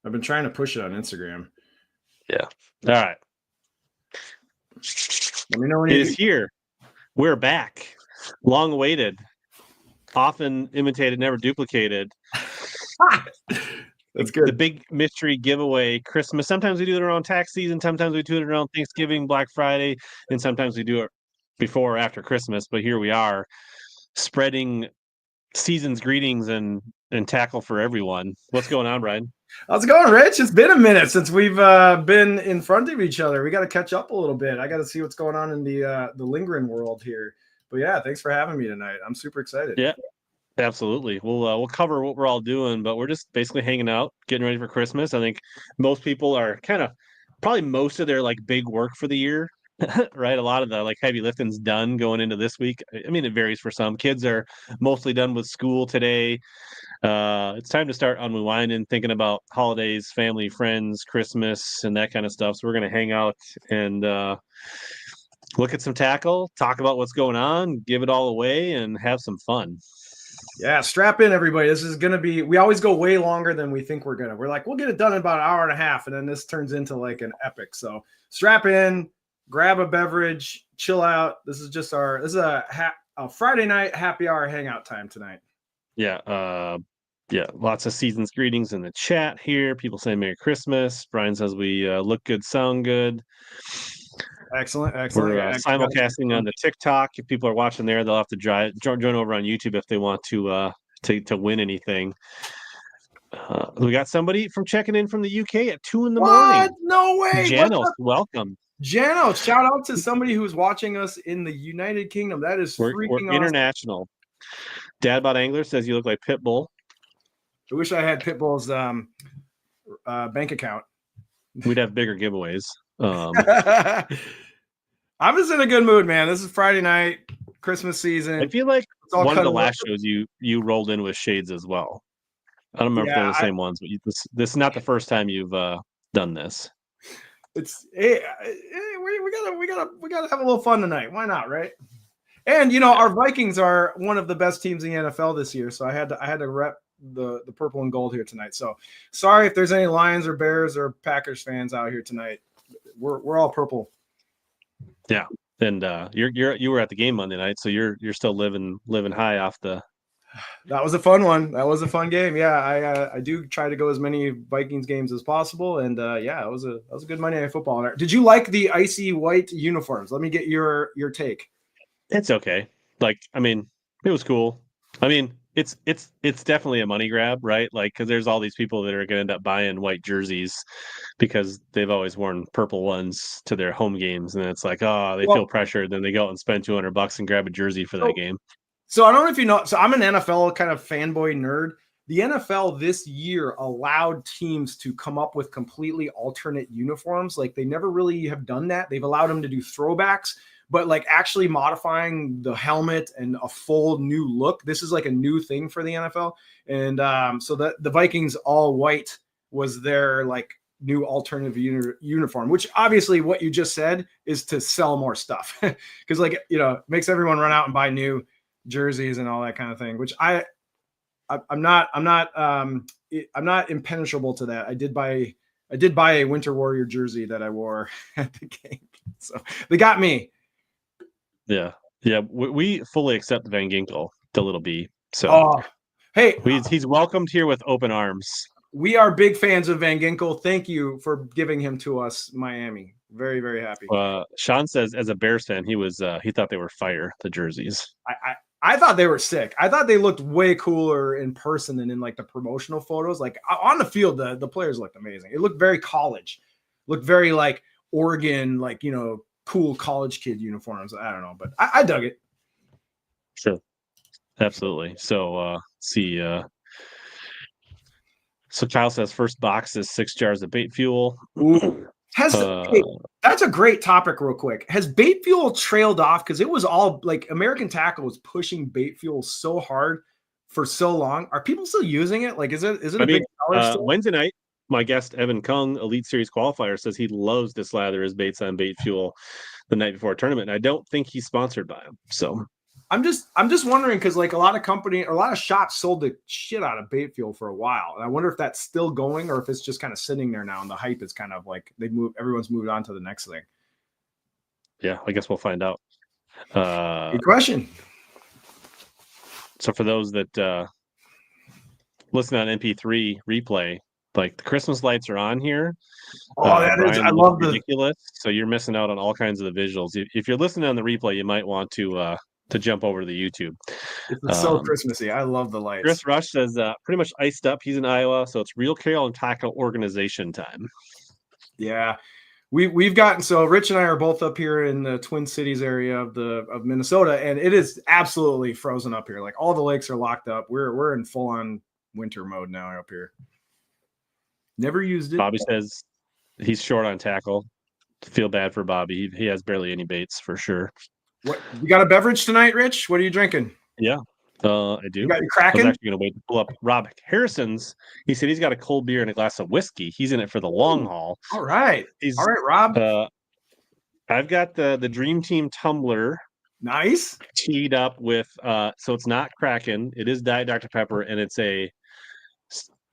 I've been trying to push it on Instagram. Yeah. All right. Let me know when It you is here. We're back. Long awaited. Often imitated, never duplicated. That's good. The big mystery giveaway Christmas. Sometimes we do it around tax season. Sometimes we do it around Thanksgiving, Black Friday, and sometimes we do it before or after Christmas. But here we are, spreading season's greetings and tackle for everyone. What's going on, Brian? How's it going, Rich? It's been a minute since we've been in front of each other. We got to catch up a little bit. I got to see what's going on in the lingering world here. But yeah, thanks for having me tonight. I'm super excited. Yeah, absolutely. We'll cover what we're all doing, but we're just basically hanging out, getting ready for Christmas. I think most people are kind of probably most of their like big work for the year, right? A lot of the like heavy lifting's done going into this week. I mean, it varies for some. Kids are mostly done with school today. It's time to start unwinding, thinking about holidays, family, friends, Christmas, and that kind of stuff. So we're gonna hang out and look at some tackle, talk about what's going on, give it all away, and have some fun. Yeah, strap in, everybody. This is going to be, we always go way longer than we think we're going to. We're like, we'll get it done in about an hour and a half. And then this turns into like an epic. So strap in, grab a beverage, chill out. This is a Friday night happy hour hangout time tonight. Yeah. Yeah. Lots of season's greetings in the chat here. People saying Merry Christmas. Brian says we look good, sound good. Excellent. We're simulcasting on the TikTok. If people are watching there, they'll have to join over on YouTube if they want to win anything. We got somebody from checking in from the UK at 2 a.m. What? No way. Janos, welcome. Janos, shout out to somebody who's watching us in the United Kingdom. That is we're international. Dadbot Angler says you look like Pitbull. I wish I had Pitbull's bank account. We'd have bigger giveaways. I'm just in a good mood, man. This is Friday night, Christmas season. I feel like one of the last shows you rolled in with shades as well. I don't remember if they're the same ones, but this is not the first time you've done this. It's we gotta have a little fun tonight. Why not, right? And our Vikings are one of the best teams in the NFL this year, so I had to rep the purple and gold here tonight. So sorry if there's any Lions or Bears or Packers fans out here tonight. We're all purple. Yeah, and you were at the game Monday night, so you're still living high off the. That was a fun one. That was a fun game. Yeah, I do try to go as many Vikings games as possible, and yeah, it was a good Monday Night Football. Did you like the icy white uniforms? Let me get your take. It's okay. Like, I mean, it was cool. I mean, it's definitely a money grab, right? Like, because there's all these people that are going to end up buying white jerseys because they've always worn purple ones to their home games, and it's like, oh, they feel pressured. Then they go out and spend $200 and grab a jersey for that game. So I don't know if you know. So I'm an NFL kind of fanboy nerd. The NFL this year allowed teams to come up with completely alternate uniforms. Like they never really have done that. They've allowed them to do throwbacks, but like actually modifying the helmet and a full new look. This is like a new thing for the NFL. And so the Vikings all white was their like new alternative uniform, which obviously what you just said is to sell more stuff because like, it makes everyone run out and buy new jerseys and all that kind of thing, which I'm not impenetrable to that. I did buy a Winter Warrior jersey that I wore at the game, so they got me. Yeah, we fully accept Van Ginkel, the little B. So, hey, he's welcomed here with open arms. We are big fans of Van Ginkel. Thank you for giving him to us, Miami. Very, very happy. Sean says, as a Bears fan, he thought they were fire, the jerseys. I thought they were sick. I thought they looked way cooler in person than in like the promotional photos. Like on the field, the players looked amazing. It looked very college, looked very like Oregon, like, cool college kid uniforms. I don't know, but I dug it. Sure. Absolutely. So so Kyle says first box is 6 jars of bait fuel. Ooh. That's a great topic real quick. Has bait fuel trailed off? Because it was all like American Tackle was pushing bait fuel so hard for so long. Are people still using it? Like, is it a big seller still? Wednesday night, my guest Evan Kung, Elite Series qualifier, says he loves to slather his baits on bait fuel the night before a tournament. And I don't think he's sponsored by him. So I'm just wondering because like a lot of shops sold the shit out of bait fuel for a while, and I wonder if that's still going or if it's just kind of sitting there now, and the hype is kind of like everyone's moved on to the next thing. Yeah, I guess we'll find out. Good question. So for those that listen on MP3 replay, like the Christmas lights are on here. Oh, that is, Brian I love ridiculous. So you're missing out on all kinds of the visuals. If you're listening on the replay, you might want to jump over to the YouTube. It's so Christmassy. I love the lights. Chris Rush says pretty much iced up. He's in Iowa, so it's real carol and tackle organization time. Yeah. We've gotten, so Rich and I are both up here in the Twin Cities area of Minnesota, and it is absolutely frozen up here. Like all the lakes are locked up. We're in full on winter mode now up here. Never used it. Bobby says he's short on tackle. Feel bad for Bobby. He has barely any baits for sure. What, you got a beverage tonight, Rich? What are you drinking? Yeah, I do. You got your Kraken? I was actually going to wait to pull up Rob Harrison's. He said he's got a cold beer and a glass of whiskey. He's in it for the long haul. All right. All right, Rob. I've got the Dream Team tumbler. Nice. Teed up with so it's not Kraken. It is Diet Dr. Pepper, and it's a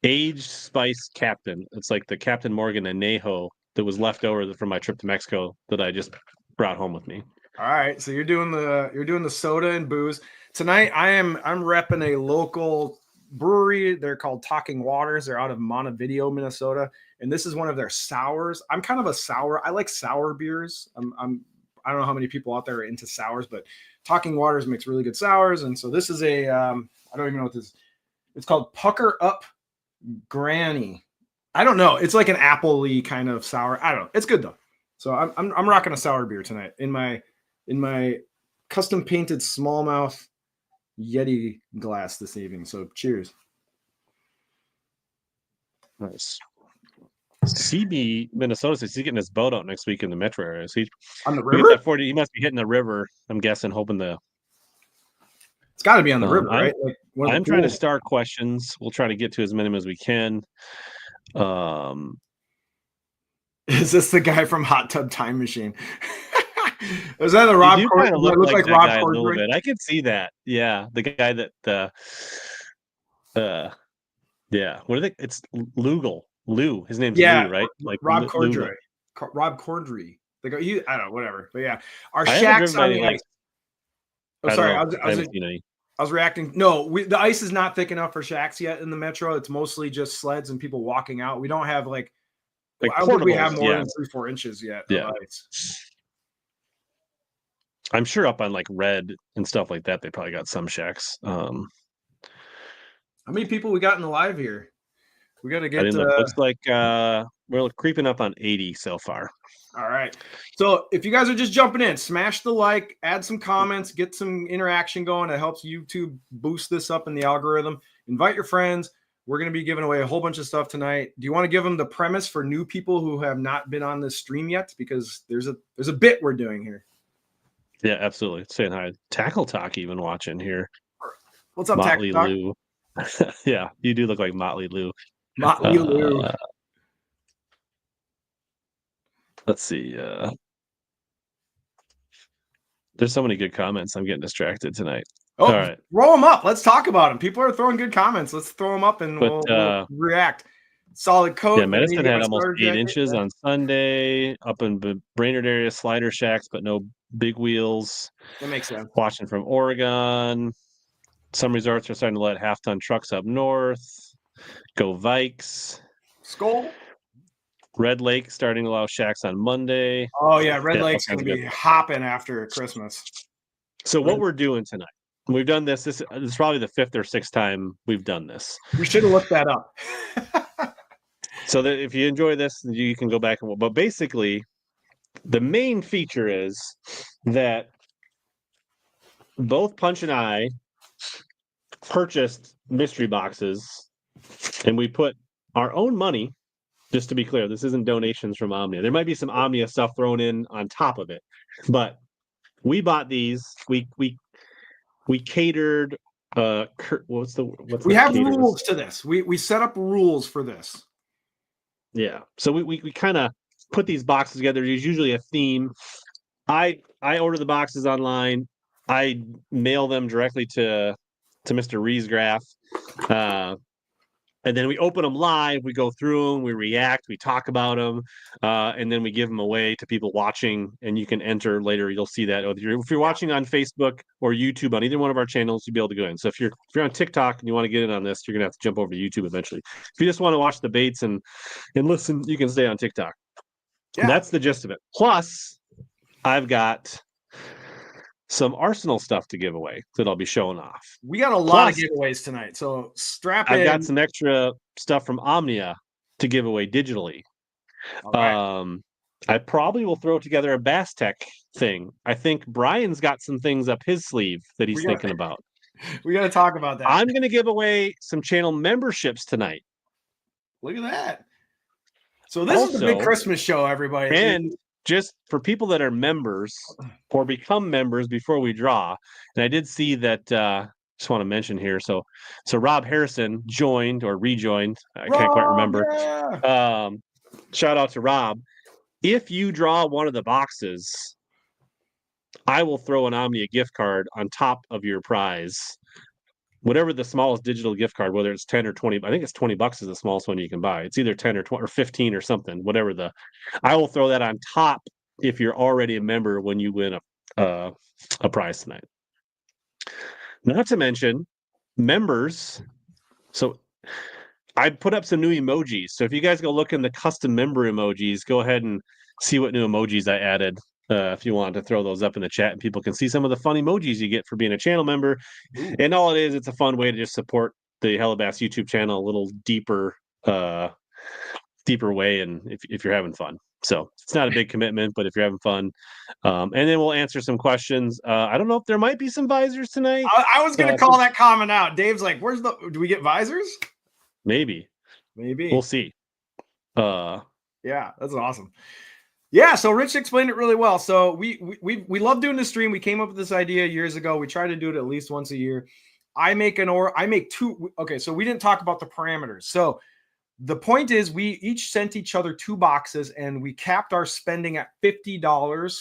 aged spice Captain. It's like the Captain Morgan Añejo that was left over from my trip to Mexico that I just brought home with me. All right, so you're doing the soda and booze tonight. I'm repping a local brewery. They're called Talking Waters. They're out of Montevideo, Minnesota, and this is one of their sours. I'm kind of a sour. I like sour beers. I don't know how many people out there are into sours, but Talking Waters makes really good sours, and so this is a I don't even know what this is. It's called Pucker Up Granny. I don't know. It's like an apple-y kind of sour. I don't know. It's good though. So I'm rocking a sour beer tonight in my custom painted smallmouth Yeti glass this evening. So cheers. Nice. CB Minnesota says he's getting his boat out next week in the metro area. So he's on the river. He must be hitting the river. I'm guessing, hoping the. It's got to be on the river, right? Like I'm trying to start questions. We'll try to get to as many as we can. Is this the guy from Hot Tub Time Machine? Is that the Rob? Kind of look like Rob guy a little bit. I could see that. Yeah, the guy that yeah. What are they? It's Lou. His name's Lou, right? Like Rob Cordray. Rob Cordray. I don't know, whatever. But yeah, our shacks on the ice. Oh, sorry, I was reacting. No, the ice is not thick enough for shacks yet in the metro. It's mostly just sleds and people walking out. We don't have I don't think we have more than 3-4 inches yet. Yeah. I'm sure up on like Red and stuff like that, they probably got some shacks. How many people we got in the live here? We got to get. Looks like we're creeping up on 80 so far. All right. So if you guys are just jumping in, smash the like, add some comments, get some interaction going. It helps YouTube boost this up in the algorithm. Invite your friends. We're going to be giving away a whole bunch of stuff tonight. Do you want to give them the premise for new people who have not been on this stream yet? Because there's a bit we're doing here. Yeah, absolutely. Saying hi. Tackle Talk even watching here. What's up, Motley Tackle Lou? Yeah, you do look like Motley Lou. Motley Lou. Let's see. There's so many good comments. I'm getting distracted tonight. Oh, all right. Roll them up. Let's talk about them. People are throwing good comments. Let's throw them up and we'll react. Solid coat. Yeah, Medicine had almost 8 inches on Sunday. Up in the Brainerd area, slider shacks, but no big wheels. That makes sense. Watching from Oregon. Some resorts are starting to let half-ton trucks up north. Go Vikes. Skull. Red Lake starting to allow shacks on Monday. Oh, yeah. Red Lake's going to be hopping after Christmas. So what we're doing tonight, we've done this. This is probably the 5th or 6th time we've done this. We should have looked that up. So that if you enjoy this, you can go back and. But basically, the main feature is that both Punch and I purchased mystery boxes, and we put our own money. Just to be clear, this isn't donations from Omnia. There might be some Omnia stuff thrown in on top of it, but we bought these. We catered. We have rules to this. We set up rules for this. Yeah. So we kind of put these boxes together. There's usually a theme. I order the boxes online. I mail them directly to Mr. Riesgraf. And then we open them live. We go through them, we react, we talk about them, and then we give them away to people watching. And you can enter later. You'll see that if you're watching on Facebook or YouTube on either one of our channels, you'll be able to go in. So if you're on TikTok and you want to get in on this, you're gonna have to jump over to YouTube eventually. If you just want to watch the baits and listen, you can stay on TikTok. Yeah. That's the gist of it. Plus, I've got some Arsenal stuff to give away that I'll be showing off. We got a lot of giveaways tonight, so strap in. I've got some extra stuff from Omnia to give away digitally. Right. I probably will throw together a Bass Tech thing. I think Brian's got some things up his sleeve that he's thinking about. We got to talk about that. I'm going to give away some channel memberships tonight. Look at that. So this is a big Christmas show, everybody. And just for people that are members or become members before we draw, and I did see that, just want to mention here. So Rob Harrison joined or rejoined. I can't quite remember. Yeah. Shout out to Rob. If you draw one of the boxes, I will throw an Omnia gift card on top of your prize. Whatever the smallest digital gift card, whether it's 10 or 20, I think it's $20 is the smallest one you can buy. It's either 10 or 20 or 15 or something, whatever I will throw that on top if you're already a member when you win a prize tonight. Not to mention members. So I put up some new emojis. So if you guys go look in the custom member emojis, go ahead and see what new emojis I added. If you want to throw those up in the chat and people can see some of the fun emojis you get for being a channel member. Ooh. And all it is, it's a fun way to just support the HELLABASS YouTube channel a little deeper way. And if you're having fun, so it's not a big commitment, but if you're having fun, and then we'll answer some questions. I don't know if there might be some visors tonight. I was going to call that comment out. Dave's like, do we get visors? Maybe we'll see. Yeah, that's awesome. Yeah, so Rich explained it really well. So we love doing the stream. We came up with this idea years ago. We try to do it at least once a year. I make two. Okay, so we didn't talk about the parameters. So the point is we each sent each other 2 boxes and we capped our spending at $50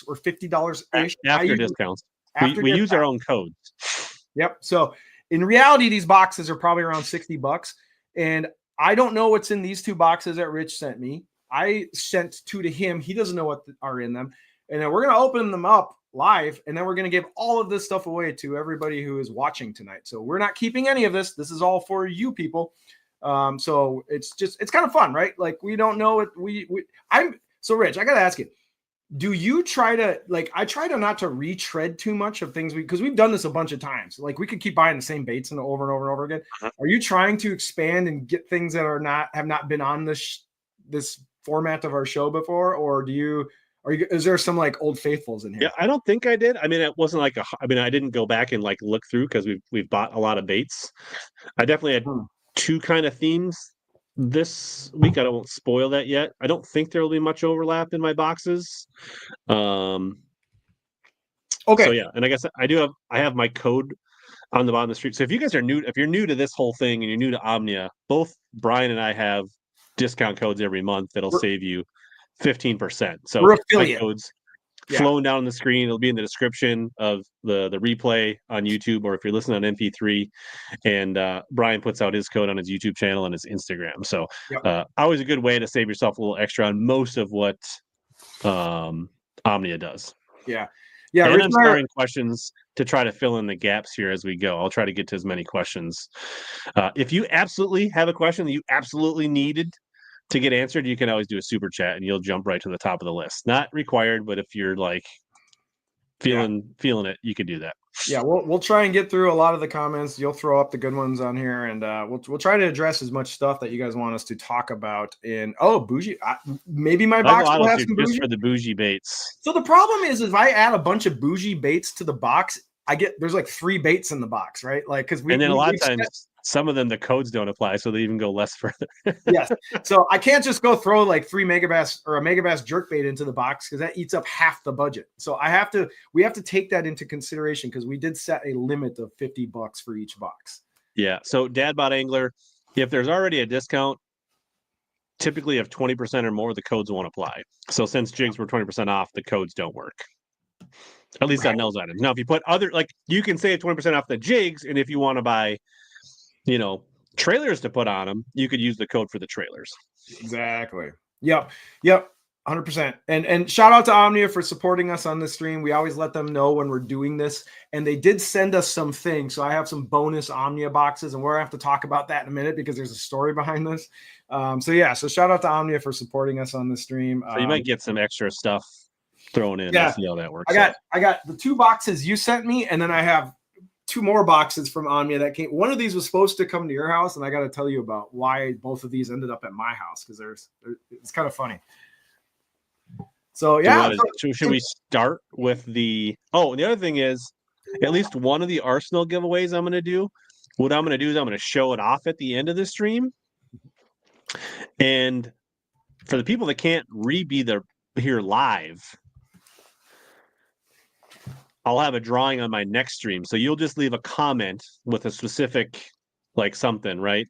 or $50-ish. After discounts. We use our own codes. Yep. So in reality, these boxes are probably around $60. And I don't know what's in these 2 boxes that Rich sent me. I sent 2 to him. He doesn't know what are in them. And then we're going to open them up live. And then we're going to give all of this stuff away to everybody who is watching tonight. So we're not keeping any of this. This is all for you people. So it's kind of fun, right? Like we don't know what so Rich, I got to ask you, do you try to, like, I try to not to retread too much of things because we've done this a bunch of times. Like we could keep buying the same baits and over and over and over again. Are you trying to expand and get things that have not been on this format of our show before, or is there some like old faithfuls in here? Yeah, I don't think I did. I mean, it wasn't like I didn't go back and like look through because we've bought a lot of baits. I definitely had 2 kind of themes this week. I won't spoil that yet. I don't think there will be much overlap in my boxes. Okay. So yeah, and I guess I have my code on the bottom of the street. So if you guys are if you're new to this whole thing and you're new to Omnia, both Brian and I have discount codes every month that'll save you 15%. So we're affiliate codes flowing down on the screen. It'll be in the description of the replay on YouTube, or if you're listening on MP3. And Brian puts out his code on his YouTube channel and his Instagram. So always a good way to save yourself a little extra on most of what Omnia does. Yeah. And I'm starting questions to try to fill in the gaps here as we go. I'll try to get to as many questions. If you absolutely have a question that you absolutely needed to get answered, you can always do a super chat and you'll jump right to the top of the list. Not required, but if you're like feeling it, you can do that. Yeah, we'll try and get through a lot of the comments. You'll throw up the good ones on here, and we'll try to address as much stuff that you guys want us to talk about. In bougie, maybe my box will have some bougie. Just for the bougie baits. So the problem is if I add a bunch of bougie baits to the box, there's like 3 baits in the box, right? Like because a lot of times some of them the codes don't apply, so they even go less further. Yes, so I can't just go throw like 3 megabass or a megabass jerkbait into the box because that eats up half the budget. So we have to take that into consideration because we did set a limit of $50 for each box. Yeah. So Dadbot Angler, if there's already a discount, typically of 20% or more, the codes won't apply. So since jigs were 20% off, the codes don't work. At least on those items. Now, if you put other, like, you can save 20% off the jigs, and if you want to buy, trailers to put on them, you could use the code for the trailers. Exactly. Yep. 100%. And shout out to Omnia for supporting us on this stream. We always let them know when we're doing this, and they did send us some things. So I have some bonus Omnia boxes, and we're gonna have to talk about that in a minute because there's a story behind this. So shout out to Omnia for supporting us on the stream. So you might get some extra stuff thrown in. Yeah. To see how that works. I got the 2 boxes you sent me, and then I have 2 more boxes from Omnia that came. One of these was supposed to come to your house, and I got to tell you about why both of these ended up at my house, because it's kind of funny. So yeah, should we start with the other thing is, at least one of the Arsenal giveaways I'm going to do. What I'm going to do is I'm going to show it off at the end of the stream, and for the people that can't be here live, I'll have a drawing on my next stream. So you'll just leave a comment with a specific, like, something, right?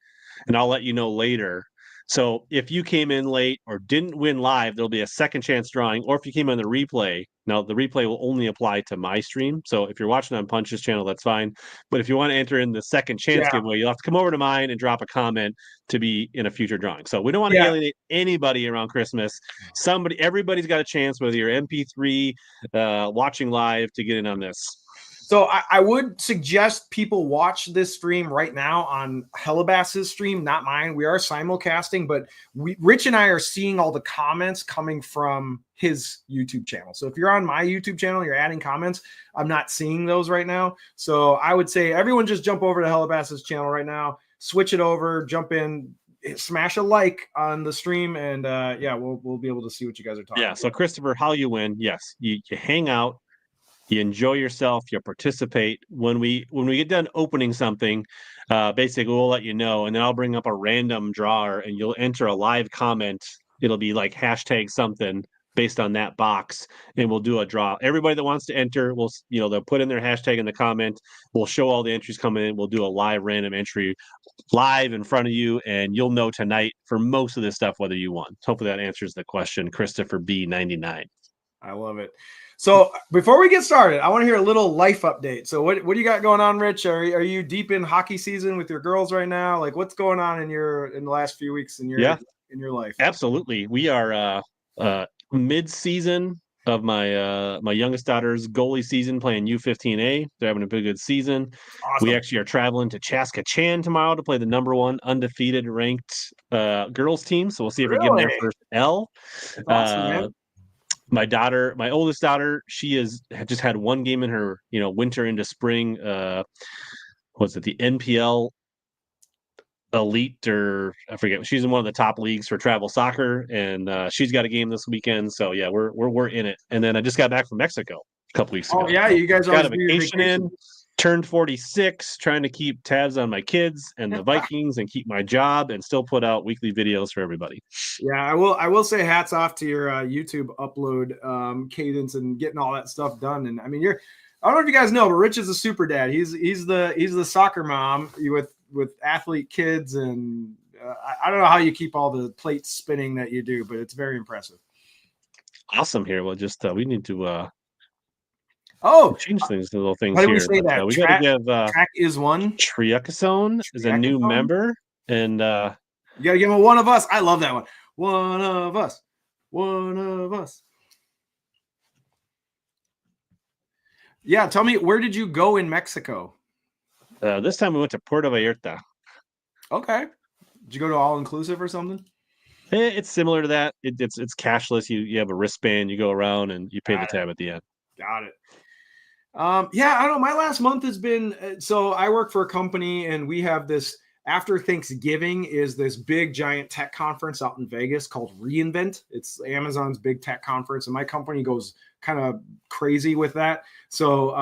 And I'll let you know later. So if you came in late or didn't win live, there'll be a second chance drawing. Or if you came on the replay, now the replay will only apply to my stream. So if you're watching on Punch's channel, that's fine. But if you want to enter in the second chance giveaway, you'll have to come over to mine and drop a comment to be in a future drawing. So we don't want to alienate anybody around Christmas. Everybody's got a chance, whether you're MP3, watching live, to get in on this. So I would suggest people watch this stream right now on HELLABASS's stream, not mine. We are simulcasting, but Rich and I are seeing all the comments coming from his YouTube channel. So if you're on my YouTube channel, you're adding comments, I'm not seeing those right now. So I would say everyone just jump over to HELLABASS's channel right now, switch it over, jump in, smash a like on the stream, and we'll be able to see what you guys are talking about. So Christopher, how you win? Yes, you hang out. You enjoy yourself, you participate. When we get done opening something, basically we'll let you know, and then I'll bring up a random drawer and you'll enter a live comment. It'll be like hashtag something based on that box, and we'll do a draw. Everybody that wants to enter, they'll put in their hashtag in the comment. We'll show all the entries coming in. We'll do a live random entry live in front of you, and you'll know tonight for most of this stuff whether you won. Hopefully that answers the question, Christopher B99. I love it. So before we get started, I want to hear a little life update. So what do you got going on, Rich? Are you deep in hockey season with your girls right now? Like, what's going on in the last few weeks in your life? Absolutely. We are mid-season of my youngest daughter's goalie season, playing U15A. They're having a pretty good season. Awesome. We actually are traveling to Chaskatchan tomorrow to play the #1 undefeated ranked girls team. So we'll see if we get in their first L. Awesome, man. My oldest daughter, she had just had one game in her, winter into spring. Was it the NPL Elite, or I forget? She's in one of the top leagues for travel soccer, and she's got a game this weekend. So yeah, we're in it. And then I just got back from Mexico a couple weeks ago. Oh yeah, so you guys got a vacation in. Turned 46, trying to keep tabs on my kids and the Vikings and keep my job and still put out weekly videos for everybody. Yeah, I will say hats off to your YouTube upload cadence and getting all that stuff done. And I mean, I don't know if you guys know, but Rich is a super dad. He's the soccer mom with athlete kids, and I don't know how you keep all the plates spinning that you do, but it's very impressive. Awesome. Here, well, just we need to change things, little things. Why do here. we say that? We got to give Track is one. Triakazone is a new member, and you got to give him a one of us. I love that one. One of us. One of us. Yeah, tell me, where did you go in Mexico? This time we went to Puerto Vallarta. Okay. Did you go to all inclusive or something? It's similar to that. It's cashless. You have a wristband. You go around and you pay the tab at the end. Got it. I don't know. My last month has been, so I work for a company, and we have this, after Thanksgiving is this big giant tech conference out in Vegas called reInvent. It's Amazon's big tech conference, and my company goes kind of crazy with that. So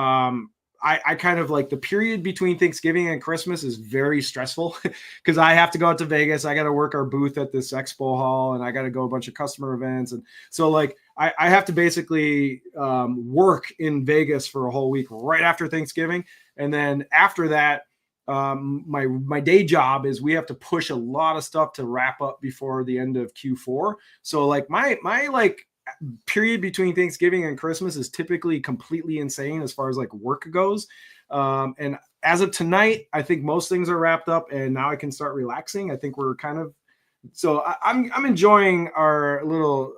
I kind of like the period between Thanksgiving and Christmas is very stressful because I have to go out to Vegas. I got to work our booth at this expo hall, and I got to go a bunch of customer events. And so like, I have to basically work in Vegas for a whole week right after Thanksgiving. And then after that, my day job is we have to push a lot of stuff to wrap up before the end of Q4. So like my like period between Thanksgiving and Christmas is typically completely insane as far as like work goes. And as of tonight, I think most things are wrapped up, and now I can start relaxing. I think we're kind of so I'm enjoying our little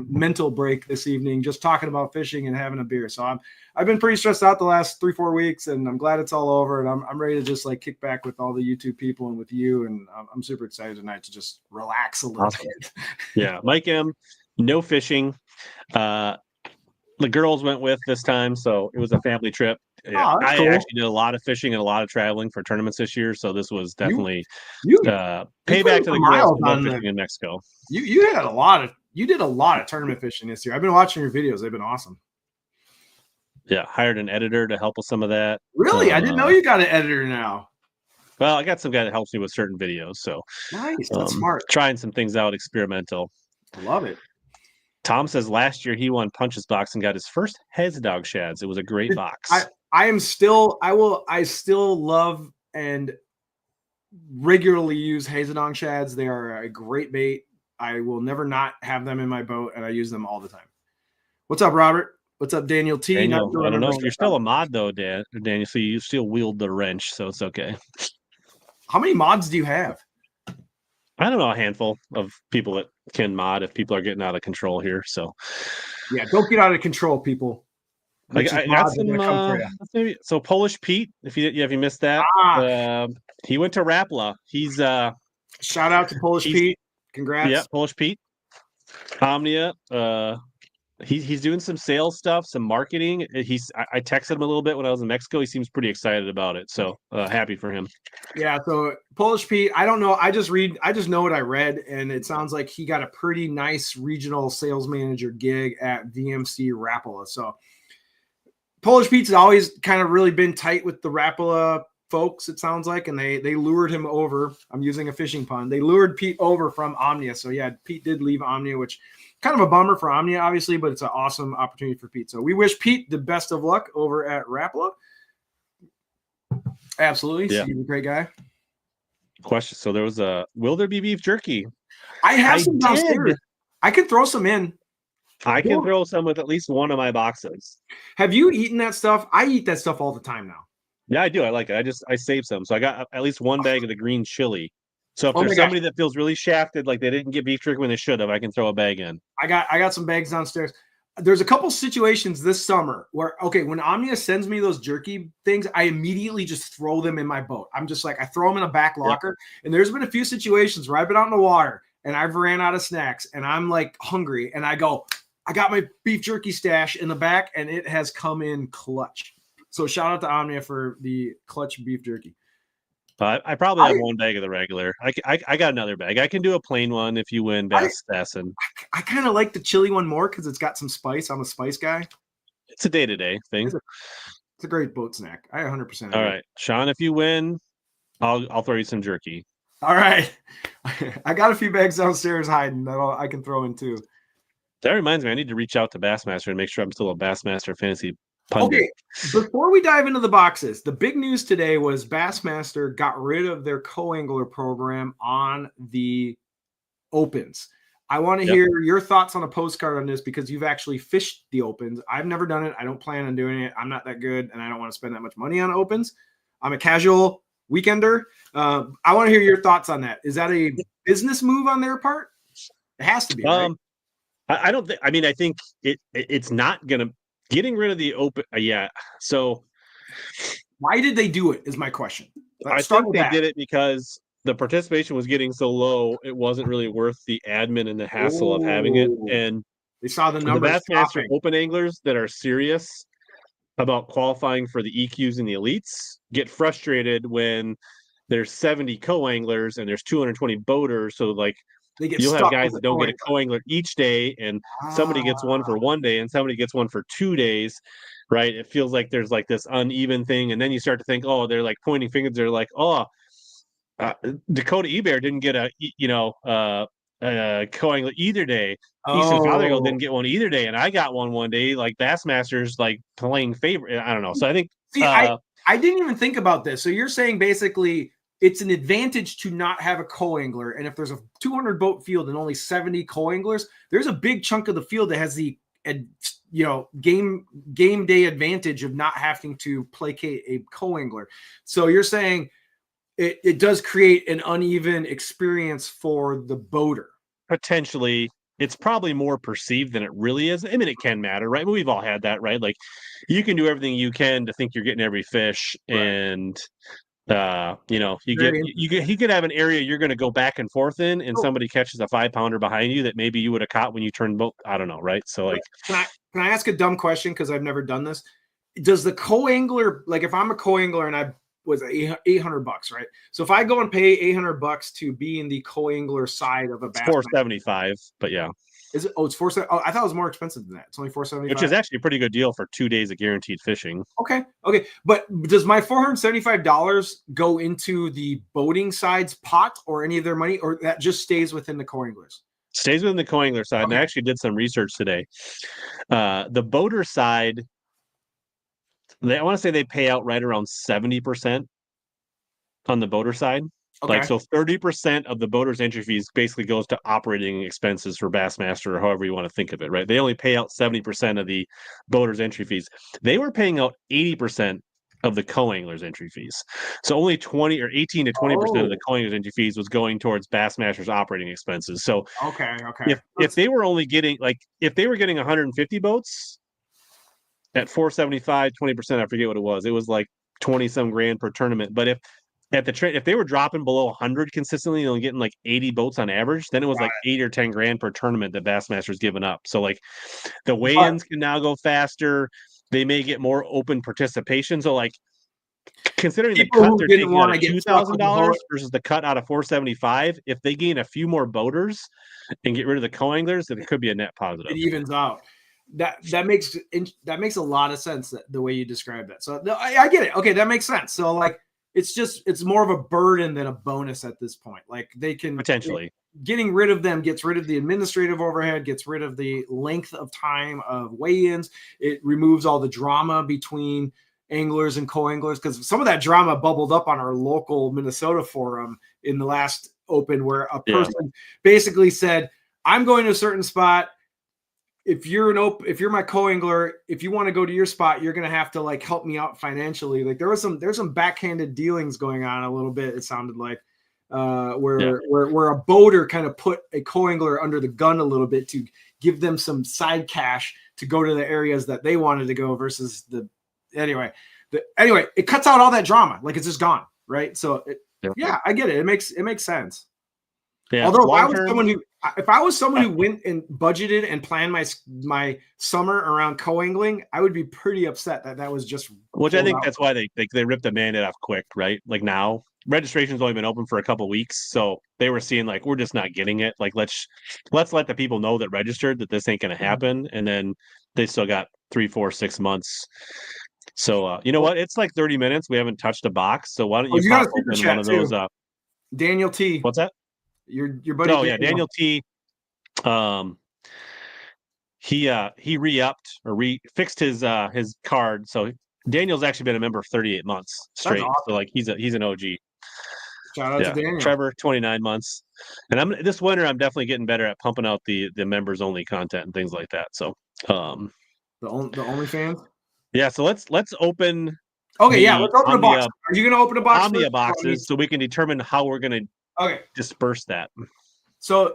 mental break this evening, just talking about fishing and having a beer. So I've been pretty stressed out the last 3-4 weeks, and I'm glad it's all over. And I'm ready to just like kick back with all the YouTube people and with you. And I'm super excited tonight to just relax a little bit. Yeah, Mike M, no fishing. The girls went with this time, so it was a family trip. Yeah, I cool. actually did a lot of fishing and a lot of traveling for tournaments this year, so this was definitely payback to the girls for fishing in Mexico. You did a lot of tournament fishing this year. I've been watching your videos; they've been awesome. Yeah, hired an editor to help with some of that. Really, I didn't know you got an editor now. Well, I got some guy that helps me with certain videos, so nice. That's smart. Trying some things out, experimental. I love it. Tom says last year he won Punches box and got his first heads dog shads. It was a great box. I still love and regularly use Hazedong shads. They are a great bait. I will never not have them in my boat, and I use them all the time. What's up, Robert? What's up, Daniel T? Daniel, I don't know if you're still a mod though, Daniel. So you still wield the wrench, so it's okay. How many mods do you have? I don't know, a handful of people that can mod if people are getting out of control here. So yeah, don't get out of control, people. I got some, so Polish Pete, if you missed that, he went to Rapala. He's shout out to Polish Pete. Congrats. Yeah, Polish Pete. Omnia. He's doing some sales stuff, some marketing. I texted him a little bit when I was in Mexico. He seems pretty excited about it. So happy for him. Yeah. So Polish Pete, I don't know. I just know what I read, and it sounds like he got a pretty nice regional sales manager gig at VMC Rapala. So Polish Pete's always kind of really been tight with the Rapala folks, it sounds like, and they lured him over. I'm using a fishing pun. They lured Pete over from Omnia. So yeah, Pete did leave Omnia, which kind of a bummer for Omnia, obviously, but it's an awesome opportunity for Pete. So we wish Pete the best of luck over at Rapala. Absolutely. Yeah. He's a great guy. Question. So there was will there be beef jerky? I have some downstairs. I could throw some in. I can throw some with at least one of my boxes. Have you eaten that stuff? I eat that stuff all the time now. Yeah, I do. I like it. I saved some. So I got at least one bag of the green chili. So if there's somebody that feels really shafted, like they didn't get beef jerky when they should have, I can throw a bag in. I got some bags downstairs. There's a couple situations this summer where, when Omnia sends me those jerky things, I immediately just throw them in my boat. I'm just like, I throw them in a back locker. Yep. And there's been a few situations where I've been out in the water and I've ran out of snacks and I'm like hungry and I go, I got my beef jerky stash in the back and it has come in clutch. So shout out to Omnia for the clutch beef jerky. I probably have one bag of the regular. I got another bag. I can do a plain one if you win Bass Stassin. I kind of like the chili one more because it's got some spice. I'm a spice guy. It's a day-to-day thing. It's a great boat snack. I 100% agree. All right, Sean, if you win, I'll throw you some jerky. All right. I got a few bags downstairs hiding that I can throw in too. That reminds me, I need to reach out to Bassmaster and make sure I'm still a Bassmaster Fantasy Pundit. Okay, before we dive into the boxes, the big news today was Bassmaster got rid of their co-angler program on the Opens. I want to hear your thoughts on a postcard on this because you've actually fished the Opens. I've never done it. I don't plan on doing it. I'm not that good, and I don't want to spend that much money on Opens. I'm a casual weekender. I want to hear your thoughts on that. Is that a business move on their part? It has to be, right? I don't think. I mean, I think it's not going to. Getting rid of the Open, So, why did they do it? Is my question. I think they did it because the participation was getting so low, it wasn't really worth the admin and the hassle of having it. And they saw the numbers. The Bassmaster Open anglers that are serious about qualifying for the EQs and the elites get frustrated when there's 70 co-anglers and there's 220 boaters. So, like, you'll have guys that don't get a co-angler each day, and somebody gets one for one day and somebody gets one for 2 days, right? It feels like there's like this uneven thing. And then you start to think, they're like pointing fingers. They're like, Dakota Ebear didn't get a co-angler either day. Easton Fothergill didn't get one either day. And I got one day, like Bassmaster's like playing favorite. I don't know. So I think, I didn't even think about this. So you're saying basically it's an advantage to not have a co-angler. And if there's a 200 boat field and only 70 co-anglers, there's a big chunk of the field that has the game day advantage of not having to placate a co-angler. So you're saying it does create an uneven experience for the boater. Potentially. It's probably more perceived than it really is. I mean, it can matter, right? We've all had that, right? Like, you can do everything you can to think you're getting every fish, Right. And you could have an area you're going to go back and forth in, and somebody catches a 5-pounder behind you that maybe you would have caught when you turned boat. I don't know, right? So, like, can I ask a dumb question, because I've never done this? Does the co-angler, like, if I'm a co-angler and I was $800, right? So if I go and pay $800 to be in the co-angler side of a bass, $475, but yeah. Is it? Oh, it's $475. Oh, I thought it was more expensive than that. It's only $475, which is actually a pretty good deal for 2 days of guaranteed fishing. Okay. But does my $475 go into the boating side's pot, or any of their money, or that just stays within the co-anglers? Stays within the co-angler side. Okay. And I actually did some research today. The boater side, I want to say they pay out right around 70% on the boater side. Okay. Like, so 30% of the boater's entry fees basically goes to operating expenses for Bassmaster, or however you want to think of it, right? They only pay out 70% of the boater's entry fees. They were paying out 80% of the co-angler's entry fees. So only 18 to 20% of the co-angler's entry fees was going towards Bassmaster's operating expenses. So if they were only getting, like, if they were getting 150 boats at 475, 20%, I forget what it was like 20 some grand per tournament. But if they were dropping below 100 consistently and only getting like 80 boats on average, then it was like 8 or 10 grand per tournament that Bassmaster's given up. So, like, the weigh-ins can now go faster. They may get more open participation. So, like, considering the cut they're taking out of $2,000 versus the cut out of 475, if they gain a few more boaters and get rid of the co-anglers, then it could be a net positive. It evens out. That makes a lot of sense, the way you describe that. So I get it. Okay, that makes sense. So, like, it's more of a burden than a bonus at this point. Like, they can potentially, getting rid of them gets rid of the administrative overhead, gets rid of the length of time of weigh-ins. It removes all the drama between anglers and co-anglers, because some of that drama bubbled up on our local Minnesota forum in the last open, where a person basically said, I'm going to a certain spot. If you're my co-angler, if you want to go to your spot, you're going to have to, like, help me out financially. Like, there's some backhanded dealings going on a little bit. It sounded like where a boater kind of put a co-angler under the gun a little bit to give them some side cash to go to the areas that they wanted to go versus anyway, it cuts out all that drama. Like, it's just gone. Right. So I get it. It makes sense. Yeah. Although if I was someone who went and budgeted and planned my summer around co-angling, I would be pretty upset that was just. Which I think that's why they ripped the Band-Aid off quick, right? Like, now registration's only been open for a couple of weeks, so they were seeing, like, we're just not getting it. Like, let's let the people know that registered that this ain't going to happen, and then they still got 3, 4, 6 months. So you know what? It's like 30 minutes. We haven't touched a box, so why don't you pop open one of those up? Daniel T. What's that? Your buddy. Oh, yeah, Daniel T. He re-upped or fixed his card. So Daniel's actually been a member for 38 months straight. Awesome. So, like, he's an OG. Shout out to Daniel. Trevor, 29 months. And this winter I'm definitely getting better at pumping out the members only content and things like that. So the OnlyFans. Yeah, so let's open. Okay, let's open a box. Are you going to open a box? Omnia boxes, so we can determine how we're going to disperse that. So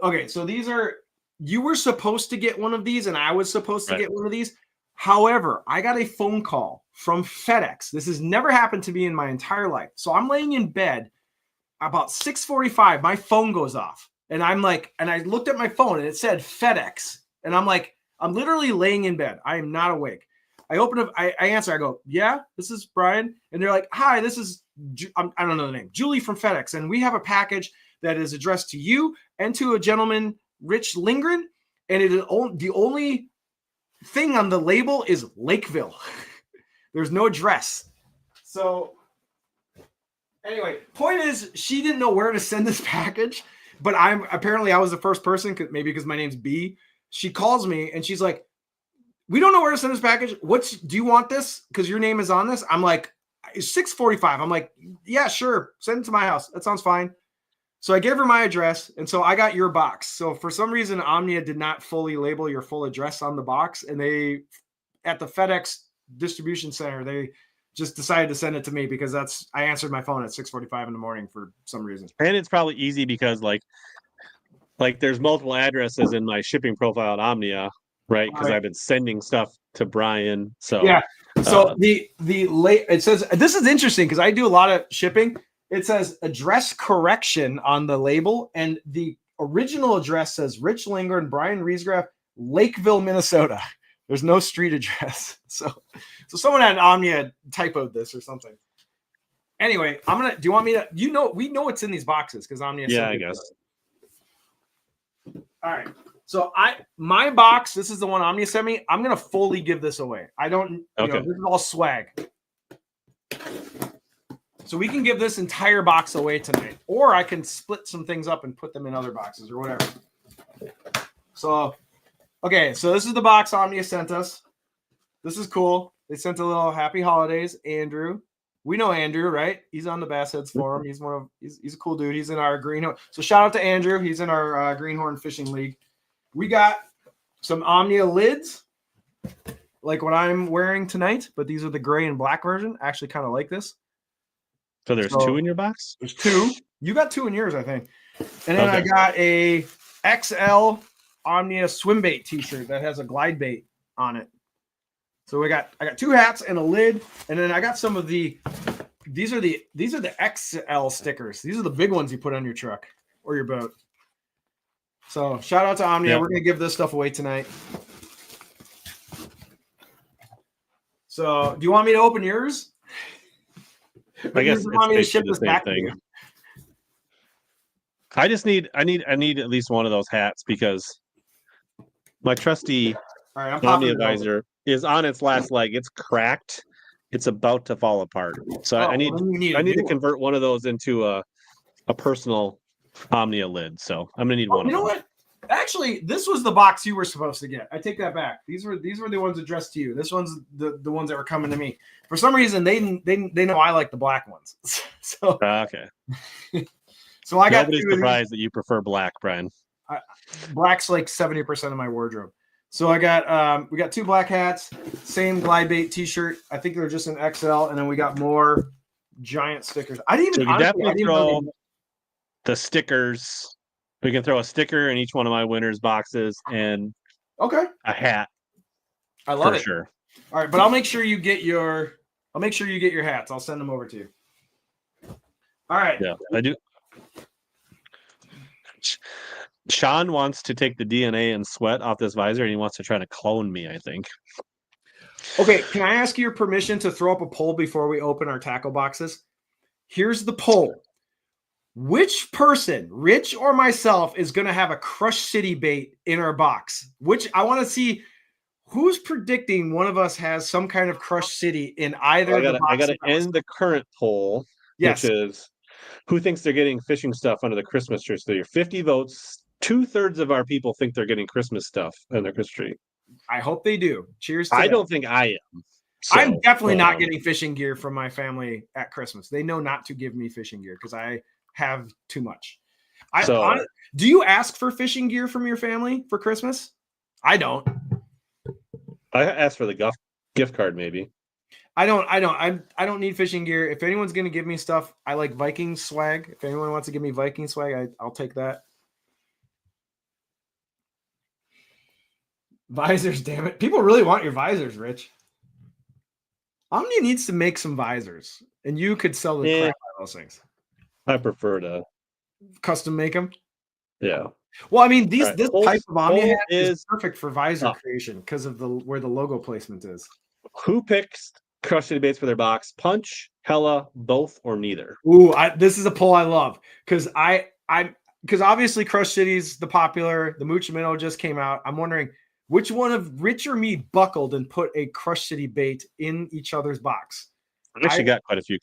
you were supposed to get one of these, and I was supposed to get one of these. However, I got a phone call from FedEx. This has never happened to me in my entire life. So I'm laying in bed about 6:45. My phone goes off, and I'm like, and I looked at my phone, and it said FedEx, and I'm like, I'm literally laying in bed. I am not awake. I open up, I answer, I go, yeah, this is Brian. And they're like, hi, this is, I don't know the name, Julie from FedEx. And we have a package that is addressed to you and to a gentleman, Rich Lindgren. And the only thing on the label is Lakeville. There's no address. So anyway, point is, she didn't know where to send this package, but I was the first person, maybe because my name's B. She calls me and she's like, we don't know where to send this package. Do you want this? Because your name is on this. I'm like, it's 6:45. I'm like, yeah, sure. Send it to my house. That sounds fine. So I gave her my address, and so I got your box. So for some reason, Omnia did not fully label your full address on the box, and they, at the FedEx distribution center, they just decided to send it to me because I answered my phone at 6:45 in the morning for some reason. And it's probably easy because like there's multiple addresses in my shipping profile at Omnia, right? Because I've been sending stuff to Brian. So yeah. So it says, this is interesting because I do a lot of shipping. It says address correction on the label, and the original address says Rich Linger and Brian Riesgraf, Lakeville, Minnesota. There's no street address. So someone at Omnia typoed this or something. Anyway, do you want me to, we know what's in these boxes because Omnia. Yeah, I guess. All right. So my box, this is the one Omnia sent me. I'm going to fully give this away. I don't, this is all swag. So we can give this entire box away tonight, or I can split some things up and put them in other boxes or whatever. So, okay. So this is the box Omnia sent us. This is cool. They sent a little happy holidays, Andrew. We know Andrew, right? He's on the Bass Heads Forum. He's a cool dude. He's in our Greenhorn. So shout out to Andrew. He's in our Greenhorn Fishing League. We got some Omnia lids, like what I'm wearing tonight, but these are the gray and black version. I actually kind of like this. So there's two in your box? There's two. You got two in yours, I think. And then I got a XL Omnia swim bait t-shirt that has a glide bait on it. So I got two hats and a lid, and then I got some of these are the XL stickers. These are the big ones you put on your truck or your boat. So shout out to Omnia. Yeah. We're gonna give this stuff away tonight. So do you want me to open yours? I guess you want me to ship this back to you? I need at least one of those hats because my trusty Omnia visor is on its last leg. It's cracked. It's about to fall apart. So I need to convert one of those into a personal Omnia lid. So I'm gonna need one. You know what? Actually, this was the box you were supposed to get. I take that back. These were the ones addressed to you. This one's the ones that were coming to me. For some reason, they know I like the black ones. So okay. So I got. Nobody's surprised that you prefer black, Brian. Black's like 70% of my wardrobe. So I got we got two black hats, same glide bait t-shirt. I think they're just an XL, and then we got more giant stickers. I didn't even definitely throw the stickers. We can throw a sticker in each one of my winners boxes and a hat. I love it. Sure. All right, but I'll make sure you get your hats. I'll send them over to you. All right. Yeah, I do. Sean wants to take the DNA and sweat off this visor, and he wants to try to clone me, I think. Okay, can I ask your permission to throw up a poll before we open our tackle boxes? Here's the poll. Which person, Rich or myself, is going to have a Crush City bait in our box? Which I want to see who's predicting one of us has some kind of Crush City in either. I got to end the current poll, which is who thinks they're getting fishing stuff under the Christmas tree. So you're 50 votes. 2/3 of our people think they're getting Christmas stuff under their Christmas tree. I hope they do. Cheers to I don't think I am. So, I'm definitely not getting fishing gear from my family at Christmas. They know not to give me fishing gear because I have too much. Do you ask for fishing gear from your family for Christmas? I don't. I asked for the gift card, maybe. I don't need fishing gear. If anyone's going to give me stuff, I like Viking swag. If anyone wants to give me Viking swag, I'll take that. Visors, damn it. People really want your visors, Rich. Omnia needs to make some visors, and you could sell the crap out of those things. I prefer to custom make them. Yeah. Well, I mean, this type of Omnia hat is perfect for visor creation because of where the logo placement is. Who picks Crush City baits for their box? Punch, Hella, both, or neither? Ooh, this is a poll I love because because obviously Crush City's the popular. The Mucha Minnow just came out. I'm wondering which one of Rich or me buckled and put a Crush City bait in each other's box. I actually got quite a few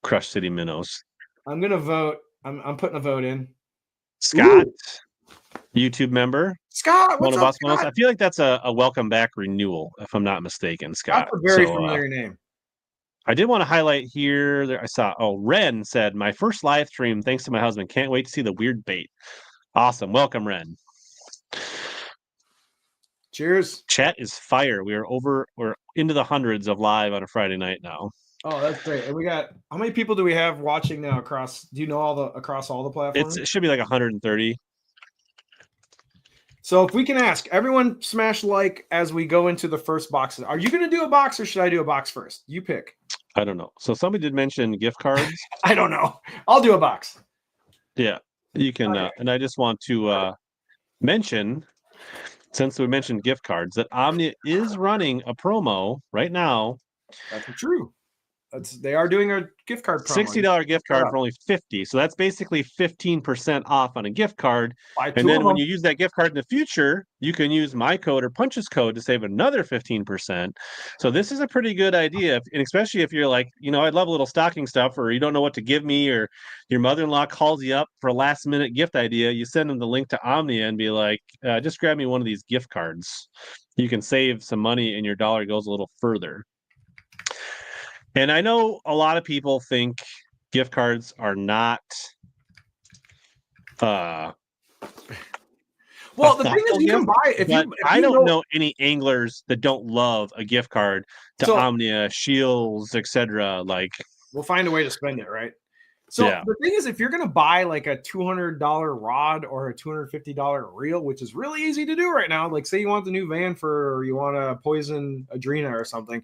Crush City minnows. I'm gonna vote. I'm putting a vote in. Scott, YouTube member. Scott, what's up, Scott? I feel like that's a welcome back renewal, if I'm not mistaken, Scott. That's a very familiar name. I did want to highlight here. There, I saw. Oh, Ren said my first live stream. Thanks to my husband. Can't wait to see the weird bait. Awesome. Welcome, Ren. Cheers. Chat is fire. We're into the hundreds of live on a Friday night now. Oh, that's great. And we got, how many people do we have watching now across, do you know across all the platforms? It should be like 130. So if we can ask everyone, smash like as we go into the first boxes. Are you going to do a box or should I do a box first? You pick. I don't know. So somebody did mention gift cards. I don't know. I'll do a box. Yeah, you can. Okay. And I just want to mention, since we mentioned gift cards, that Omnia is running a promo right now. That's true. They are doing a gift card promo. $60 gift card for only $50. So that's basically 15% off on a gift card. And then when you use that gift card in the future, you can use my code or Punch's code to save another 15%. So this is a pretty good idea. And especially if you're like, I'd love a little stocking stuff, or you don't know what to give me, or your mother-in-law calls you up for a last minute gift idea, you send them the link to Omnia and be like, just grab me one of these gift cards. You can save some money and your dollar goes a little further. And I know a lot of people think gift cards are not. Well, the thing is, you can buy if you. I don't know any anglers that don't love a gift card to Omnia, Shields, etc. Like, we'll find a way to spend it, right? So the thing is, if you're going to buy like a $200 rod or a $250 reel, which is really easy to do right now, like say you want the new van or you want to poison Adrena or something.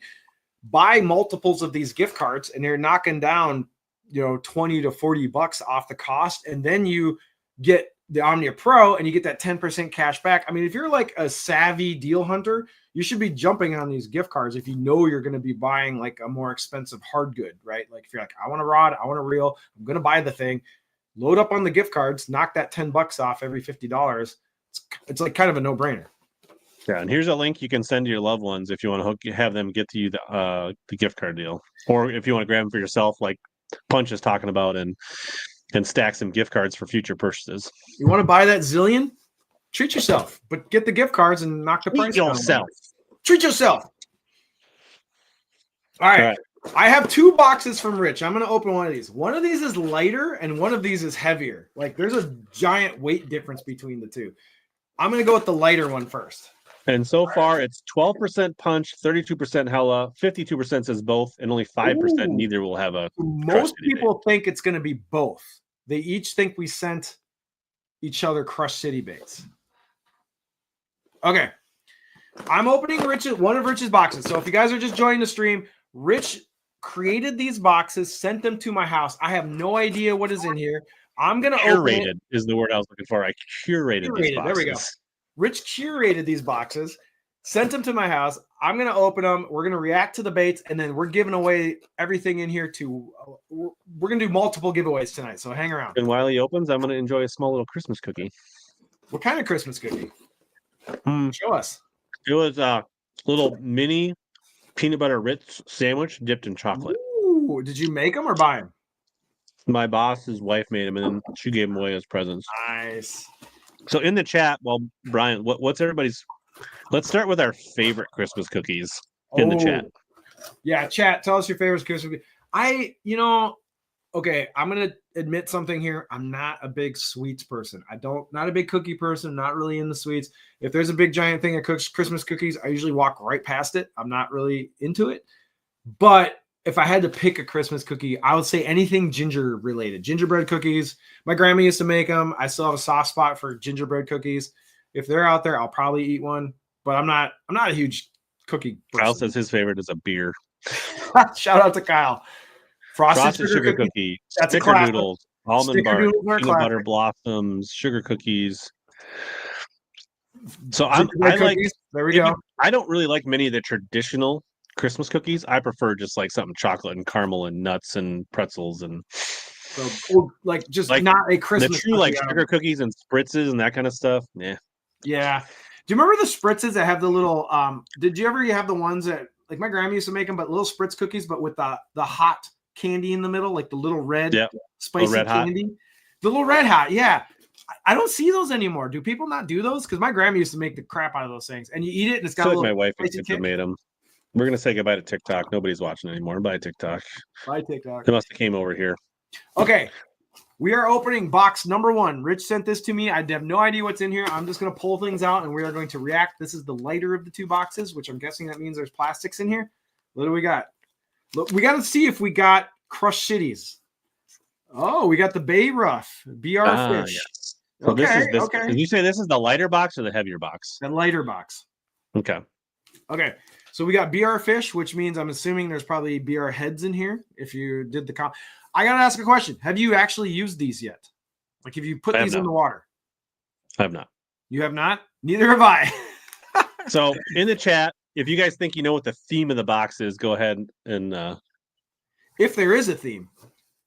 Buy multiples of these gift cards and you're knocking down, $20 to $40 off the cost. And then you get the Omnia Pro and you get that 10% cash back. I mean, if you're like a savvy deal hunter, you should be jumping on these gift cards if you know you're going to be buying like a more expensive hard good, right? Like if you're like, I want a rod, I want a reel, I'm going to buy the thing, load up on the gift cards, knock that $10 off every $50. It's like kind of a no-brainer. Yeah, and here's a link you can send to your loved ones if you want to have them get to you the gift card deal, or if you want to grab them for yourself, like Punch is talking about, and stack some gift cards for future purchases. You want to buy that zillion? Treat yourself, but get the gift cards and knock the price down. Treat yourself. All right. I have 2 boxes from Rich. I'm going to open one of these. One of these is lighter, and one of these is heavier. Like there's a giant weight difference between the two. I'm going to go with the lighter one first. And so far, it's 12% Punch, 32% Hella, 52% says both, and only 5% neither will have a. Most people think it's going to be both. They each think we sent each other Crush City baits. Okay. I'm opening one of Rich's boxes. So if you guys are just joining the stream, Rich created these boxes, sent them to my house. I have no idea what is in here. I'm going to open it. Is the word I was looking for. I curated these boxes. There we go. Rich curated these boxes, sent them to my house. I'm going to open them. We're going to react to the baits, and then we're giving away everything in here we're going to do multiple giveaways tonight, so hang around. And while he opens, I'm going to enjoy a small little Christmas cookie. What kind of Christmas cookie? Show us. It was a little mini peanut butter Ritz sandwich dipped in chocolate. Ooh, did you make them or buy them? My boss's wife made them, and then she gave them away as presents. Nice. So in the chat, Brian, what's everybody's? Let's start with our favorite Christmas cookies in the chat. Yeah, chat. Tell us your favorite Christmas cookie. Okay, I'm gonna admit something here. I'm not a big sweets person. Not a big cookie person. Not really into sweets. If there's a big giant thing of Christmas cookies, I usually walk right past it. I'm not really into it. But if I had to pick a Christmas cookie, I would say anything ginger related. Gingerbread cookies. My grandma used to make them. I still have a soft spot for gingerbread cookies. If they're out there, I'll probably eat one. But I'm not a huge cookie person. Kyle says his favorite is a beer. Shout out to Kyle. Frosted sugar cookie. That's sticker noodles, almond bark, peanut butter blossoms, sugar cookies. So I like. There we go. I don't really like many of the traditional Christmas cookies. I prefer just like something chocolate and caramel and nuts and pretzels and not a Christmas. The true like sugar cookies and spritzes and that kind of stuff. Yeah. Yeah. Do you remember the spritzes that have the little? Did you ever have the ones that like my grandma used to make them, but little spritz cookies, but with the hot candy in the middle, like the little red spicy red candy, the little red hot. Yeah. I don't see those anymore. Do people not do those? Because my grandma used to make the crap out of those things, and you eat it and it's got a little. My wife made them. We're gonna say goodbye to TikTok. Nobody's watching anymore. Bye TikTok. Bye, TikTok. They must have came over here. Okay. We are opening box number 1. Rich sent this to me. I have no idea what's in here. I'm just going to pull things out and we are going to react. This is the lighter of the 2 boxes, which I'm guessing that means there's plastics in here. What do we got? Look, we got to see if we got crushed shitties. Oh, we got the Bay Rough BR Fish. Yes. So Okay, this is this. okay. Did you say this is the lighter box or the heavier box? The lighter box. Okay. Okay. So we got BR Fish, which means I'm assuming there's probably BR heads in here. If you did the comp, I got to ask a question. Have you actually used these yet? Like, if you put these in the water? I have not. You have not? Neither have I. So in the chat, if you guys think you know what the theme of the box is, go ahead and if there is a theme.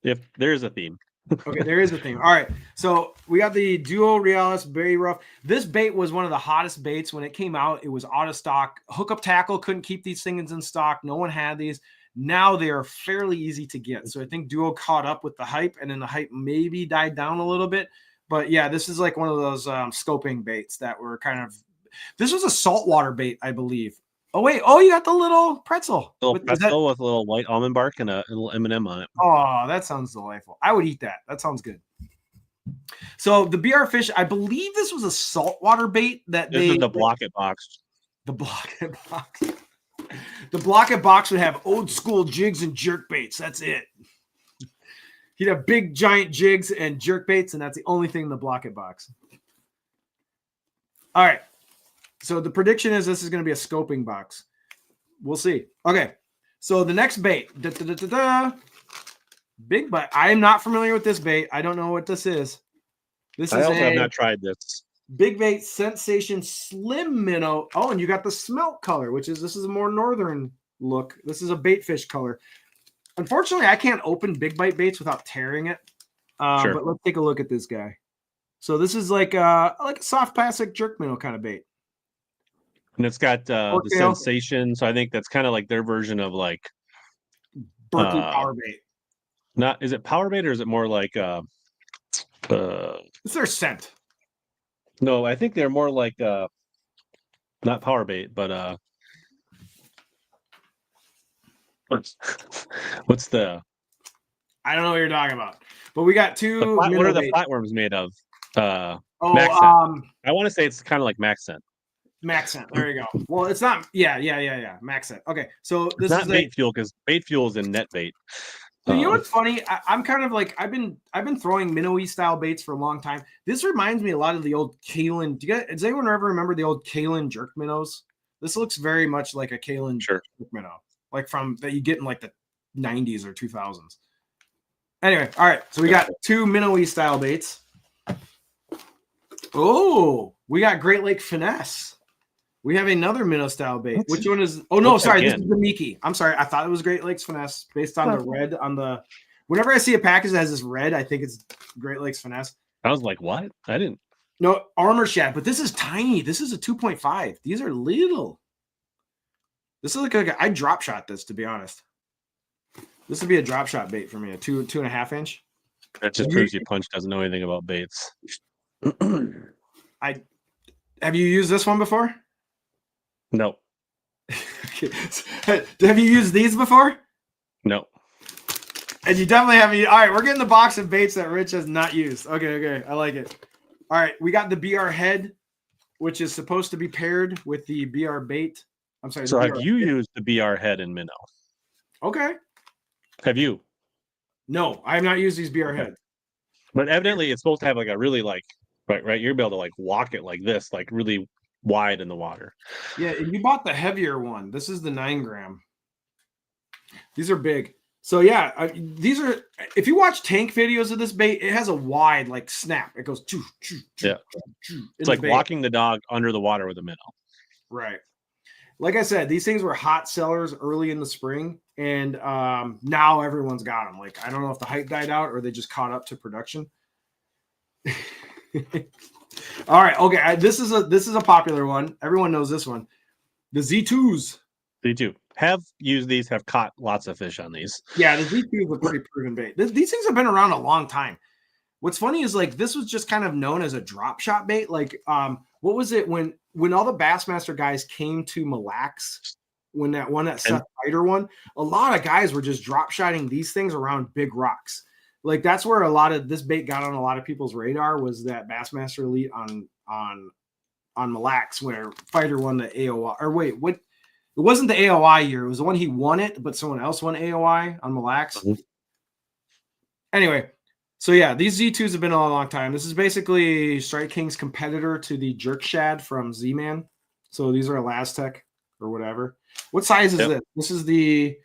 If there is a theme. Okay, there is a theme. All right. So we got the Duo Realis Bay Rough. This bait was one of the hottest baits when it came out. It was out of stock. Hookup Tackle couldn't keep these things in stock. No one had these. Now they are fairly easy to get. So I think Duo caught up with the hype, and then the hype maybe died down a little bit. But yeah, this is like one of those scoping baits that were kind of. This was a saltwater bait, I believe. Oh wait! Oh, you got the little pretzel. Little pretzel with a little white almond bark and a little M&M on it. Oh, that sounds delightful. I would eat that. That sounds good. So the BR Fish, I believe this was a saltwater bait that this is the Block-It box. The Block-It box. The Block-It box would have old school jigs and jerk baits. That's it. He'd have big giant jigs and jerk baits, and that's the only thing in the Block-It box. All right. So the prediction is this is going to be a scoping box. We'll see. Okay. So the next bait. Big bite. I am not familiar with this bait. I don't know what this is. I also have not tried this. Big bait sensation slim minnow. Oh, and you got the smelt color, which is this is a more northern look. This is a bait fish color. Unfortunately, I can't open big bite baits without tearing it. Sure. But let's take a look at this guy. So this is like a soft plastic jerk minnow kind of bait. And it's got the sensation. So I think that's kind of like their version of like Berkeley power bait. Not is it power bait or is it more like it's their scent. No, I think they're more like not power bait, but what's the I don't know what you're talking about. But we got two. What are the flatworms made of? I want to say it's kind of like Maxent. Maxent. There you go. Well, it's not. Yeah. Maxent. Okay, so this it's is not bait fuel because bait fuel is in net bait. So you know what's funny? I'm kind of like I've been throwing minnowy style baits for a long time. This reminds me a lot of the old Kalen. Does anyone ever remember the old Kalen jerk minnows? This looks very much like a Kalen jerk minnow, like from that you get in like the 90s or 2000s. Anyway, all right. So we got two minnowy style baits. Oh, we got Great Lake Finesse. We have another minnow style bait. Which one is? Oh no, sorry, this is the Miki. I'm sorry, I thought it was Great Lakes Finesse based on the red on the. Whenever I see a package that has this red, I think it's Great Lakes Finesse. I was like, what? I didn't. No, Armor Shad, but this is tiny. This is a 2.5. These are little. This is like I drop shot this, to be honest. This would be a drop shot bait for me, a 2.5 inch. That just proves you Punch doesn't know anything about baits. Have you used this one before? No. Okay. Have you used these before? No. And you definitely haven't. All right, we're getting the box of baits that Rich has not used. Okay, I like it. All right, we got the BR head, which is supposed to be paired with the BR bait. I'm sorry. So have you used the BR head and minnow? Okay. Have you? No, I have not used these BR heads. But evidently, it's supposed to have like a really like right. You're able to like walk it like this, like really wide in the water. Yeah, and you bought the heavier one. This is the 9 gram. These are big. So yeah, these are. If you watch tank videos of this bait, it has a wide like snap. It goes choo choo choo. Yeah, it's like walking the dog under the water with a minnow. Right. Like I said, these things were hot sellers early in the spring, and now everyone's got them. Like I don't know if the hype died out or they just caught up to production. All right, okay. This is a popular one. Everyone knows this one. The Z2s. Z2 have used these. Have caught lots of fish on these. Yeah, the Z2 is a pretty proven bait. These things have been around a long time. What's funny is like this was just kind of known as a drop shot bait. Like what was it when all the Bassmaster guys came to Mille Lacs when that Seth Fighter one, a lot of guys were just drop shotting these things around big rocks. Like that's where a lot of this bait got on a lot of people's radar, was that Bassmaster Elite on Mille Lacs, where Fighter won the AOI. Or wait, what? It wasn't the AOI year. It was the one he won it, but someone else won AOI on Mille Lacs. Mm-hmm. Anyway, so yeah, these Z2s have been a long time. This is basically Strike King's competitor to the Jerk Shad from Z-Man. So these are Elastec or whatever. What size is this? This is the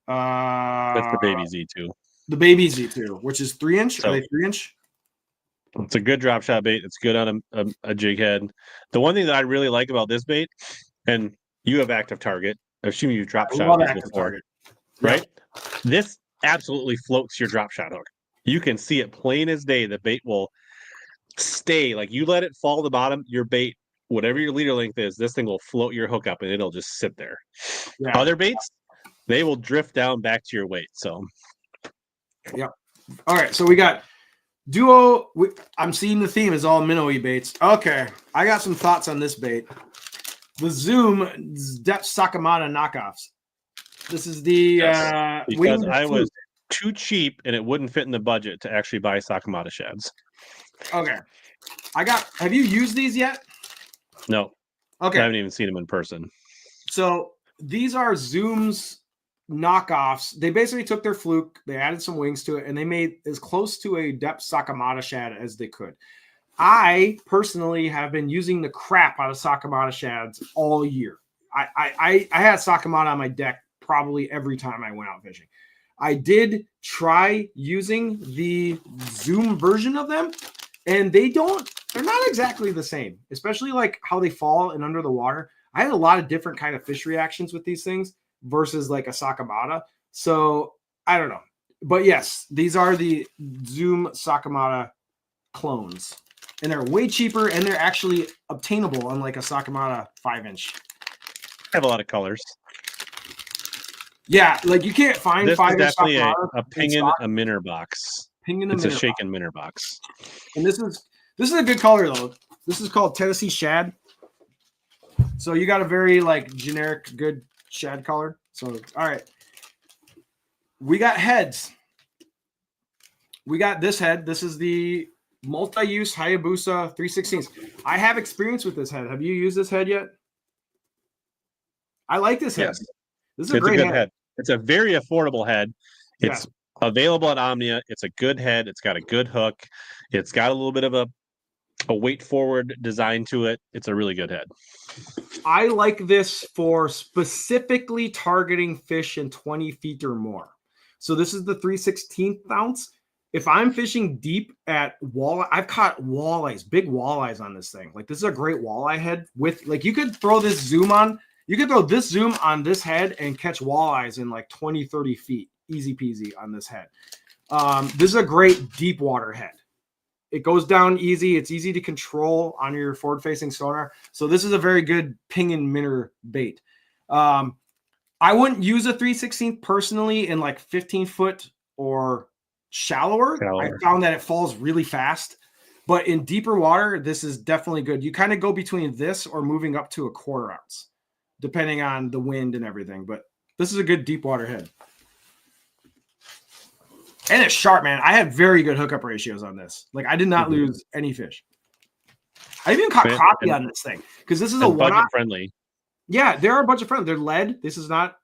that's the baby Z2. The baby Z2, which is 3-inch. So, are they 3-inch? It's a good drop shot bait. It's good on a jig head. The one thing that I really like about this bait, and you have active target. I assume you drop shot these before, target. Right? Yep. This absolutely floats your drop shot hook. You can see it plain as day. The bait will stay. Like you let it fall to the bottom, your bait, whatever your leader length is, this thing will float your hook up and it'll just sit there. Yeah. Other baits, they will drift down back to your weight. So, yep. All right. So we got duo. I'm seeing the theme is all minnow baits. Okay. I got some thoughts on this bait. The Zoom Depth Sakamata knockoffs. This is the because I was too cheap and it wouldn't fit in the budget to actually buy Sakamata shads. Okay. Have you used these yet? No. Okay. I haven't even seen them in person. So these are Zoom's knockoffs. They basically took their fluke, they added some wings to it, and they made as close to a Depth Sakamata shad as they could. I personally have been using the crap out of Sakamata shads all year. I had Sakamata on my deck probably every time I went out fishing. I did try using the Zoom version of them, and they're not exactly the same, especially like how they fall and under the water. I had a lot of different kind of fish reactions with these things versus like a Sakamata. So I don't know. But yes, these are the Zoom Sakamata clones. And they're way cheaper, and they're actually obtainable unlike a Sakamata 5-inch. Have a lot of colors. Yeah, like you can't find this 5-inch is definitely Sakamata a pinion, a minnow box. It's a shaken minnow box. And this is a good color though. This is called Tennessee Shad. So you got a very like generic good shad color. So all right. We got heads. We got this head. This is the multi-use Hayabusa 3/16. I have experience with this head. Have you used this head yet? I like this head. Yes. This is a great head. It's a very affordable head. It's available at Omnia. It's a good head. It's got a good hook. It's got a little bit of a weight forward design to it. It's a really good head. I like this for specifically targeting fish in 20 feet or more. So this is the 3/16 ounce. If I'm fishing deep at walleye, I've caught walleyes, big walleyes on this thing. Like this is a great walleye head with like, you could throw this Zoom on, you could throw this Zoom on this head and catch walleyes in like 20, 30 feet, easy peasy on this head. This is a great deep water head. It goes down easy. It's easy to control on your forward facing sonar. So this is a very good ping and minnow bait. I wouldn't use a 3/16 personally in like 15 foot or shallower. I found that it falls really fast, but in deeper water, this is definitely good. You kind of go between this or moving up to a 1/4 ounce, depending on the wind and everything. But this is a good deep water head. And it's sharp, man. I had very good hookup ratios on this. Like I did not lose any fish. I even caught crappie on this thing because this is a budget friendly. Yeah, there are a bunch of friends. They're lead. This is not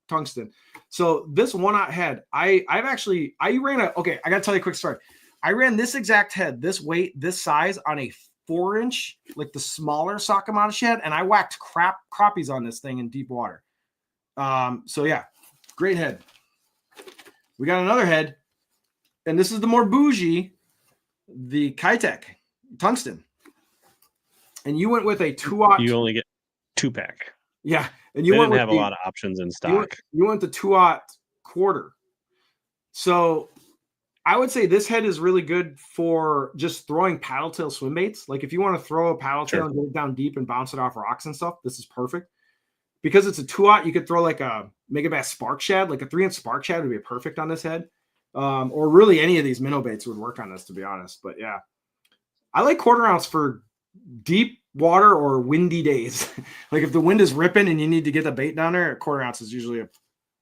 tungsten. So this 1/0 head, I gotta tell you a quick story. I ran this exact head, this weight, this size on a 4-inch, like the smaller Sakamata shad, and I whacked crappies on this thing in deep water. So yeah, great head. We got another head, and this is the more bougie, the Kitek tungsten. And you went with a 2/0. You only get 2-pack. Yeah. And you didn't have a lot of options in stock. You went the 2/0 1/4. So I would say this head is really good for just throwing paddle tail swim baits. Like if you want to throw a paddle tail and get it down deep and bounce it off rocks and stuff, this is perfect. Because it's a 2/0, you could throw like a Megabass spark shad, like a 3-inch spark shad would be perfect on this head. Or really any of these minnow baits would work on this, to be honest. But yeah, I like 1/4 ounce for deep water or windy days. Like if the wind is ripping and you need to get the bait down there, a quarter ounce is usually a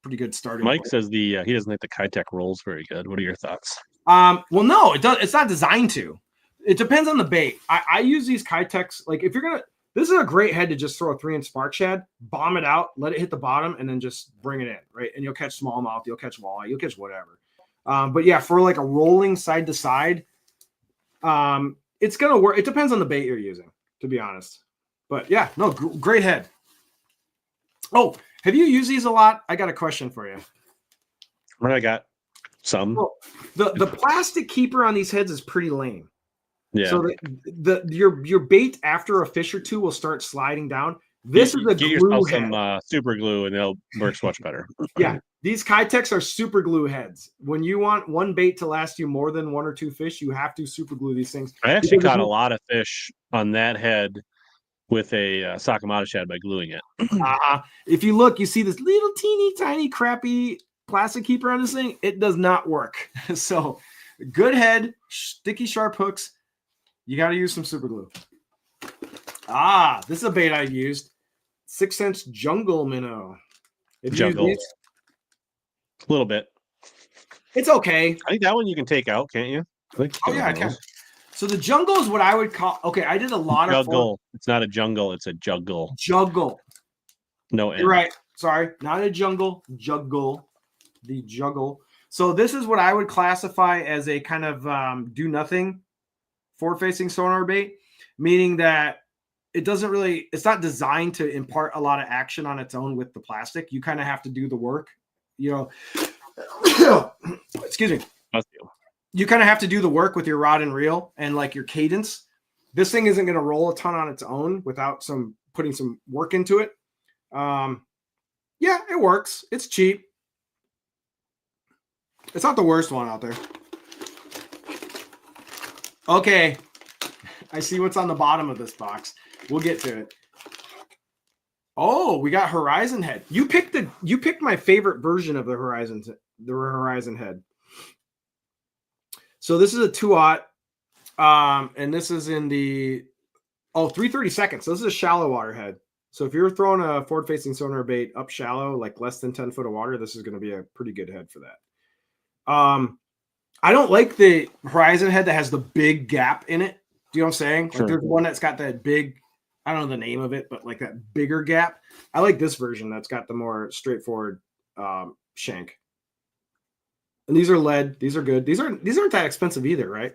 pretty good starting Mike point. says he doesn't think the Kitech rolls very good. What are your thoughts? Well, no, it does. It's not designed to. It depends on the bait. I use these Kitechs. Like if you're gonna, this is a great head to just throw a 3-inch spark shad, bomb it out, let it hit the bottom, and then just bring it in, right? And you'll catch smallmouth, you'll catch walleye, you'll catch whatever. But yeah, for like a rolling side to side, it's gonna work. It depends on the bait you're using, to be honest. But yeah, no, great head. Oh, have you used these a lot? I got a question for you. What I got? Some. Well, the plastic keeper on these heads is pretty lame. Yeah. So your bait after a fish or two will start sliding down. This is a get glue yourself head. some super glue and it'll work much better. Yeah, these Kitechs are super glue heads. When you want one bait to last you more than 1 or 2 fish, you have to super glue these things. I actually caught a lot of fish on that head with a Sakamata shad by gluing it. If you look, you see this little teeny tiny crappy plastic keeper on this thing. It does not work. So good head, sticky sharp hooks. You got to use some super glue. This is a bait I've used. 6-inch jungle minnow. Jungle. A little bit. It's okay. I think that one you can take out, can't you? I can. So the jungle is what I would call. Okay, I did a lot of juggle. It's not a jungle. It's a juggle. Juggle. No end. You're right. Sorry, not a jungle. Juggle. The juggle. So this is what I would classify as a kind of do nothing forward-facing sonar bait, meaning that it's not designed to impart a lot of action on its own with the plastic. You kind of have to do the work, excuse me. You kind of have to do the work with your rod and reel and like your cadence. This thing isn't going to roll a ton on its own without putting some work into it. Yeah, it works. It's cheap. It's not the worst one out there. Okay. I see what's on the bottom of this box. We'll get to it. Oh, we got Horizon head. You picked my favorite version of the Horizon head. So this is a 2-aught, and this is in the 330 seconds. So this is a shallow water head. So if you're throwing a forward-facing sonar bait up shallow, like less than 10 foot of water, this is going to be a pretty good head for that. I don't like the Horizon head that has the big gap in it. Do you know what I'm saying? Sure. Like there's one that's got that big, I don't know the name of it, but like that bigger gap. I like this version that's got the more straightforward shank. And these are lead. These are good. These aren't that expensive either, right?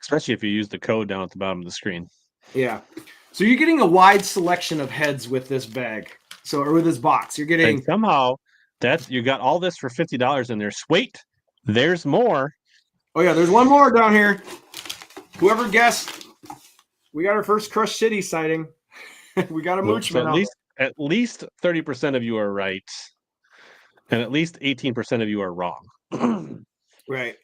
Especially if you use the code down at the bottom of the screen. Yeah. So you're getting a wide selection of heads with this bag. Or with this box. You're getting and somehow you got all this for $50 and there's wait, there's more. Oh yeah, there's one more down here. Whoever guessed, we got our first Crush City sighting. We got a mooch. So at least 30% of you are right. And at least 18% of you are wrong. Right.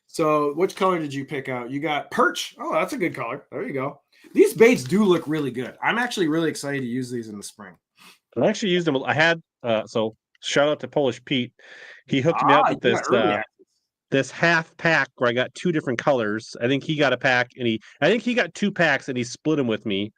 So which color did you pick out? You got perch. Oh, that's a good color. There you go. These baits do look really good. I'm actually really excited to use these in the spring. I actually used them. I had, so shout out to Polish Pete. He hooked me up with this half pack where I got 2 different colors. I think he got a pack and I think he got 2 packs and he split them with me.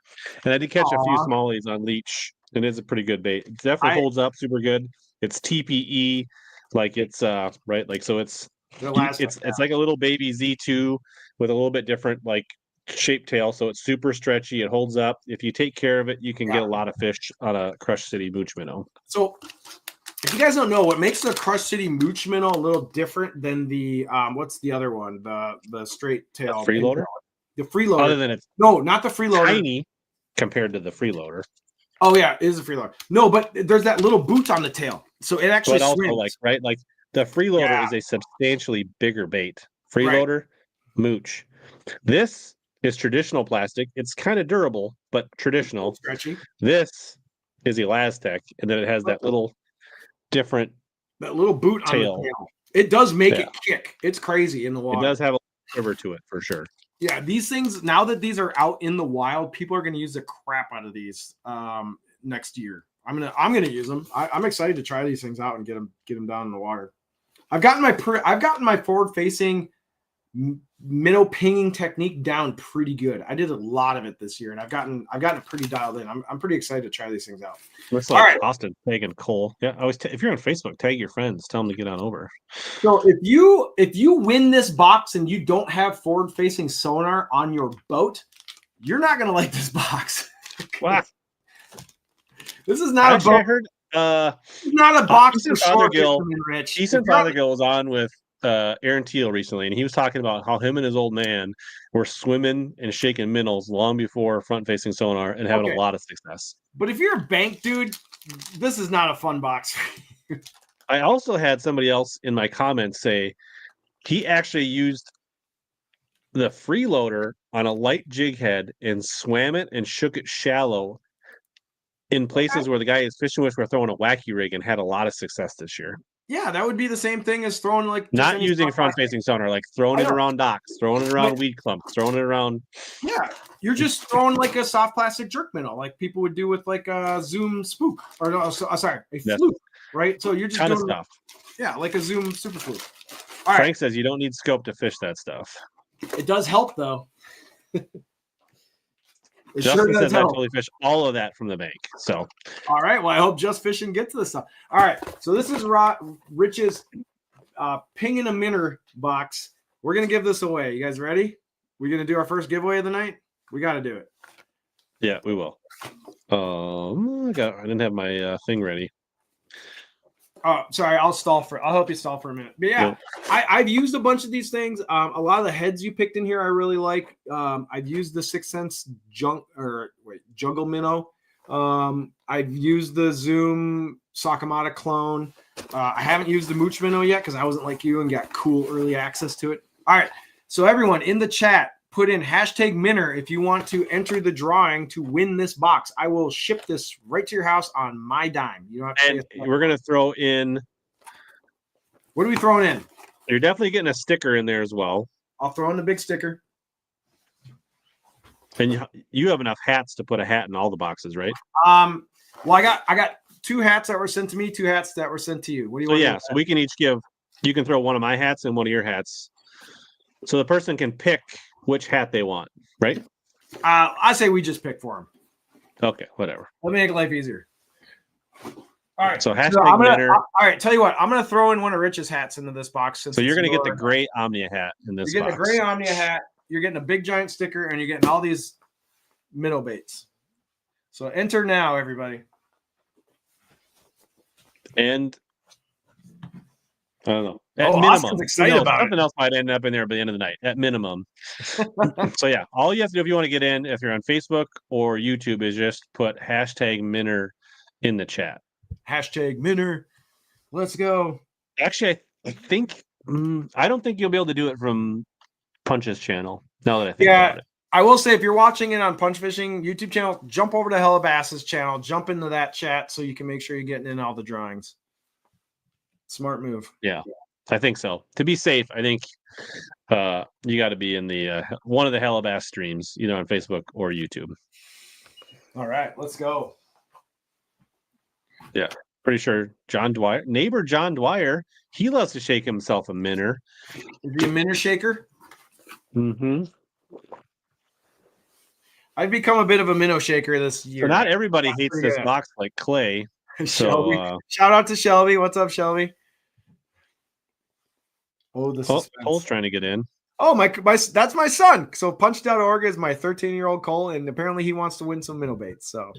And I did catch a few smallies on leech. It is a pretty good bait. It definitely holds up super good. It's TPE, like it's right, like so it's like a little baby Z2 with a little bit different like shape tail, so it's super stretchy. It holds up. If you take care of it, you can get a lot of fish on a Crush City mooch minnow. So if you guys don't know, what makes the Crush City mooch minnow a little different than the what's the other one, the straight tail freeloader? The freeloader. Other than it's not the freeloader. Tiny compared to the freeloader. Oh yeah, it is a freeloader. No, but there's that little boot on the tail, so it actually swims. Also like the freeloader is a substantially bigger bait. Freeloader, mooch. This is traditional plastic. It's kind of durable, but traditional. Stretchy. This is Elastec, and then it has that little different boot tail. On the tail. It does make it kick. It's crazy in the water. It does have a quiver to it for sure. Yeah, these things, now that these are out in the wild, people are going to use the crap out of these next year. I'm gonna use them. I'm excited to try these things out and get them down in the water. I've gotten my forward facing minnow pinging technique down pretty good. I did a lot of it this year, and I've gotten it pretty dialed in. I'm pretty excited to try these things out. Looks like Austin tagging Cole. Yeah, always if you're on Facebook, tag your friends, tell them to get on over. So if you win this box and you don't have forward facing sonar on your boat, you're not gonna like this box. Wow. This is not a boat. I heard not a box for Fothergill. Ethan Fothergill was on with Aaron Teal recently, and he was talking about how him and his old man were swimming and shaking minnows long before front-facing sonar and having a lot of success. But if you're a bank dude, this is not a fun box. I also had somebody else in my comments say he actually used the freeloader on a light jig head and swam it and shook it shallow in places where the guy is fishing with were throwing a wacky rig and had a lot of success this year. Yeah, that would be the same thing as throwing not using front-facing sonar, like throwing it around docks, throwing it around weed clumps, throwing it around. Yeah, you're just throwing like a soft plastic jerk minnow, like people would do with like a Zoom spook, or no, sorry, a fluke, right? So you're just kind of stuff. Yeah, like a Zoom super fluke. All Frank says you don't need scope to fish that stuff. It does help though. Justin says I totally fish all of that from the bank. So, all right. Well, I hope Just Fishing gets to this stuff. All right. So this is Rich's pinging a minnow box. We're gonna give this away. You guys ready? We're gonna do our first giveaway of the night. We got to do it. Yeah, we will. I didn't have my thing ready. Oh, sorry. I'll help you stall for a minute. But yeah, I've used a bunch of these things. A lot of the heads you picked in here, I really like. I've used the 6th Sense Jungle Minnow. I've used the Zoom Sakamata clone. I haven't used the Mooch Minnow yet because I wasn't like you and got cool early access to it. All right. So everyone in the chat, put in #Minner if you want to enter the drawing to win this box. I will ship this right to your house on my dime. You don't have to. And we're gonna throw in. What are we throwing in? You're definitely getting a sticker in there as well. I'll throw in the big sticker. And you have enough hats to put a hat in all the boxes, right? Well, I got 2 hats that were sent to me, 2 hats that were sent to you. What do you want? Yeah, so we can each give. You can throw one of my hats and one of your hats, so the person can pick which hat they want, right? I say we just pick for them. Okay, whatever. Let me make life easier. All right. So #Minner. All right, tell you what, I'm gonna throw in one of Rich's hats into this box. So you're gonna get the gray Omnia hat in this. You're getting a gray Omnia hat. You're getting a big giant sticker, and you're getting all these minnow baits. So enter now, everybody. And I don't know. At minimum, excited about something else might end up in there by the end of the night. At minimum. So yeah, all you have to do if you want to get in, if you're on Facebook or YouTube, is just put #Minner in the chat. #Minner. Let's go. Actually, I think I don't think you'll be able to do it from Punch's channel. Now that I think about it. I will say if you're watching it on Punch Fishing YouTube channel, jump over to HELLABASS's channel, jump into that chat so you can make sure you're getting in all the drawings. Smart move. Yeah, I think so. To be safe, I think you got to be in the one of the HELLABASS streams, either on Facebook or YouTube. All right, let's go. Yeah, pretty sure neighbor John Dwyer, he loves to shake himself a minnow. Is he a minnow shaker? Mm-hmm. I've become a bit of a minnow shaker this year. So not everybody hates this box like Clay. Shelby. Shout out to Shelby. What's up, Shelby? Oh, this is Cole's trying to get in. Oh, my that's my son. So Punch.org is my 13-year-old Cole, and apparently he wants to win some minnow baits. So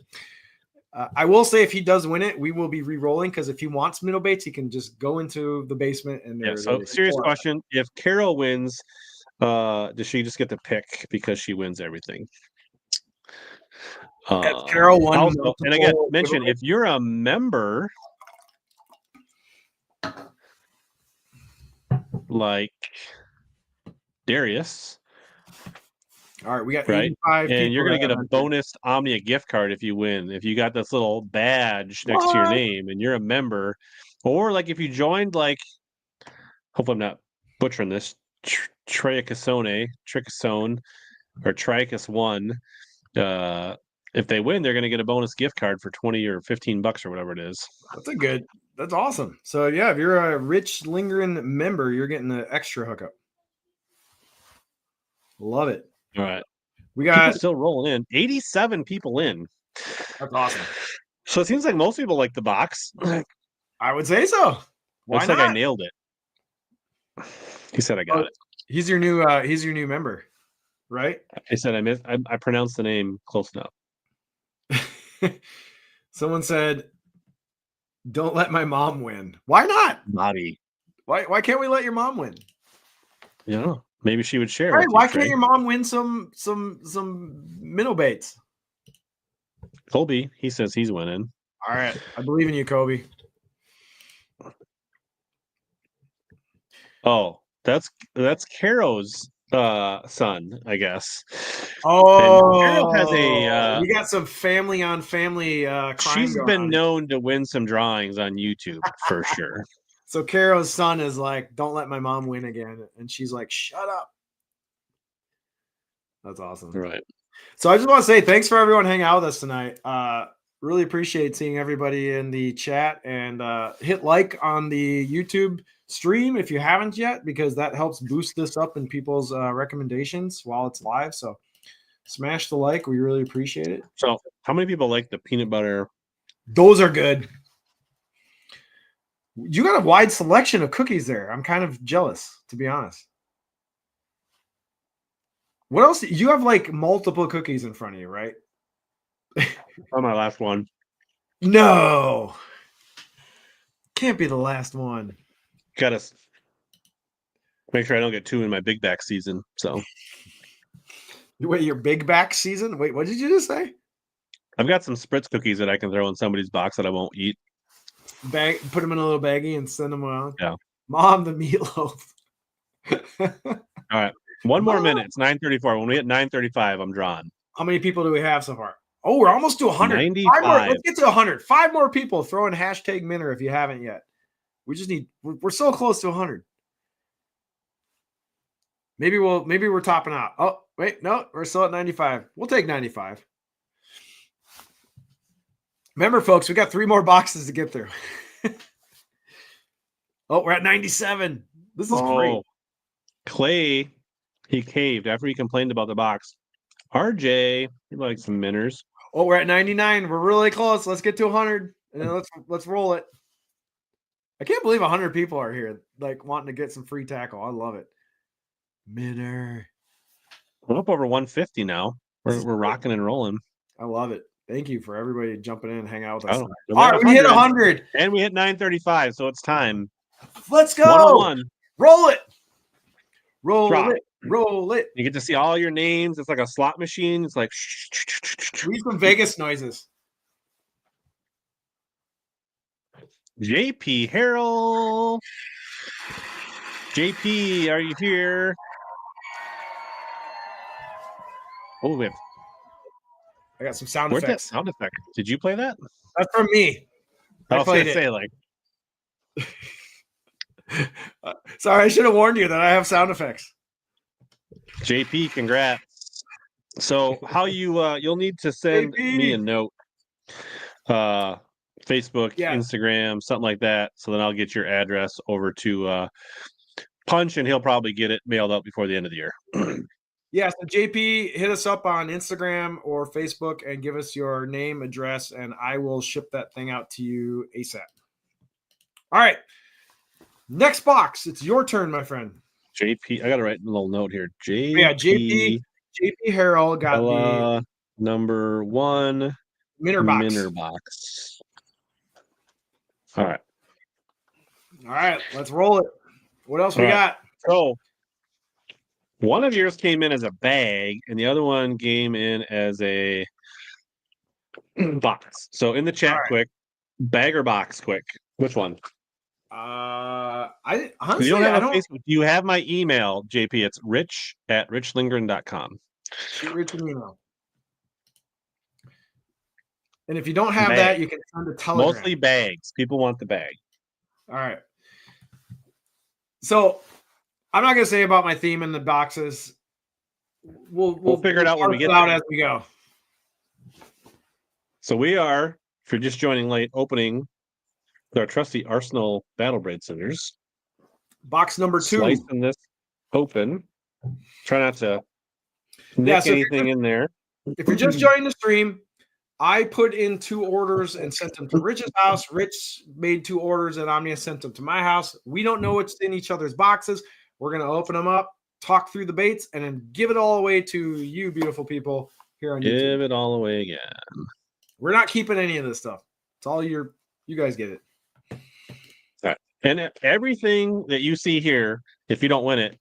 I will say if he does win it, we will be re-rolling because if he wants minnow baits, he can just go into the basement and so serious question. If Carol wins, does she just get to pick because she wins everything? Carol won. Also, and again, mention if you're a member, like Darius. All right, we got 85 and you're going to get a bonus Omnia gift card if you win. If you got this little badge next to your name and you're a member, or like if you joined, like, hopefully I'm not butchering this, Tricasone or Tricus 1. If they win, they're going to get a bonus gift card for $20 or $15 or whatever it is. That's awesome. So yeah, if you're a Rich Lindgren member, you're getting an extra hookup. Love it. All right. We People got still rolling in. 87 people in. that's awesome. So it seems like most people like the box. I would say so. Why Looks not? like I nailed it. He said I got it. He's your new member, right? I said I pronounced the name close enough. Someone said, "Don't let my mom win." Why not? Body. Why can't we let your mom win? Yeah. Maybe she would share. Right, With you, why Trey. can't your mom win some minnow baits? Colby, he says he's winning. All right, I believe in you, Kobe. Oh, that's Caro's son, I guess. Oh, Caro has a we got some family on family crime. she's going been on. known to win some drawings on YouTube for sure. So Caro's son is like, "Don't let my mom win again," and she's like, "Shut up." That's awesome. Right. So I just want to say thanks for everyone hanging out with us tonight. Really appreciate seeing everybody in the chat, and hit like on the YouTube stream if you haven't yet, because that helps boost this up in people's recommendations while it's live. So smash the like. We really appreciate it. So how many people like the peanut butter? Those are good. You got a wide selection of cookies there. I'm kind of jealous, to be honest. What else? You have like multiple cookies in front of you, right? On my last one. No. Can't be the last one. Gotta make sure I don't get two in my big back season. So Wait, your big back season? Wait, what did you just say? I've got some spritz cookies that I can throw in somebody's box that I won't eat. Bag, put them in a little baggie and send them around. Yeah. Mom, the meatloaf. All right. One more minute. It's 9:34. When we hit 9:35, I'm drawn. How many people do we have so far? Oh, we're almost to 100. 95. Let's get to 100. 5 more people. Throw in hashtag Minner if you haven't yet. We just need. We're so close to 100. Maybe we're topping out. Oh, wait, no, we're still at 95. We'll take 95. Remember, folks, we got 3 more boxes to get through. Oh, we're at 97. This is great. Clay, he caved after he complained about the box. RJ, he likes some Minners. Oh, we're at 99. We're really close. Let's get to 100, and then let's roll it. I can't believe 100 people are here, like wanting to get some free tackle. I love it. Minner. We're up over 150 now. We're rocking and rolling. I love it. Thank you for everybody jumping in and hang out with us. All right, we hit 100. And we hit 9:35, so it's time. Let's go. 101. Roll it. Roll Drop. it. Roll it. You get to see all your names. It's like a slot machine. It's like we need some Vegas noises. JP Harrell. JP, are you here? Oh, we have. I got some sound Where's effects. that sound effect? Did you play that? That's from me. I was going to say, like. Sorry, I should have warned you that I have sound effects. JP, congrats. So how you'll need to send JP. me a note. Facebook, Instagram, something like that. So then I'll get your address over to Punch, and he'll probably get it mailed out before the end of the year. Yeah, so JP, hit us up on Instagram or Facebook and give us your name, address, and I will ship that thing out to you ASAP. All right. Next box. It's your turn, my friend. JP, I got to write a little note here. JP Harrell got the number 1 Minner box. All right. All right, let's roll it. What else we got? So one of yours came in as a bag, and the other one came in as a box. So in the chat, quick, bag or box, quick. Which one? I honestly, you don't have Facebook. Do you have my email, JP? It's rich@richlindgren.com. Shoot Rich an email. And if you don't have that, you can send a telegram. Mostly bags. People want the bag. All right. So I'm not going to say about my theme in the boxes. We'll figure it out when we get out there. as we go. So we are, if you're just joining late, opening our trusty Arsenal Battle Braid Scissors. Box number 2. Slicing this open. Try not to Nick So anything in there. if you're just joining the stream, I put in 2 orders and sent them to Rich's house. Rich made 2 orders and Omnia sent them to my house. We don't know what's in each other's boxes. We're going to open them up, talk through the baits, and then give it all away to you beautiful people here on YouTube. Give it all away again. We're not keeping any of this stuff. It's all you guys get it. All right. And everything that you see here, if you don't win it,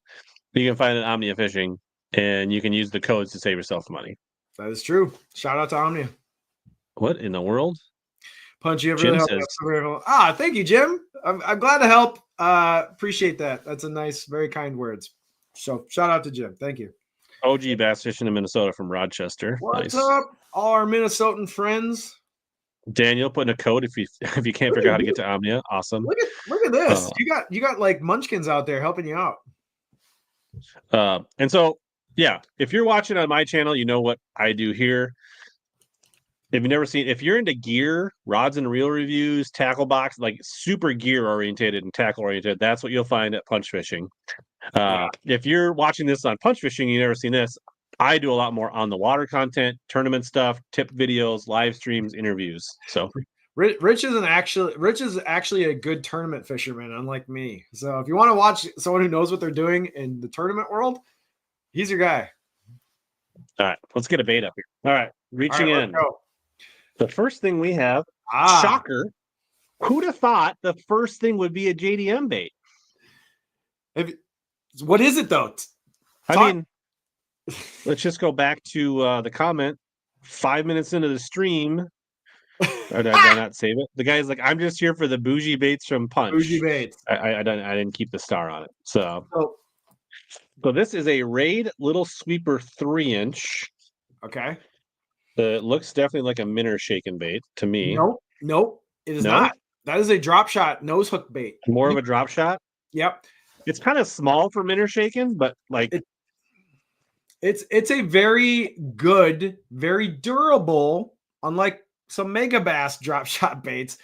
you can find it at Omnia Fishing, and you can use the codes to save yourself money. That is true. Shout out to Omnia. What in the world? Punch, you have really helped us. Thank you, Jim. I'm glad to help. Appreciate that. That's a nice, very kind words. So shout out to Jim. Thank you. OG bass fishing in Minnesota from Rochester. What's up, all our Minnesotan friends? Daniel putting a code if you can't figure out how to get to Omnia. Awesome. Look at this. You got like munchkins out there helping you out. And so yeah, if you're watching on my channel, you know what I do here. If you've never seen, if you're into gear, rods and reel reviews, tackle box, like super gear orientated and tackle oriented, that's what you'll find at Punch Fishing. If you're watching this on Punch Fishing, you've never seen this, I do a lot more on the water content, tournament stuff, tip videos, live streams, interviews. So Rich is actually a good tournament fisherman, unlike me. So if you want to watch someone who knows what they're doing in the tournament world, he's your guy. All right, let's get a bait up here. All right, reaching in. The first thing we have, shocker. Who'd have thought the first thing would be a JDM bait? What is it though? I mean, let's just go back to the comment. 5 minutes into the stream, or did I not save it? The guy's like, "I'm just here for the bougie baits from Punch." Bougie baits. I didn't keep the star on it. So this is a Raid Little Sweeper 3-inch. Okay. It looks definitely like a minnow shaken bait to me. Nope. It is not. That is a drop shot nose hook bait. More of a drop shot. Yep. It's kind of small for minnow shaken, but like it's a very good, very durable, unlike some mega bass drop shot baits.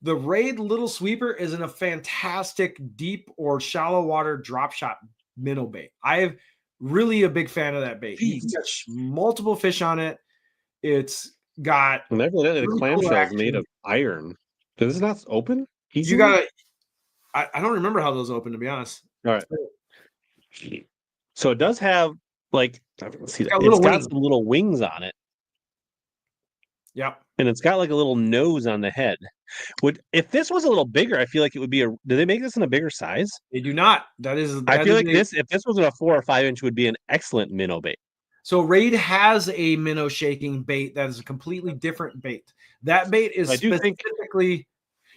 The Raid Little Sweeper is a fantastic deep or shallow water drop shot minnow bait. I am really a big fan of that bait. You can catch multiple fish on it. It's got the clamshell is made of iron. Does this not open? You gotta. I don't remember how those open, to be honest. All right. So it does have like it's got some little wings on it. Yep. And it's got like a little nose on the head. If this was a little bigger, I feel like it would be do they make this in a bigger size? They do not. I feel like if this was a 4 or 5 inch, would be an excellent minnow bait. So Raid has a minnow shaking bait that is a completely different bait. That bait is specifically,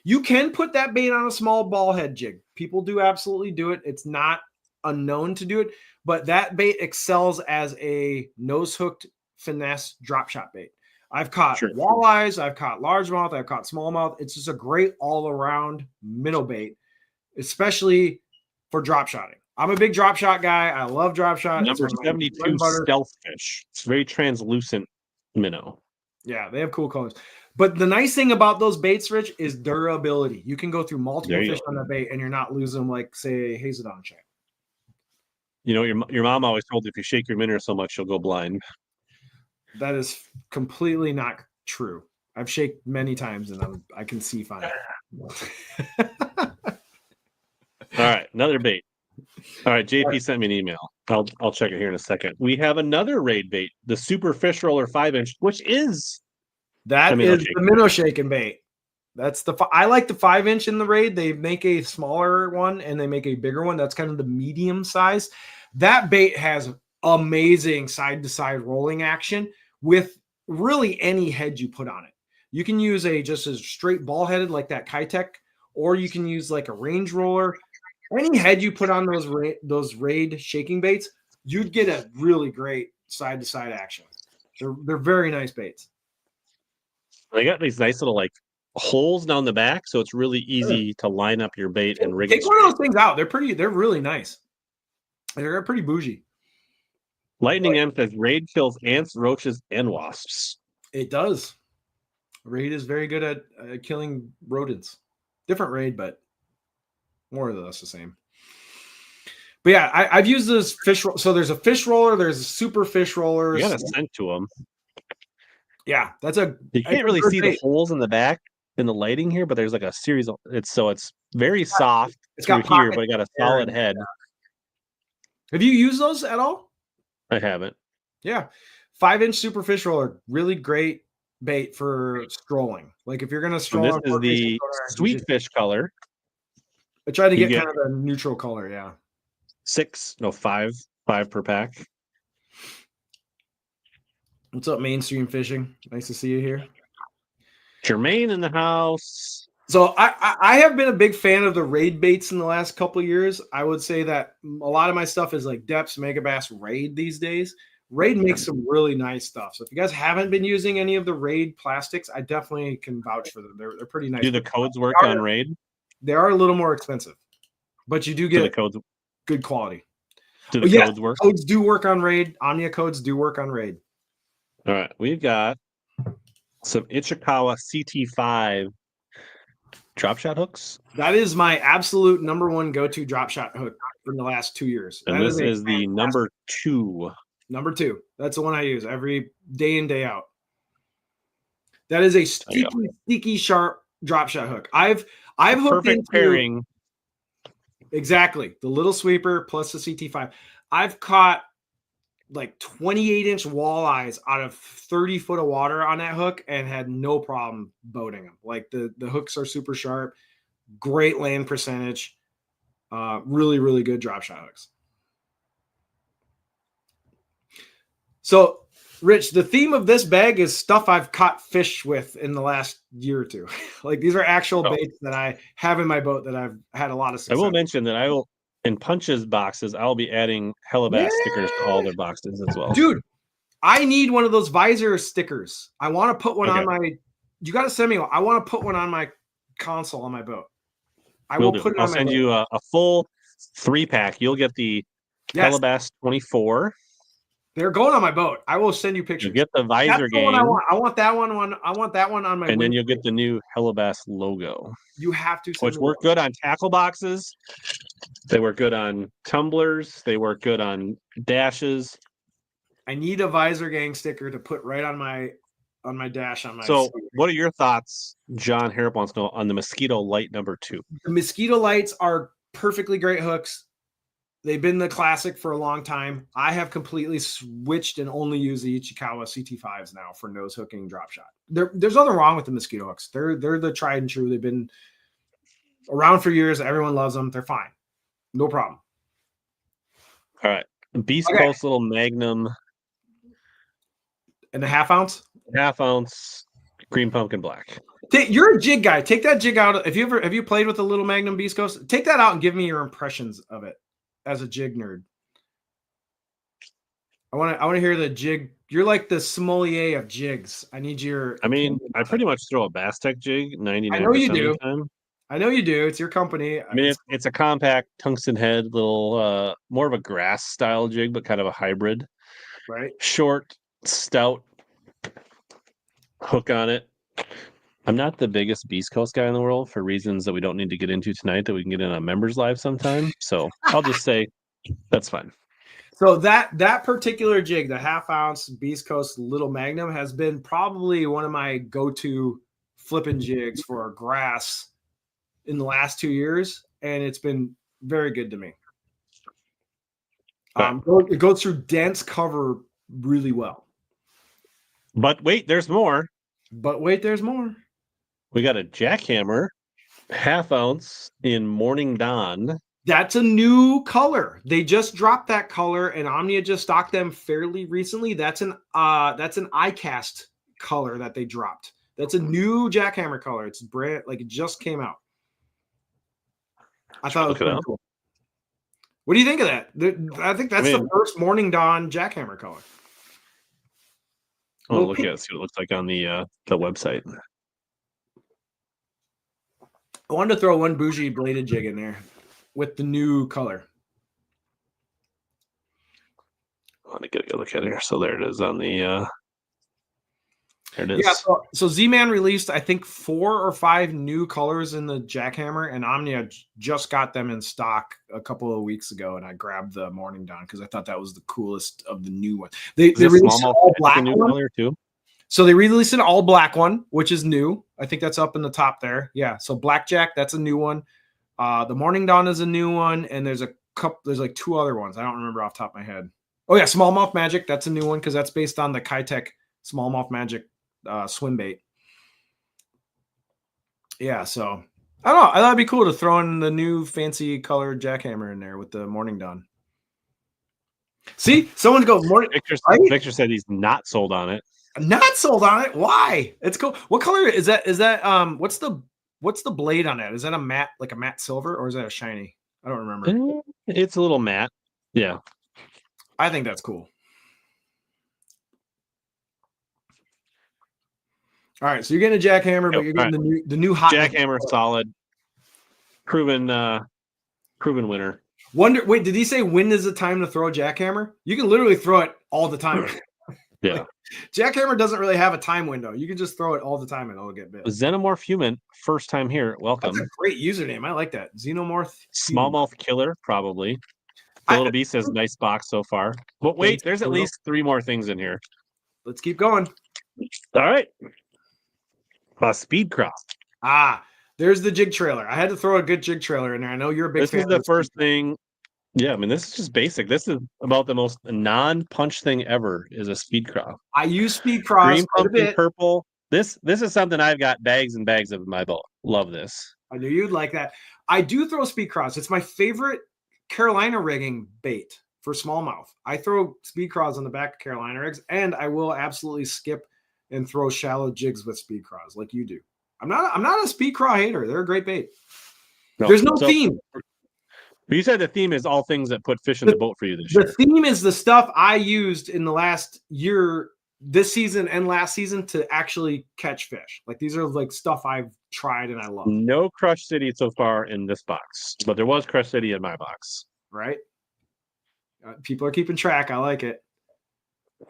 you can put that bait on a small ball head jig. People do absolutely do it. It's not unknown to do it, but that bait excels as a nose hooked finesse drop shot bait. I've caught walleyes, I've caught largemouth, I've caught smallmouth. It's just a great all around minnow bait, especially for drop shotting. I'm a big drop shot guy. I love drop shot. Number 72 stealth fish. It's very translucent minnow. Yeah, they have cool colors. But the nice thing about those baits, Rich, is durability. You can go through multiple fish on that bait and you're not losing them like, say, Hazedon check. You know, your mom always told you if you shake your minnow so much, you'll go blind. That is completely not true. I've shaken many times and I can see fine. All right, another bait. All right, JP sent me an email. I'll check it here in a second. We have another Raid bait, the Super Fish Roller 5-inch, which is the minnow shaking bait. I like the 5-inch in the Raid. They make a smaller one and they make a bigger one. That's kind of the medium size. That bait has amazing side to side rolling action with really any head you put on it. You can use just a straight ball headed like that Kitech, or you can use like a range roller. Any head you put on those Raid shaking baits, you'd get a really great side to side action. They're very nice baits. They got these nice little like holes down the back, so it's really easy to line up your bait and rig. Take one of those things out. They're really nice. They're pretty bougie. Lightning M says Raid kills ants, roaches, and wasps. It does. Raid is very good at killing rodents. Different Raid, but more or less the same. But yeah, I've used this fish. So there's a fish roller. There's a super fish roller. You got a scent to them. Yeah, You can't really see the holes in the back in the lighting here, but there's like a series of it's very soft through here, but it got a solid head. Yeah. Have you used those at all? I haven't. Yeah. 5-inch super fish roller, really great bait for strolling. Like if you're gonna stroll, this is the sweet fish color. I tried to get kind of a neutral color, yeah. 5 per pack. What's up, Mainstream Fishing? Nice to see you here. Jermaine in the house. So I have been a big fan of the raid baits in the last couple of years. I would say that a lot of my stuff is like Depths, Megabass, Raid these days. Raid makes some really nice stuff. So if you guys haven't been using any of the Raid plastics, I definitely can vouch for them. They're pretty nice. Do the codes work on Raid? They are a little more expensive, but you do get good quality. Do the codes work? Codes do work on Raid. Omnia codes do work on Raid. All right, we've got some Ichikawa CT5 drop shot hooks. That is my absolute number one go-to drop shot hook in the last 2 years. And this is the number 2. Number 2. That's the one I use every day in, day out. That is a sneaky sharp drop shot hook. I've hooked perfect into pairing. Exactly. The little sweeper plus the CT5. I've caught like 28-inch walleyes out of 30 foot of water on that hook and had no problem boating them. Like the hooks are super sharp, great land percentage, really, really good drop shot hooks. So, Rich, the theme of this bag is stuff I've caught fish with in the last year or two. Like these are actual baits that I have in my boat that I've had a lot of success. I will mention that in Punch's boxes, I'll be adding HELLABASS stickers to all their boxes as well. Dude, I need one of those visor stickers. I want to put one on my. You got to send me one. I want to put one on my console on my boat. I'll send you a full 3-pack. You'll get the HELLABASS 24. They're going on my boat. I will send you pictures. You get the visor game. I want that one. I want that one on my. And then you'll get the new HELLABASS logo. You have to. Which work good on tackle boxes. They work good on tumblers. They work good on dashes. I need a visor gang sticker to put right on my dash on my. So, what are your thoughts, John Harrop wants to know, on the Mosquito Light number 2? The Mosquito Lights are perfectly great hooks. They've been the classic for a long time. I have completely switched and only use the Ichikawa CT5s now for nose hooking drop shot. There's nothing wrong with the Mosquito hooks. They're the tried and true. They've been around for years. Everyone loves them. They're fine. No problem. All right. Beast Coast little Magnum. And the 1/2 ounce? 1/2 ounce green pumpkin black. You're a jig guy. Take that jig out. Have you played with a little Magnum Beast Coast? Take that out and give me your impressions of it as a jig nerd. I want to hear the jig. You're like the sommelier of jigs. I need your. I mean, I pretty much throw a Bass Tech jig 99% I know you do. of the time. I know you do. It's your company. I mean, it's a compact tungsten head, little more of a grass style jig, but kind of a hybrid. Right. Short, stout hook on it. I'm not the biggest Beast Coast guy in the world for reasons that we don't need to get into tonight that we can get in on members live sometime. So I'll just say that's fine. So that particular jig, the 1/2 ounce Beast Coast Little Magnum, has been probably one of my go-to flipping jigs for grass in the last 2 years, and it's been very good to me. It goes through dense cover really well. But wait, there's more. We got a jackhammer, 1/2 ounce in Morning Dawn. That's a new color. They just dropped that color, and Omnia just stocked them fairly recently. That's an iCast color that they dropped. That's a new jackhammer color. It's brand like it just came out. I thought it was pretty cool. What do you think of that? I think that's the first Morning Dawn jackhammer color. Oh, look at it. See what it looks like on the website. I wanted to throw one bougie bladed jig in there with the new color. I want to get a look at it here. So there it is on the. There it is. Yeah, so Z-Man released, I think, 4 or 5 new colors in the jackhammer, and Omnia just got them in stock a couple of weeks ago, and I grabbed the Morning Dawn because I thought that was the coolest of the new ones. They released an all black one color too. So they released an all black one, which is new. I think that's up in the top there. Yeah, so Blackjack, that's a new one. The Morning Dawn is a new one, and there's like 2 other ones. I don't remember off the top of my head. Oh yeah, Smallmouth Magic, that's a new one because that's based on the Kitech Smallmouth Magic swim bait. Yeah, so I don't know. I thought it'd be cool to throw in the new fancy colored jackhammer in there with the Morning Dawn. See, someone goes morning. Victor said he's not sold on it. Not sold on it. Why? It's cool. What color is that? Is that what's the blade on that? Is that a matte, like a matte silver, or is that a shiny? I don't remember. It's a little matte. Yeah. I think that's cool. All right, so you're getting a jackhammer, but you're getting the new hot jackhammer, solid, proven winner. Wait, did he say when is the time to throw a jackhammer? You can literally throw it all the time. Yeah, jackhammer doesn't really have a time window. You can just throw it all the time and it'll get bit. Xenomorph Human, first time here. Welcome. That's a great username. I like that. Xenomorph. Smallmouth Killer, probably. The Little Beast says nice box so far. But wait, there's at least 3 more things in here. Let's keep going. All right. Speed Cross. There's the jig trailer. I had to throw a good jig trailer in there. I know you're a big fan. This is the first thing. Yeah, I mean, this is just basic. This is about the most non-punch thing ever is a Speed Cross. I use Speed Cross. Green, pumpkin, purple. This is something I've got bags and bags of in my boat. Love this. I knew you'd like that. I do throw Speed Cross. It's my favorite Carolina rigging bait for smallmouth. I throw Speed Cross on the back of Carolina rigs, and I will absolutely skip and throw shallow jigs with Speed Cross like you do. I'm not a Speed Craw hater. They're a great bait. No, there's no theme. But you said the theme is all things that put fish in the boat for you this year. The theme is the stuff I used in the last year, this season and last season to actually catch fish. Like these are like stuff I've tried and I love. No Crush City so far in this box, but there was Crush City in my box. Right? People are keeping track. I like it.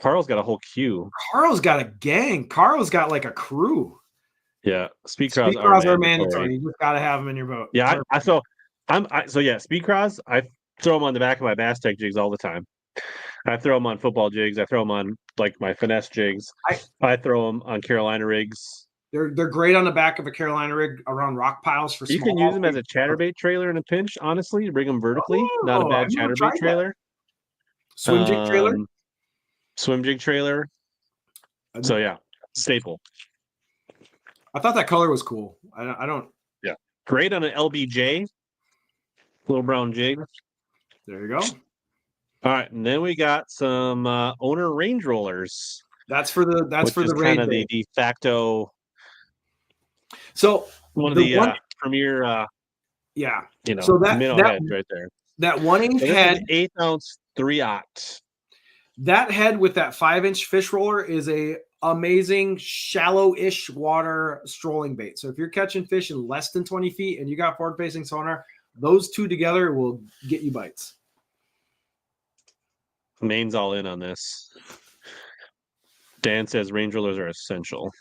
Carl's got a whole queue. Carl's got a gang. Carl's got like a crew. Yeah, Speed Cross are mandatory. You just gotta have them in your boat. Yeah, Speed Cross. I throw them on the back of my Bass Tech jigs all the time. I throw them on football jigs. I throw them on like my finesse jigs. I throw them on Carolina rigs. They're great on the back of a Carolina rig around rock piles for. You can use them as a chatterbait trailer in a pinch. Honestly, you bring them vertically. Not a bad chatterbait trailer. Swim jig trailer. Swim jig trailer. So yeah, staple. I thought that color was cool. I don't. Yeah, great on an LBJ, little brown jig. There you go. All right, and then we got some owner range rollers. That's for the kind of the de facto. So one of the premier. Yeah. So that head right there. That 1/8 head, 1/8 ounce 3/0. That head with that 5-inch fish roller is a amazing shallow-ish water strolling bait. So if you're catching fish in less than 20 feet and you got forward-facing sonar, those two together will get you bites. Maine's all in on this. Dan says range rollers are essential.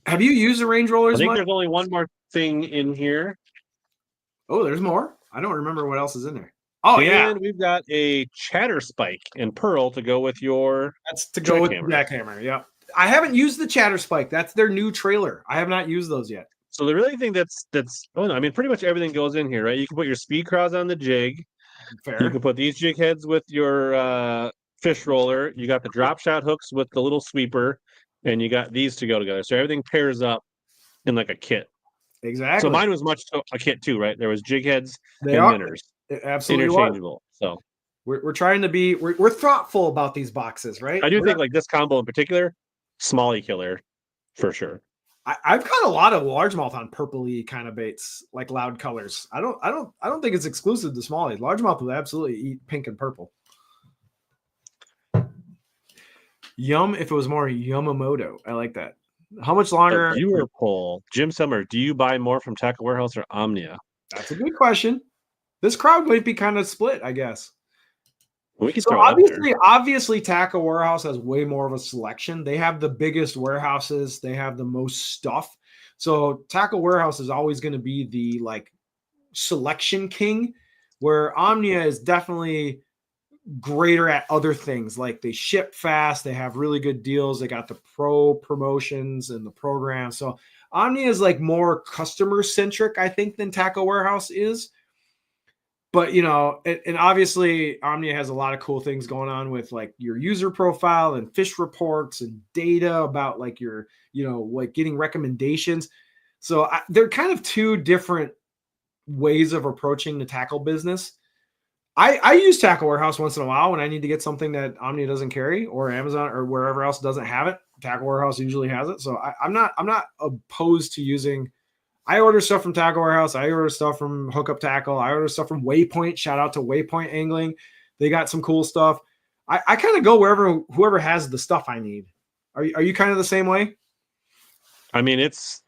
Have you used the range rollers? I think there's only one more thing in here. Oh, there's more? I don't remember what else is in there. Oh, yeah. And we've got a chatter spike and pearl to go with your With the jackhammer. Yeah. I haven't used the chatter spike. That's their new trailer. I have not used those yet. So the really thing pretty much everything goes in here, right? You can put your Speed Cross on the jig. Fair. You can put these jig heads with your fish roller. You got the drop shot hooks with the little sweeper, and you got these to go together. So everything pairs up in like a kit. Exactly. So mine was much a kit too, right? There was jig heads and winners. Absolutely interchangeable. So we're trying to be we're thoughtful about these boxes, right? I do think like this combo in particular, smallie killer for sure. I've got a lot of largemouth on purpley kind of baits, like loud colors. I don't think it's exclusive to smallies. Largemouth will absolutely eat pink and purple. Yum if it was more Yamamoto. I like that. How much longer? Viewer poll. Jim Summer, do you buy more from Tackle Warehouse or Omnia? That's a good question. This crowd might be kind of split, I guess. We can So throw it up there. obviously, Tackle Warehouse has way more of a selection. They have the biggest warehouses. They have the most stuff. So Tackle Warehouse is always going to be the like selection king, where Omnia is definitely greater at other things. Like they ship fast, they have really good deals, they got the pro promotions and the program. So Omnia is like more customer centric, I think, than Tackle Warehouse is. But and obviously Omnia has a lot of cool things going on with like your user profile and fish reports and data about like your like getting recommendations. So they're kind of two different ways of approaching the tackle business. I use Tackle Warehouse once in a while when I need to get something that Omnia doesn't carry or Amazon or wherever else doesn't have it. Tackle Warehouse usually has it. So I'm not opposed to using. I order stuff from Tackle Warehouse. I order stuff from Hookup Tackle. I order stuff from Waypoint. Shout out to Waypoint Angling. They got some cool stuff. I kind of go wherever whoever has the stuff I need. Are you kind of the same way? I mean, it's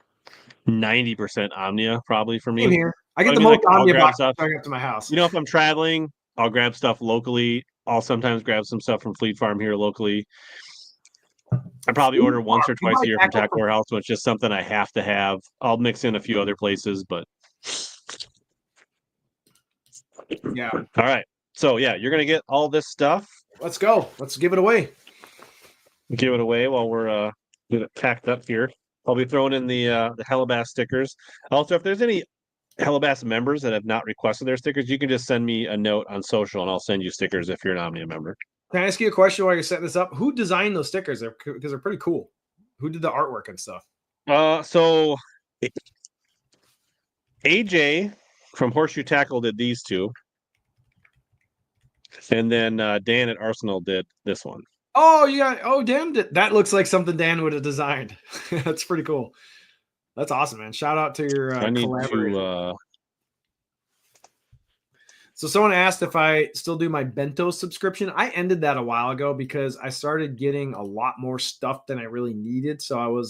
90% Omnia probably for me. Same here. I get I the mean, most like, Omnia box showing up to my house. If I'm traveling, I'll grab stuff locally. I'll sometimes grab some stuff from Fleet Farm here locally. I probably order once or twice a year from Tackle Warehouse, so it's just something I have to have. I'll mix in a few other places, but yeah. All right. So yeah, you're gonna get all this stuff. Let's go. Let's give it away. Give it away while we're get it packed up here. I'll be throwing in the HELLABASS stickers. Also, if there's any HELLABASS members that have not requested their stickers, you can just send me a note on social, and I'll send you stickers if you're an Omnia member. Can I ask you a question while you're setting this up? Who designed those stickers? Because they're pretty cool. Who did the artwork and stuff? So AJ from Horseshoe Tackle did these two, and then Dan at Arsenal did this one. Oh, yeah. Oh, damn. That looks like something Dan would have designed. That's pretty cool. That's awesome, man. Shout out to your collaborator. So someone asked if I still do my bento subscription. I ended that a while ago because I started getting a lot more stuff than I really needed. So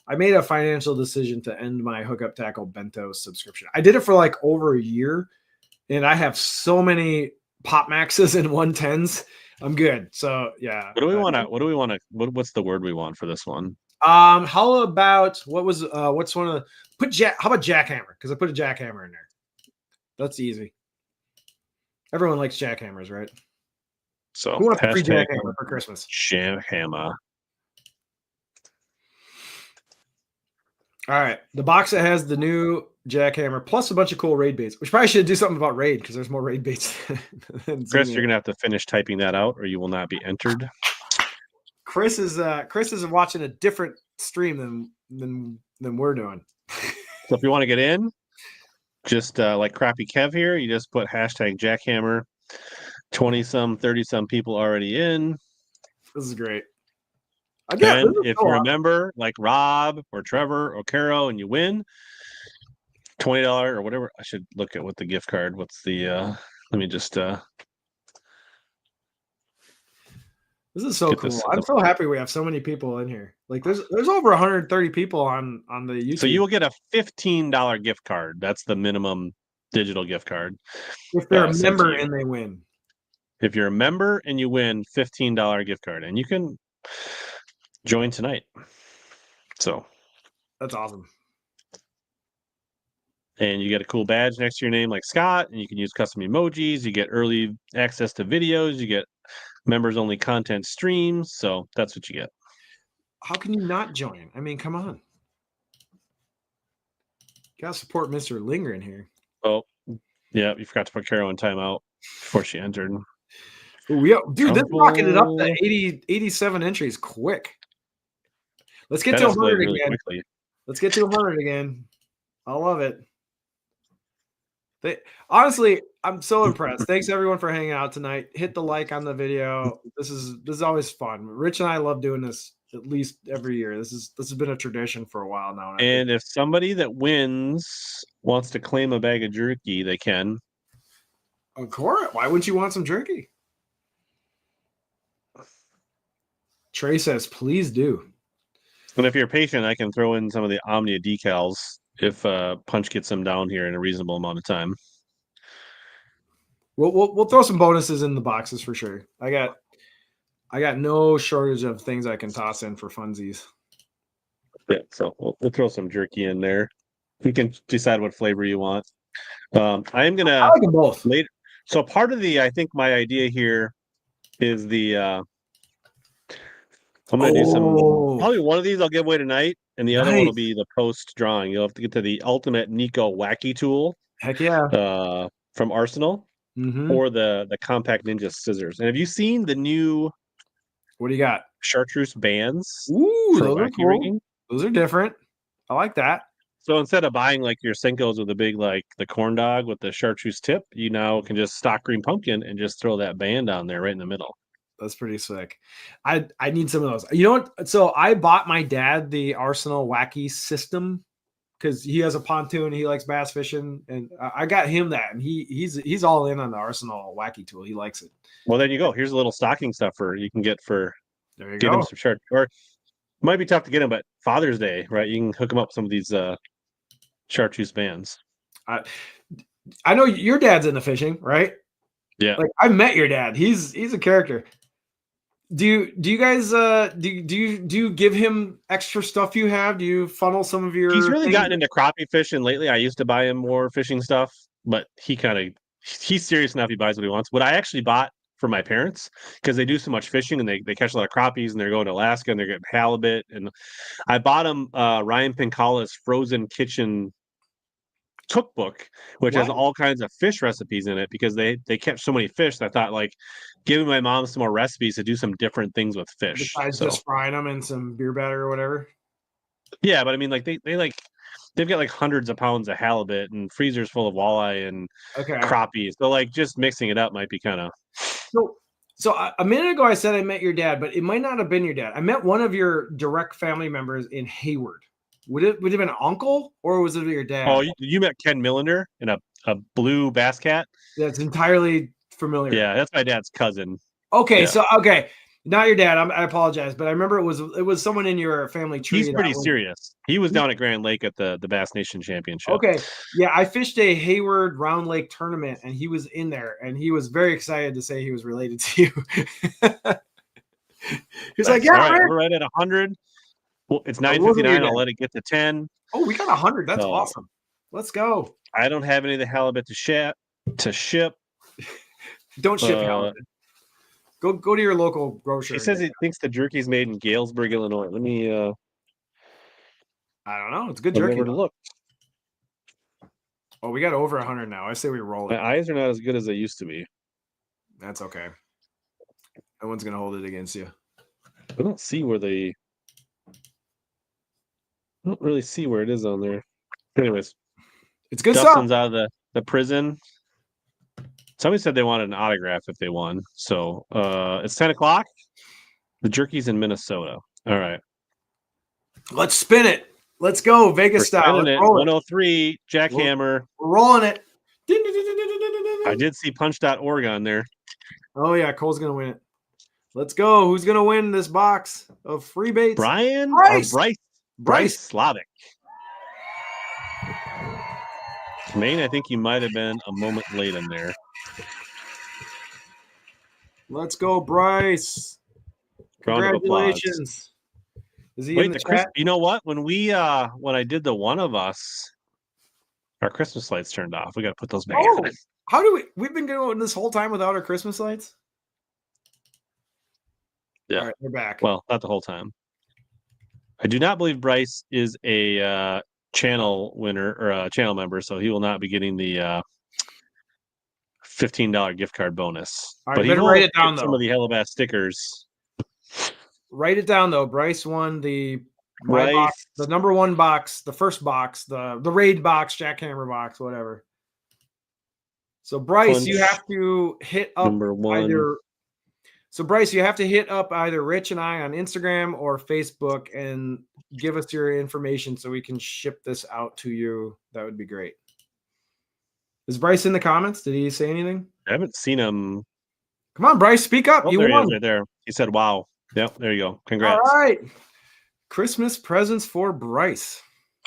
I made a financial decision to end my Hookup Tackle bento subscription. I did it for like over a year, and I have so many Pop Maxes and 110s. I'm good. So yeah. What do we want to? What's the word we want for this one? How about what's one of the how about jackhammer? Because I put a jackhammer in there. That's easy. Everyone likes jackhammers, right? So who wants a free jackhammer for Christmas? Jackhammer. All right. The box that has the new jackhammer plus a bunch of cool raid baits. We probably should do something about raid because there's more raid baits than Chris, you're gonna have to finish typing that out or you will not be entered. Chris is watching a different stream than we're doing. So if you want to get in, just like Crappy Kev here, you just put hashtag jackhammer. 20-some, 30-some people already in. This is great. Again, if you're a member like Rob or Trevor or Caro and you win $20 or whatever, I should look at what the gift card. What's the? Let me just. This is so cool. I'm so happy we have so many people in here. Like there's over 130 people on the YouTube. So you will get a $15 gift card. That's the minimum digital gift card. If they're a member and they win. If you're a member and you win, $15 gift card, and you can join tonight. So that's awesome. And you get a cool badge next to your name like Scott, and you can use custom emojis. You get early access to videos. You get members only content streams. So that's what you get. How can you not join? I mean, come on. Gotta support Mr. Linger in here. Oh, yeah, you forgot to put Caro in timeout before she entered. Dude, this rocketed it up to 87 entries quick. Let's get to 100 again. Quickly. Let's get to 100 again. I love it. Honestly, I'm so impressed. Thanks everyone for hanging out tonight. Hit the like on the video. This is always fun. Rich and I love doing this at least every year. This has been a tradition for a while now. And if somebody that wins wants to claim a bag of jerky, they can. Of course. Why wouldn't you want some jerky? Trey says, please do. And if you're patient, I can throw in some of the Omnia decals if Punch gets them down here in a reasonable amount of time. We'll throw some bonuses in the boxes for sure. I got no shortage of things I can toss in for funsies. Yeah, so we'll throw some jerky in there. You can decide what flavor you want. I am I gonna like them both. later. So part of I think my idea here is I'm gonna do some. Oh, Probably one of these I'll give away tonight, and the other one will nice. be the post drawing. You'll have to get to the Ultimate Nico Wacky tool Heck yeah. from Arsenal, Mm-hmm. or the Compact Ninja scissors. And have you seen the new What do you got? chartreuse bands Ooh, for those are wacky cool. rigging? Those are different. I like that. So instead of buying like your Senkos with the big like the corn dog with the chartreuse tip, you now can just stock green pumpkin and just throw that band on there right in the middle. That's pretty sick. I need some of those. You know what? So I bought my dad the Arsenal Wacky system because he has a pontoon. He likes bass fishing, and I got him that, and he's all in on the Arsenal Wacky tool. He likes it. Well, there you go. Here's a little stocking stuffer you can get for There you get him go. some chart. Or it might be tough to get him, but Father's Day, right? You can hook him up with some of these chartreuse bands. I know your dad's into fishing, right? Yeah. Like I met your dad. He's a character. Do you guys do you give him extra stuff you have? Do you funnel some of your He's really things? gotten into crappie fishing lately. I used to buy him more fishing stuff, but he's serious enough. He buys what he wants. What I actually bought for my parents, because they do so much fishing and they catch a lot of crappies, and they're going to Alaska and they're getting halibut. And I bought him Ryan Pincala's Frozen Kitchen cookbook, which has What? all kinds of fish recipes in it, because they catch so many fish. I thought like giving my mom some more recipes to do some different things with fish. Besides So just frying them in some beer batter or whatever. yeah, but I mean, like they've got like hundreds of pounds of halibut and freezers full of walleye and Okay. crappie. So like just mixing it up might be kind of. So a minute ago I said I met your dad, but it might not have been your dad. I met one of your direct family members in Hayward. Would it have been an uncle or was it your dad? Oh, you met Ken Millender in a blue bass cat? That's entirely familiar. Yeah, that's my dad's cousin. Okay, Yeah. so okay, not your dad. I apologize, but I remember it was someone in your family tree. He's pretty serious. He was down at Grand Lake at the Bass Nation Championship. Okay, yeah, I fished a Hayward Round Lake tournament, and he was in there, and he was very excited to say he was related to you. He's like, "Yeah, all right, we're right at 100. Well, it's 9:59. I'll let it get to 10. Oh, we got 100. That's awesome. Let's go. I don't have any of the halibut to ship. Don't ship halibut. Go to your local grocery. He says he thinks the jerky's made in Galesburg, Illinois. Let me I don't know. It's good jerky. To look. Oh, we got over 100 now. I say we roll it. My eyes are not as good as they used to be. That's okay. No one's gonna hold it against you. I don't see where I don't really see where it is on there. Anyways, it's good Dustin's stuff. out of the prison. Somebody said they wanted an autograph if they won. So it's 10 o'clock. The jerky's in Minnesota. All right. Let's spin it. Let's go. Vegas style. Let's roll 103, jackhammer. We're rolling it. I did see punch.org on there. Oh, yeah. Cole's going to win it. Let's go. Who's going to win this box of free baits? Brian Bryce. or Bryce Slavic. Maine, I think you might have been a moment late in there. Let's go, Bryce. Congratulations. Is he in the chat? You know what? When I did the one of us, our Christmas lights turned off. We got to put those back on. How do we've been going this whole time without our Christmas lights? Yeah. All right, we're back. Well, not the whole time. I do not believe Bryce is a channel winner or a channel member, so he will not be getting the $15 gift card bonus. All right, but he will write it down, some of the HELLABASS stickers. Write it down though. Bryce won the box, the number one box, the first box, the raid box, jackhammer box, whatever. So Bryce, you have to hit up either. So Bryce, you have to hit up either Rich and I on Instagram or Facebook and give us your information so we can ship this out to you. That would be great. Is Bryce in the comments? Did he say anything? I haven't seen him. Come on, Bryce, speak up. You won. He is right there. He said, "Wow." Yep, there you go. Congrats. All right. Christmas presents for Bryce.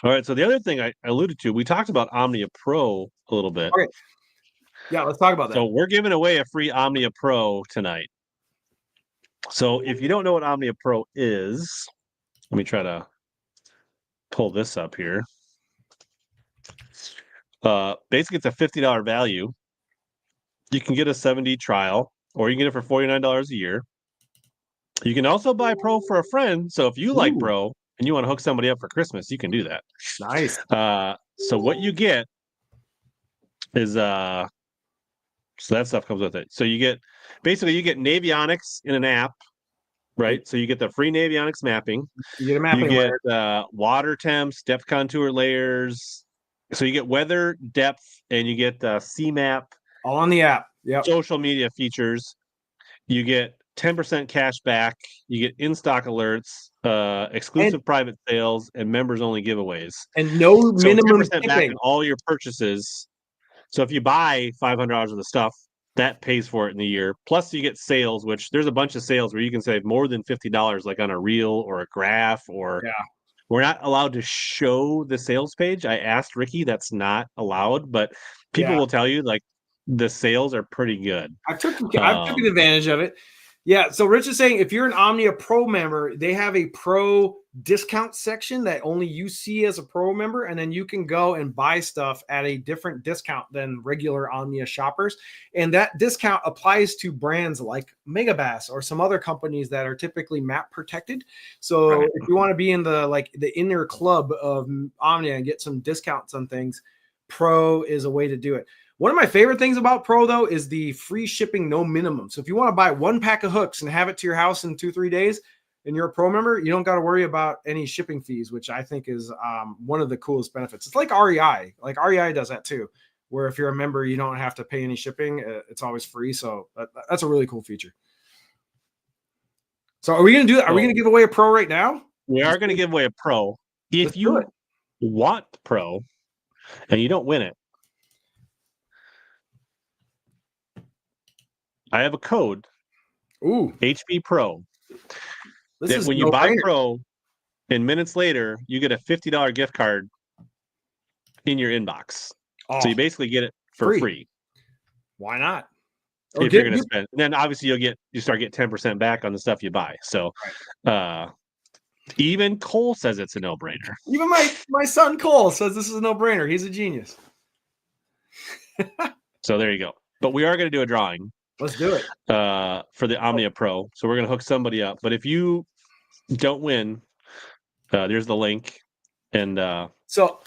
All right. So the other thing I alluded to, we talked about Omnia Pro a little bit. Okay. Yeah, let's talk about So that. we're giving away a free Omnia Pro tonight. So if you don't know what Omnia Pro is, let me try to pull this up here. Basically, it's a $50 value. You can get a 7D trial, or you can get it for $49 a year. You can also buy Pro for a friend. So if you like Ooh, Pro and you want to hook somebody up for Christmas, you can do that. nice. So what you get is so that stuff comes with it. So you get Navionics in an app, right? So you get the free Navionics mapping. You get a You mapping get layer. water temps, depth contour layers. So you get weather, depth, and you get CMAP, All on the app. Yep. social media features. You get 10% cash back. You get in-stock alerts, And exclusive private sales, and members-only giveaways. no So minimum 10% back shipping. on all your purchases. So if you buy $500 of the stuff, that pays for it in the year. Plus, you get sales, which there's a bunch of sales where you can save more than $50, like on a reel or a graph. Or Yeah. we're not allowed to show the sales page. I asked Ricky, that's not allowed, but people Yeah. will tell you like the sales are pretty good. I've taken advantage of it. Yeah. So Rich is saying if you're an Omnia Pro member, they have a pro discount section that only you see as a pro member, and then you can go and buy stuff at a different discount than regular Omnia shoppers. And that discount applies to brands like Megabass or some other companies that are typically map protected. So Right. if you want to be in the inner club of Omnia and get some discounts on things, Pro is a way to do it. One of my favorite things about Pro, though, is the free shipping, no minimum. So if you want to buy one pack of hooks and have it to your house in 2-3 days, and you're a Pro member, you don't got to worry about any shipping fees, which I think is one of the coolest benefits. It's like REI. Like REI does that too, where if you're a member, you don't have to pay any shipping. It's always free. So that's a really cool feature. So are we going to do that? Are we going to give away a Pro right now? We are going to give away a Pro. If Let's do it. you want Pro and you don't win it, I have a code, Ooh, HB Pro, this that is when you no buy brainer. Pro and minutes later, you get a $50 gift card in your inbox. Oh, So you basically get it for free. free. Why not? Or if you're going to spend. And then obviously you start getting 10% back on the stuff you buy. So even Cole says it's a no-brainer. Even my son Cole says this is a no-brainer. He's a genius. So there you go. But we are going to do a drawing. Let's do it. For the Omnia Pro. So we're going to hook somebody up. But if you don't win, there's the link. And so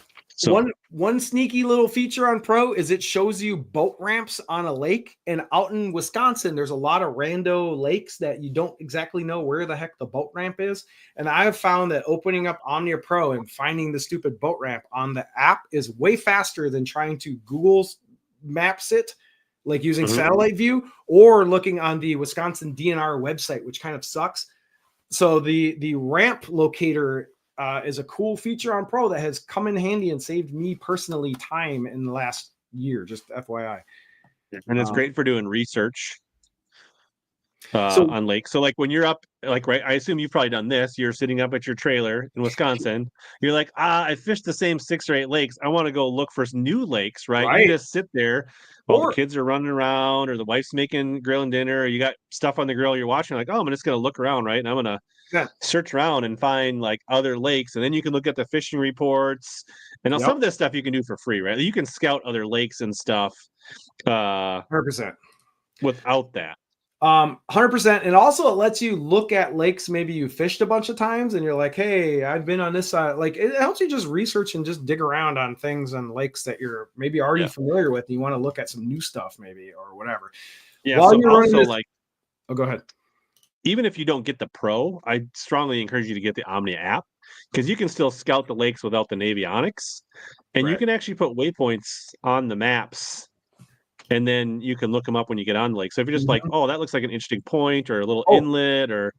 one sneaky little feature on Pro is it shows you boat ramps on a lake. And out in Wisconsin, there's a lot of rando lakes that you don't exactly know where the heck the boat ramp is. And I have found that opening up Omnia Pro and finding the stupid boat ramp on the app is way faster than trying to Google Maps it, like using satellite view or looking on the Wisconsin DNR website, which kind of sucks. So the ramp locator is a cool feature on Pro that has come in handy and saved me personally time in the last year, just FYI. And it's great for doing research So on lakes. So like when you're up, like, right, I assume you've probably done this. You're sitting up at your trailer in Wisconsin. You're like, I fished the same 6 or 8 lakes. I want to go look for new lakes, right? You just sit there while the kids are running around or the wife's making grilling dinner or you got stuff on the grill you're watching. Like, oh, I'm just going to look around, right? And I'm going to search around and find like other lakes. And then you can look at the fishing reports. And now some of this stuff you can do for free, right? You can scout other lakes and stuff 100% without that. 100%. And also it lets you look at lakes maybe you fished a bunch of times and you're like, hey, I've been on this side. Like it helps you just research and just dig around on things on lakes that you're maybe already familiar with and you want to look at some new stuff maybe or whatever. Yeah. While you're also this, like, oh, go ahead. Even if you don't get the Pro, I strongly encourage you to get the Omnia app because you can still scout the lakes without the Navionics and you can actually put waypoints on the maps. And then you can look them up when you get on the lake. So if you're just like, oh, that looks like an interesting point or a little inlet, or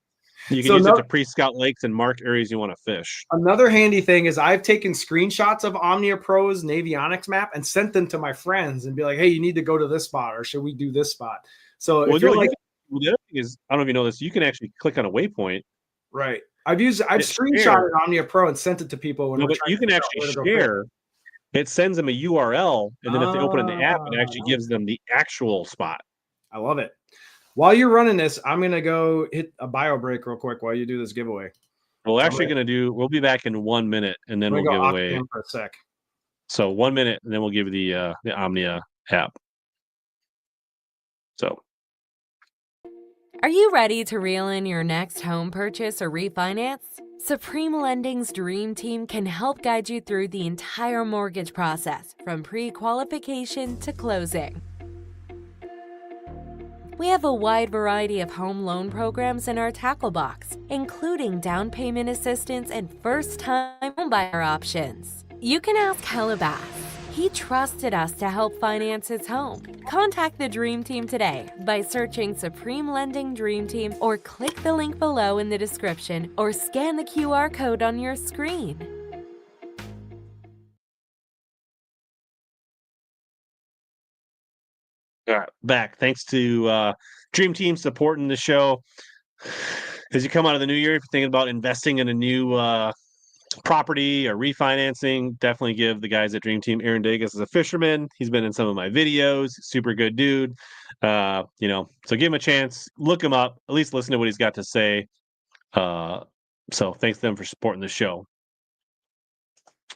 you can use it to pre-scout lakes and mark areas you want to fish. Another handy thing is I've taken screenshots of Omnia Pro's Navionics map and sent them to my friends and be like, hey, you need to go to this spot or should we do this spot? So if you're like, the other thing is, I don't know if you know this, you can actually click on a waypoint. Right. I've screenshotted Omnia Pro and sent it to people when but you can actually share it sends them a URL, and then if they open in the app, it actually gives them the actual spot. I love it. While you're running this, I'm going to go hit a bio break real quick while you do this giveaway. We'll be back in 1 minute, and then we'll give away for a sec. So 1 minute, and then we'll give you the Omnia app. So, are you ready to reel in your next home purchase or refinance? Supreme Lending's Dream Team can help guide you through the entire mortgage process, from pre-qualification to closing. We have a wide variety of home loan programs in our tackle box, including down payment assistance and first-time homebuyer options. You can ask HELLABASS. He trusted us to help finance his home. Contact the Dream Team today by searching Supreme Lending Dream Team, or click the link below in the description, or scan the QR code on your screen. all right, back. Thanks to Dream Team supporting the show. As you come out of the new year, if you're thinking about investing in a new property or refinancing, definitely give the guys at Dream Team. Aaron Dagas is a fisherman. He's been in some of my videos. Super good dude. So give him a chance. Look him up. At least listen to what he's got to say. So thanks to them for supporting the show.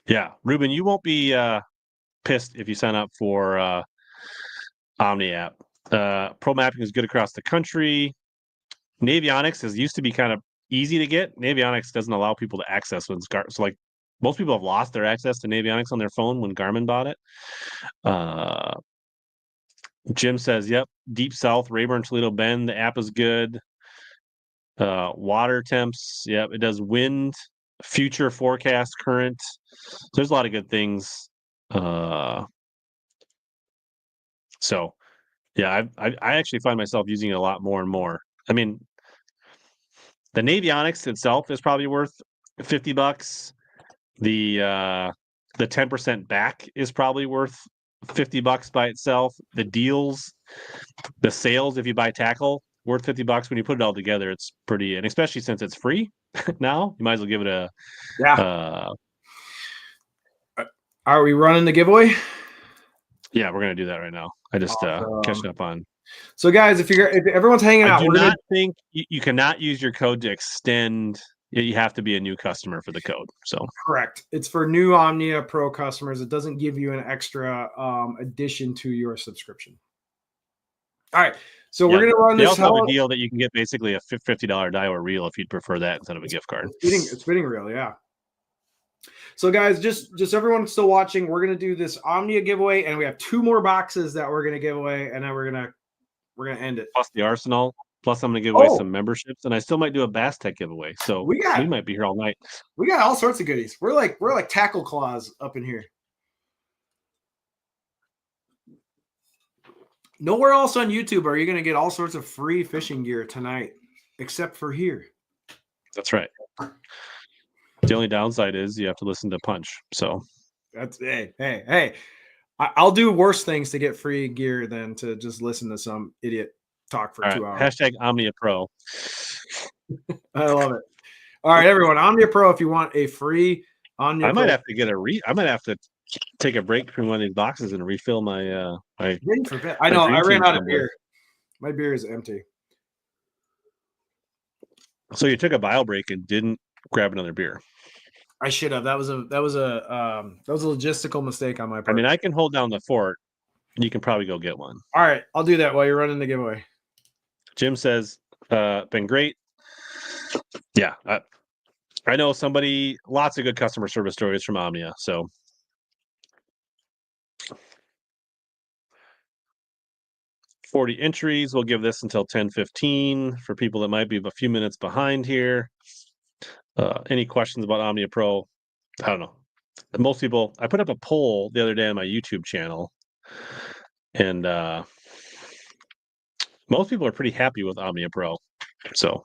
Yeah, Ruben, you won't be pissed if you sign up for Omni app. Pro mapping is good across the country. Navionics used to be kind of easy to get. Navionics doesn't allow people to access when so like most people have lost their access to Navionics on their phone when Garmin bought it. Jim says, yep, Deep South, Rayburn, Toledo Bend, the app is good. Water temps, yep, it does wind, future forecast, current. There's a lot of good things. So yeah, I actually find myself using it a lot more and more. I mean, the Navionics itself is probably worth $50. The 10% back is probably worth $50 by itself. The deals, the sales, if you buy tackle, worth $50. When you put it all together, it's pretty, and especially since it's free now, you might as well give it a Are we running the giveaway? Yeah, we're gonna do that right now. I just catching up on. So guys, if everyone's hanging out, I do not think you cannot use your code to extend. You have to be a new customer for the code. So correct. It's for new Omnia Pro customers. It doesn't give you an extra addition to your subscription. All right. So we're going to run this. They also have a deal that you can get basically a $50 Daiwa reel if you'd prefer that instead of a gift card. Spinning reel, yeah. So guys, just everyone still watching, we're going to do this Omnia giveaway, and we have 2 more boxes that we're going to give away, and then we're going to end it. Plus the Arsenal. Plus I'm going to give away some memberships, and I still might do a Bass Tech giveaway. So we might be here all night. We got all sorts of goodies. We're like tackle claws up in here. Nowhere else on YouTube are you going to get all sorts of free fishing gear tonight, except for here. That's right. The only downside is you have to listen to Punch. So that's hey. I'll do worse things to get free gear than to just listen to some idiot talk for 2 hours. Hashtag Omnia Pro. I love it. All right, everyone. Omnia Pro, if you want a free Omnia Pro. Might have to get I might have to take a break between one of these boxes and refill my I know I ran out of beer. My beer is empty. So you took a bio break and didn't grab another beer. I should have. That was a logistical mistake on my part. I mean, I can hold down the fort. You can probably go get one. All right, I'll do that while you're running the giveaway. Jim says, been great. Yeah, I know lots of good customer service stories from Omnia. So 40 entries. We'll give this until 10:15 for people that might be a few minutes behind here. Any questions about Omnia Pro? I don't know. Most people, I put up a poll the other day on my YouTube channel, and most people are pretty happy with Omnia Pro. So,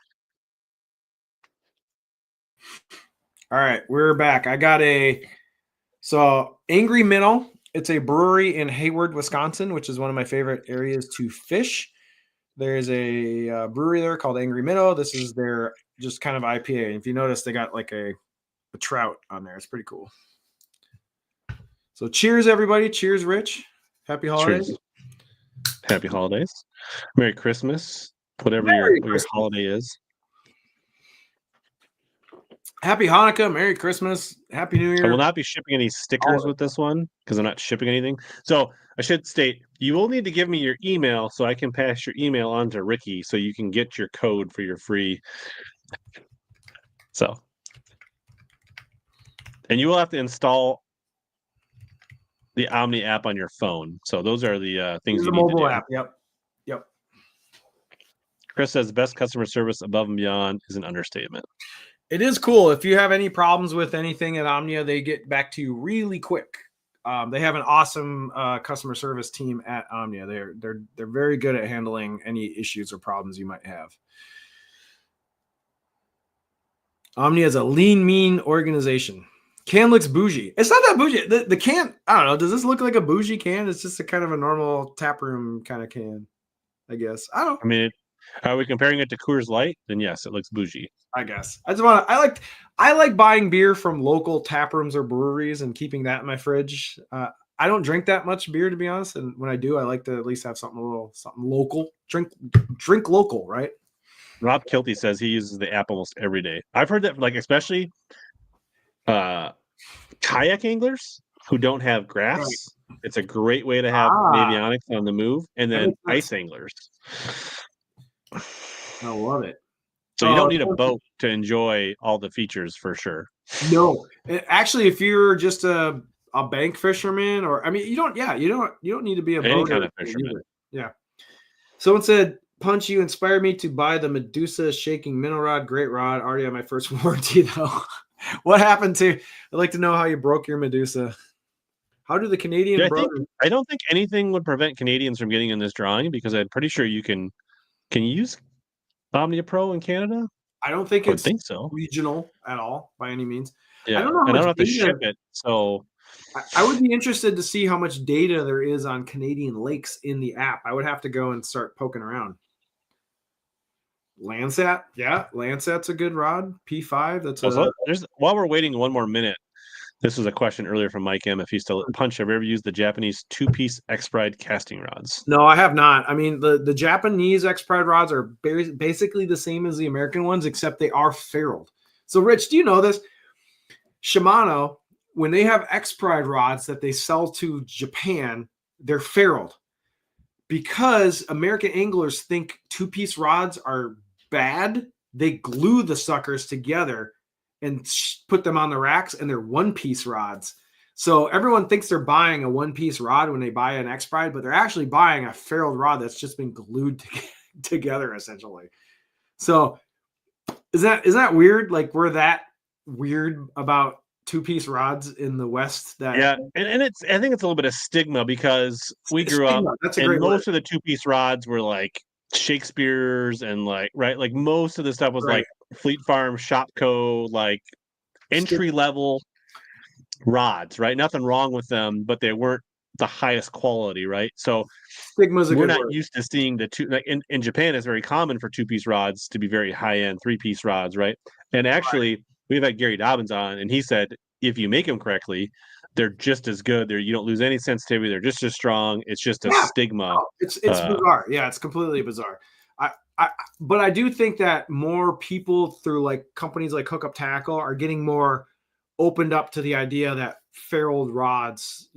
all right, we're back. I got Angry Minnow. It's a brewery in Hayward, Wisconsin, which is one of my favorite areas to fish. There's a brewery there called Angry Minnow. This is their just kind of IPA. If you notice, they got like a trout on there. It's pretty cool. So cheers, everybody. Cheers, Rich. Happy holidays. Cheers. Happy holidays. Merry Christmas. Whatever Merry your Christmas. holiday is. Happy Hanukkah. Merry Christmas. Happy New Year. I will not be shipping any stickers with this one because I'm not shipping anything. So I should state, you will need to give me your email so I can pass your email on to Ricky so you can get your code for your free. So, and you will have to install the Omni app on your phone. So those are the things you need to do. App. Yep. Chris says best customer service above and beyond is an understatement. It is cool. If you have any problems with anything at Omnia, they get back to you really quick. They have an awesome customer service team at Omnia. They're very good at handling any issues or problems you might have. Omnia is a lean, mean organization. Can looks bougie. It's not that bougie. The can, I don't know. Does this look like a bougie can? It's just a kind of a normal taproom kind of can, I guess. I don't. I mean, are we comparing it to Coors Light? Then yes, it looks bougie. I guess. I like buying beer from local tap rooms or breweries and keeping that in my fridge. I don't drink that much beer, to be honest, and when I do, I like to at least have something local. Drink local, right? Rob Kilty says he uses the app almost every day. I've heard that, like, especially kayak anglers who don't have grass. Right. It's a great way to have avionics on the move, and then ice anglers. I love it. So you don't need a boat to enjoy all the features for sure. No, actually, if you're just a bank fisherman, or I mean, you don't need to be any kind of fisherman. Yeah. Someone said, "Punch, you inspired me to buy the Medusa shaking minnow rod. Great rod. Already on my first warranty though." What happened to? I'd like to know how you broke your Medusa. How do the Canadian? I don't think anything would prevent Canadians from getting in this drawing because I'm pretty sure you can. Can you use Omnia Pro in Canada? I don't think it's so. Regional at all by any means. Yeah, I don't have to ship it. So I would be interested to see how much data there is on Canadian lakes in the app. I would have to go and start poking around. Landsat, yeah, Landsat's a good rod. P5, that's while we're waiting one more minute. This was a question earlier from Mike M. If he's still Punch, have you ever used the Japanese 2-piece X-Pride casting rods? No, I have not. I mean, the Japanese X-Pride rods are basically the same as the American ones, except they are ferruled. So, Rich, do you know this? Shimano, when they have X-Pride rods that they sell to Japan, they're ferruled because American anglers think 2-piece rods are bad. They glue the suckers together and put them on the racks, and they're 1-piece rods. So everyone thinks they're buying a 1-piece rod when they buy an X-Pride, but they're actually buying a ferruled rod that's just been glued together, essentially. So is that weird? Like, we're that weird about 2-piece rods in the West? Yeah, and I think it's a little bit of stigma because we grew up, and most of the 2-piece rods were like Shakespeare's and like most of the stuff was like Fleet Farm, Shopco, like entry level rods, right? Nothing wrong with them, but they weren't the highest quality, right? So stigma's we're not used to seeing the two. Like in Japan, it's very common for 2-piece rods to be very high end 3-piece rods, right? And actually, we've had Gary Dobbins on, and he said if you make them correctly, they're just as good. You don't lose any sensitivity. They're just as strong. It's just a stigma. It's bizarre. Yeah, it's completely bizarre. But I do think that more people through like companies like Hookup Tackle are getting more opened up to the idea that ferruled rods,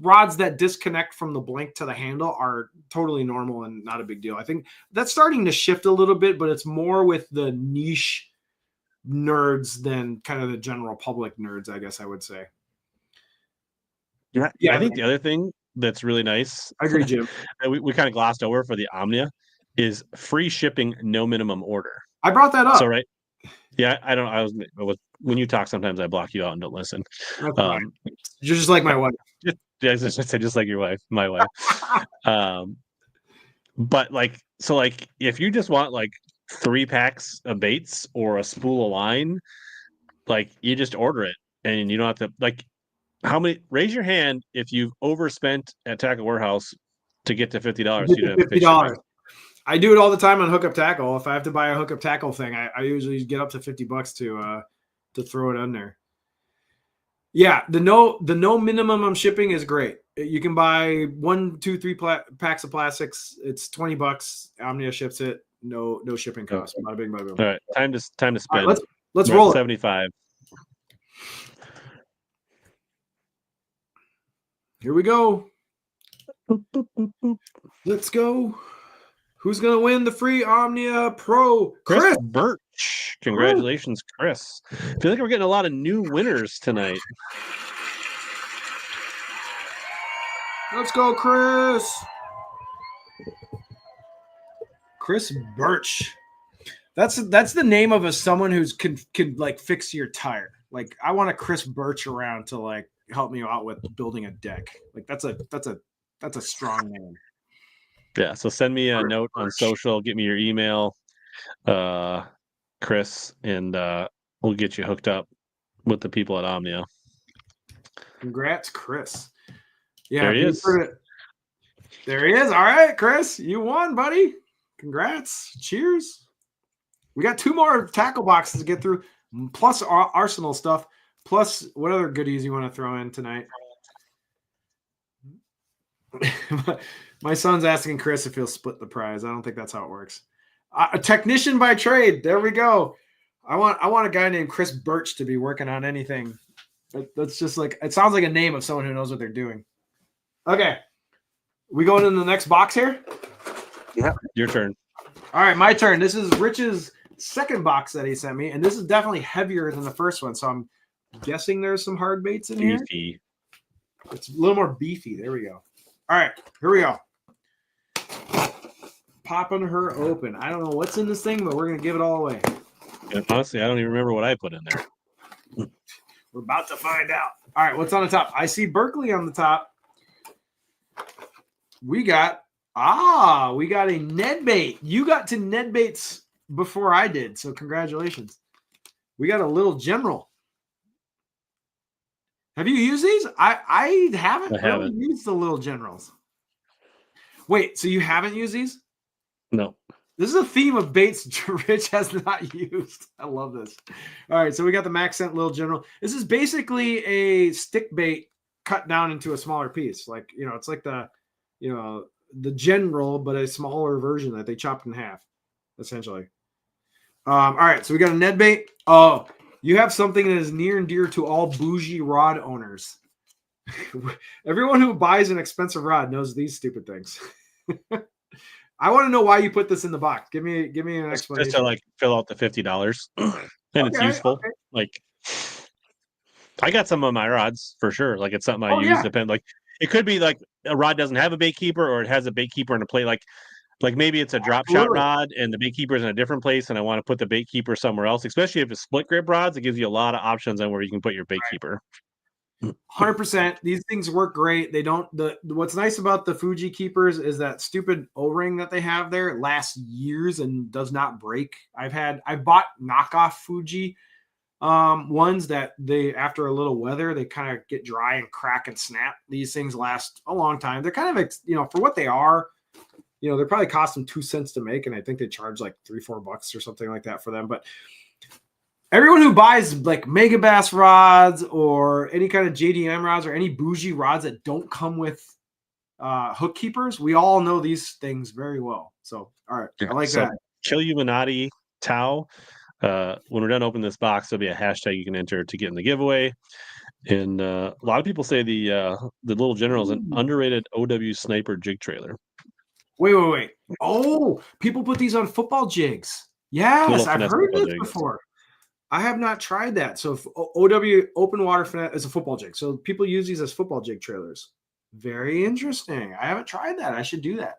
rods that disconnect from the blank to the handle are totally normal and not a big deal. I think that's starting to shift a little bit, but it's more with the niche nerds than kind of the general public nerds, I guess I would say. Yeah, I think the other thing that's really nice, I agree, Jim, we kind of glossed over for the Omnia is free shipping, no minimum order. I brought that up. So yeah, I don't. I was when you talk, sometimes I block you out and don't listen. You're just like my wife. Just like your wife, my wife. But if you just want like 3 packs of baits or a spool of line, like you just order it and you don't have to like. How many? Raise your hand if you've overspent at Tackle Warehouse to get to $50. $50. I do it all the time on Hookup Tackle. If I have to buy a Hookup Tackle thing, I usually get up to $50 to throw it on there. Yeah, the no minimum shipping is great. You can buy 1, 2, 3 packs of plastics. It's $20. Omnia ships it. No shipping cost. Bada bing, bada boom. All right, time to All spin. right, let's We're at roll it. 75. Here we go. Boop, boop, boop, boop. Let's go. Who's gonna win the free Omnia Pro? Chris Birch. Congratulations, Chris. I feel like we're getting a lot of new winners tonight. Let's go, Chris. Chris Birch. That's the name of someone who's can like fix your tire. Like I want a Chris Birch around to like help me out with building a deck. Like that's a strong name. Yeah, so send me a Chris note on Birch. social, get me your email, Chris, and we'll get you hooked up with the people at Omnia. Congrats, Chris. Yeah, There he is. There he is. All right, Chris, you won, buddy. Congrats. Cheers. We got 2 more tackle boxes to get through, plus Arsenal stuff, plus what other goodies you want to throw in tonight? My son's asking Chris if he'll split the prize. I don't think that's how it works. A technician by trade. There we go. I want a guy named Chris Birch to be working on anything. That's just like, it sounds like a name of someone who knows what they're doing. Okay. We going in the next box here? Yeah. Your turn. All right, my turn. This is Rich's second box that he sent me, and this is definitely heavier than the first one, so I'm guessing there's some hard baits in here. Beefy. It's a little more beefy. There we go. All right, here we go. Popping her open. I don't know what's in this thing, but we're going to give it all away. And honestly, I don't even remember what I put in there. We're about to find out. All right, what's on the top? I see Berkeley on the top. We got a Ned bait. You got to Ned baits before I did, so congratulations. We got a Little General. Have you used these? I haven't really used the Little Generals. Wait, so you haven't used these? No. This is a theme of baits Rich has not used. I love this. All right, so we got the Max Scent Little General. This is basically a stick bait cut down into a smaller piece. Like, it's like the General, but a smaller version that they chopped in half, essentially. All right, so we got a Ned bait. Oh, you have something that is near and dear to all bougie rod owners. Everyone who buys an expensive rod knows these stupid things. I want to know why you put this in the box. Give me an explanation. Just to like fill out the $50, and it's useful. Okay. Like, I got some of my rods for sure. Like, it's something I use. Yeah. Depend. Like, it could be like a rod doesn't have a bait keeper, or it has a bait keeper in a plate. Like maybe it's a drop shot rod and the bait keeper is in a different place, and I want to put the bait keeper somewhere else. Especially if it's split grip rods, it gives you a lot of options on where you can put your bait keeper. 100%. These things work great. They don't. What's nice about the Fuji keepers is that stupid O-ring that they have there. It lasts years and does not break. I bought knockoff Fuji ones that they, after a little weather, they kind of get dry and crack and snap. These things last a long time. They're kind of, for what they are, they probably cost them 2 cents to make, and I think they charge like $3-4 or something like that for them. But everyone who buys like Megabass rods or any kind of JDM rods or any bougie rods that don't come with hook keepers, we all know these things very well. So, all right, I like that. Chilluminati Tau. When we're done opening this box, there'll be a hashtag you can enter to get in the giveaway. And a lot of people say the Little General is an underrated OW sniper jig trailer. Wait. Oh, people put these on football jigs. Yes, I've heard this before. I have not tried that. So OW open water finesse is a football jig. So people use these as football jig trailers. Very interesting. I haven't tried that. I should do that.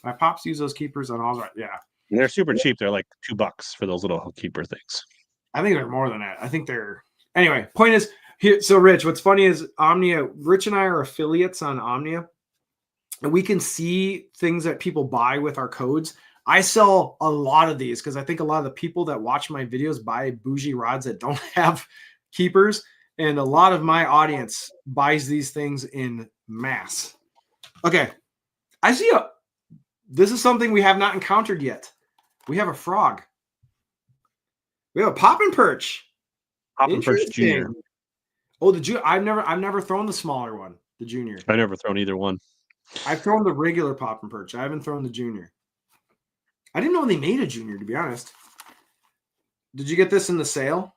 My pops use those keepers on all right. Yeah. And they're super cheap. They're like $2 for those little hook keeper things. I think they're more than that. I think they're anyway. Point is here. So Rich, what's funny is Rich and I are affiliates on Omnia, and we can see things that people buy with our codes. I sell a lot of these because I think a lot of the people that watch my videos buy bougie rods that don't have keepers. And a lot of my audience buys these things in mass. Okay. I see this is something we have not encountered yet. We have a frog. We have a poppin' perch. Poppin' perch junior. Oh, I've never thrown the smaller one, the junior. I've never thrown either one. I've thrown the regular pop and perch. I haven't thrown the junior. I didn't know they made a junior, to be honest. Did you get this in the sale?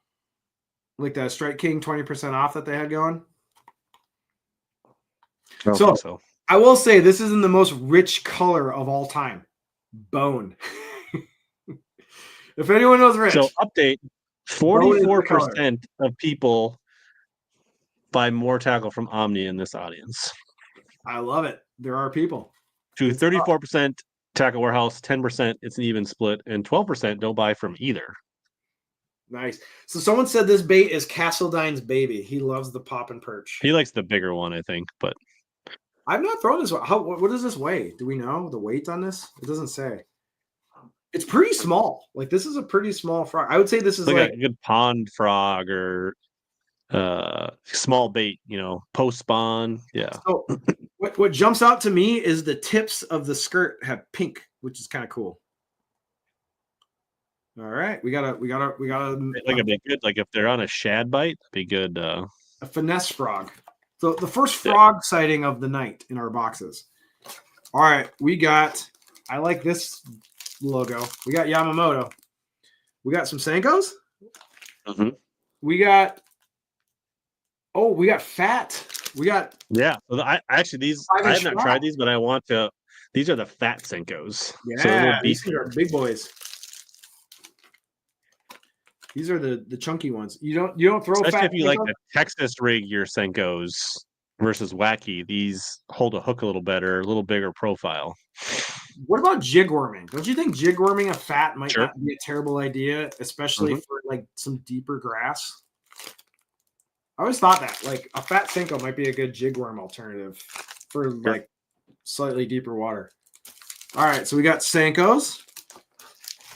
Like the Strike King 20% off that they had going? I don't think so. I will say this is in the most rich color of all time. Bone. If anyone knows rich. So update, 44% of people buy more tackle from Omnia in this audience. I love it. There are people. To 34% Tackle Warehouse, 10% it's an even split, and 12% don't buy from either. Nice. So someone said this bait is Castledine's baby. He loves the pop and perch. He likes the bigger one, I think, but I've not thrown this one. What does this weigh? Do we know the weight on this? It doesn't say. It's pretty small. Like this is a pretty small frog. I would say this is like a good pond frog or small bait, post spawn. Yeah. So what jumps out to me is the tips of the skirt have pink, which is kind of cool. All right, we gotta like a big good, like if they're on a shad bite, be good. A finesse frog. So the first frog sighting of the night in our boxes. All right, I like this logo. We got Yamamoto. We got some Senkos. Mm-hmm. We got fat. We got So I have not tried these, but I want to. These are the fat Senkos. Yeah, these are big boys. These are the chunky ones. You don't throw especially fat. If you like the Texas rig your Senkos versus wacky, these hold a hook a little better, a little bigger profile. What about jig worming? Don't you think jig worming a fat might not be a terrible idea, especially for like some deeper grass? I always thought that like a fat Senko might be a good jig worm alternative for like slightly deeper water. All right, so we got Senkos.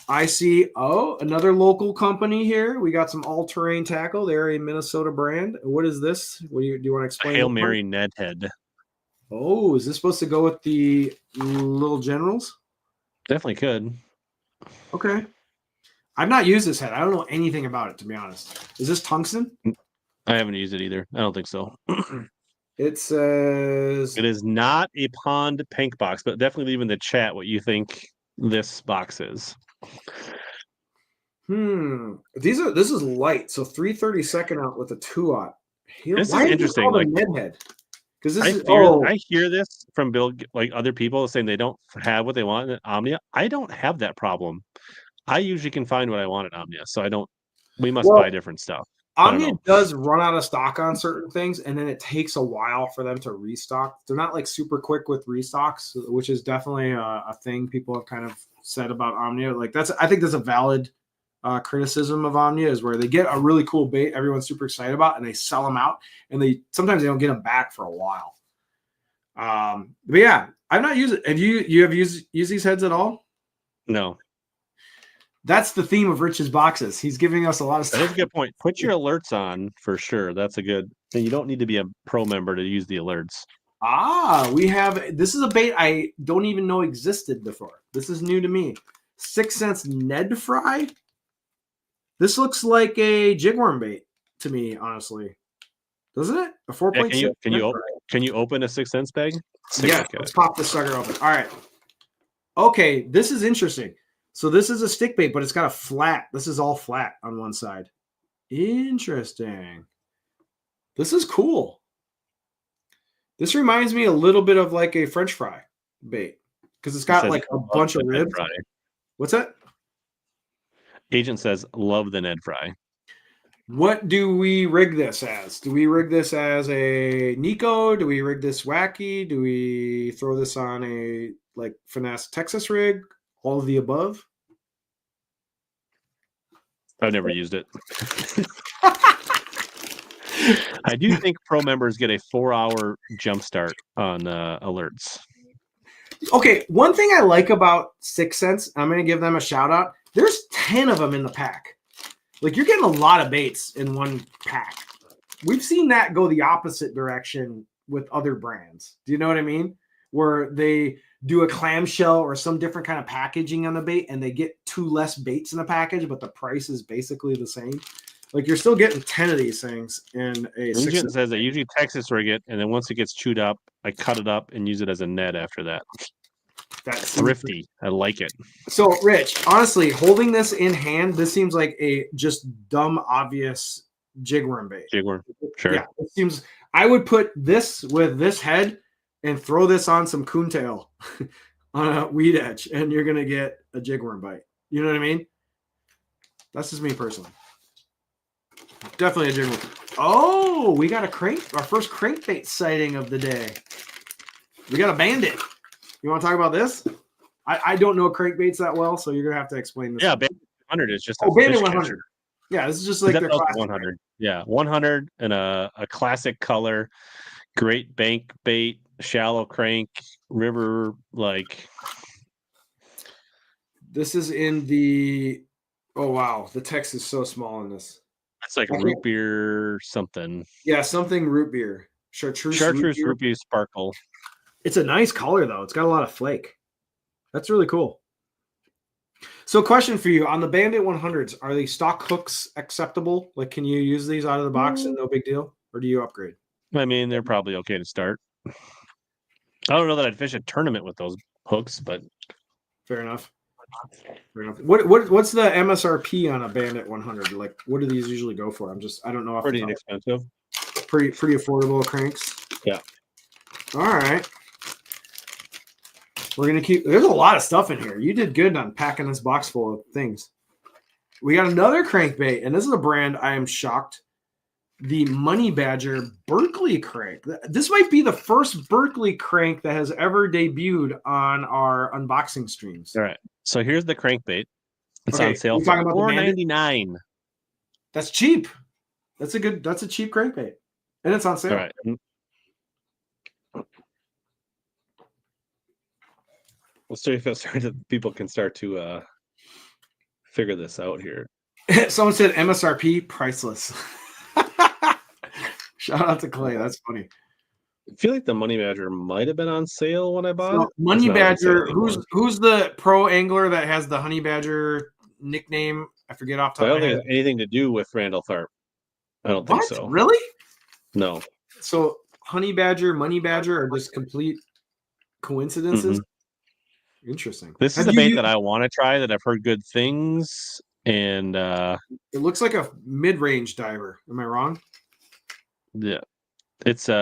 I see another local company here. We got some all-terrain tackle. They're a Minnesota brand. What is this? Do you want to explain? Hail Mary Ned head. Oh, is this supposed to go with the little generals? Definitely could. Okay. I've not used this head. I don't know anything about it, to be honest. Is this tungsten? I haven't used it either. I don't think so. It says... It is not a pond pink box, but definitely leave in the chat what you think this box is. This is light, so 332nd out with a 2-aught. This is interesting. Like Ned head? Because I hear this from like other people saying they don't have what they want in Omnia. I don't have that problem. I usually can find what I want in Omnia, so I don't. We must buy different stuff. Omnia does run out of stock on certain things, and then it takes a while for them to restock. They're not like super quick with restocks, which is definitely a thing people have kind of said about Omnia. Like I think that's a valid criticism of Omnia, is where they get a really cool bait everyone's super excited about, and they sell them out, and sometimes they don't get them back for a while. But yeah, I've not used it. Have you used these heads at all? No. That's the theme of Rich's boxes. He's giving us a lot of stuff. That's a good point. Put your alerts on for sure. That's a good thing. You don't need to be a pro member to use the alerts. This is a bait I don't even know existed before. This is new to me. 6 cents Ned Fry. This looks like a jigworm bait to me, honestly. Doesn't it? A 4.6. Can you open a 6 cents bag? Yeah, let's pop this sucker open. All right. Okay, this is interesting. So this is a stick bait, but it's got a flat. This is all flat on one side. Interesting. This is cool. This reminds me a little bit of like a French fry bait because it's got like a bunch of ribs. What's that? Agent says, love the Ned Fry. What do we rig this as? Do we rig this as a Nico? Do we rig this wacky? Do we throw this on a like finesse Texas rig? All of the above? I've never used it. I do think pro members get a 4-hour jump start on alerts. Okay, one thing I like about 6 cents, I'm going to give them a shout out. There's 10 of them in the pack. Like, you're getting a lot of baits in one pack. We've seen that go the opposite direction with other brands. Do you know what I mean? Where they do a clamshell or some different kind of packaging on the bait, and they get 2 less baits in the package, but the price is basically the same. Like you're still getting 10 of these things in a Agent says I usually Texas rig it, and then once it gets chewed up, I cut it up and use it as a net after that. That's thrifty. I like it. So, Rich, honestly, holding this in hand, this seems like a just dumb, obvious jigworm bait. Jigworm, sure. Yeah, it seems. I would put this with this head and throw this on some coontail on a weed edge, and you're gonna get a jigworm bite. You know what I mean? That's just me personally. Definitely a jigworm. Oh, we got our first crankbait sighting of the day. We got a bandit. You want to talk about this? I don't know crankbaits that well, so you're gonna have to explain this. Yeah, Bandit 100 is just a Bandit 100. Catcher. Yeah, this is just like their classic 100. Right? Yeah, 100 and a classic color, great bank bait, shallow crank, river like. This is in the. Oh wow, the text is so small in this. That's like root beer something. Yeah, something root beer. Chartreuse root beer sparkle. It's a nice color though. It's got a lot of flake. That's really cool. So question for you, on the Bandit 100s, are the stock hooks acceptable? Like, can you use these out of the box and no big deal? Or do you upgrade? I mean, they're probably okay to start. I don't know that I'd fish a tournament with those hooks, but fair enough. Fair enough. What's the MSRP on a Bandit 100? Like, what do these usually go for? I don't know. Pretty inexpensive. Pretty affordable cranks. Yeah. All right. We're going to keep – there's a lot of stuff in here. You did good on packing this box full of things. We got another crankbait, and this is a brand I am shocked. The Money Badger Berkeley crank. This might be the first Berkeley crank that has ever debuted on our unboxing streams. All right. So here's the crankbait. It's on sale for $4.99. That's cheap. That's a cheap crankbait. And it's on sale. All right. Let's see if people can start to figure this out here. Someone said MSRP priceless. Shout out to Clay. That's funny. I feel like the Money Badger might have been on sale when I bought it. Money Badger. Who's the pro angler that has the Honey Badger nickname? I forget off the top of my head. I don't think it has anything to do with Randall Tharp. I don't think so. Really? No. So Honey Badger, Money Badger are just complete coincidences. Mm-hmm. Interesting. This is a bait that I want to try, that I've heard good things, and it looks like a mid-range diver. Am I wrong? Yeah, it's this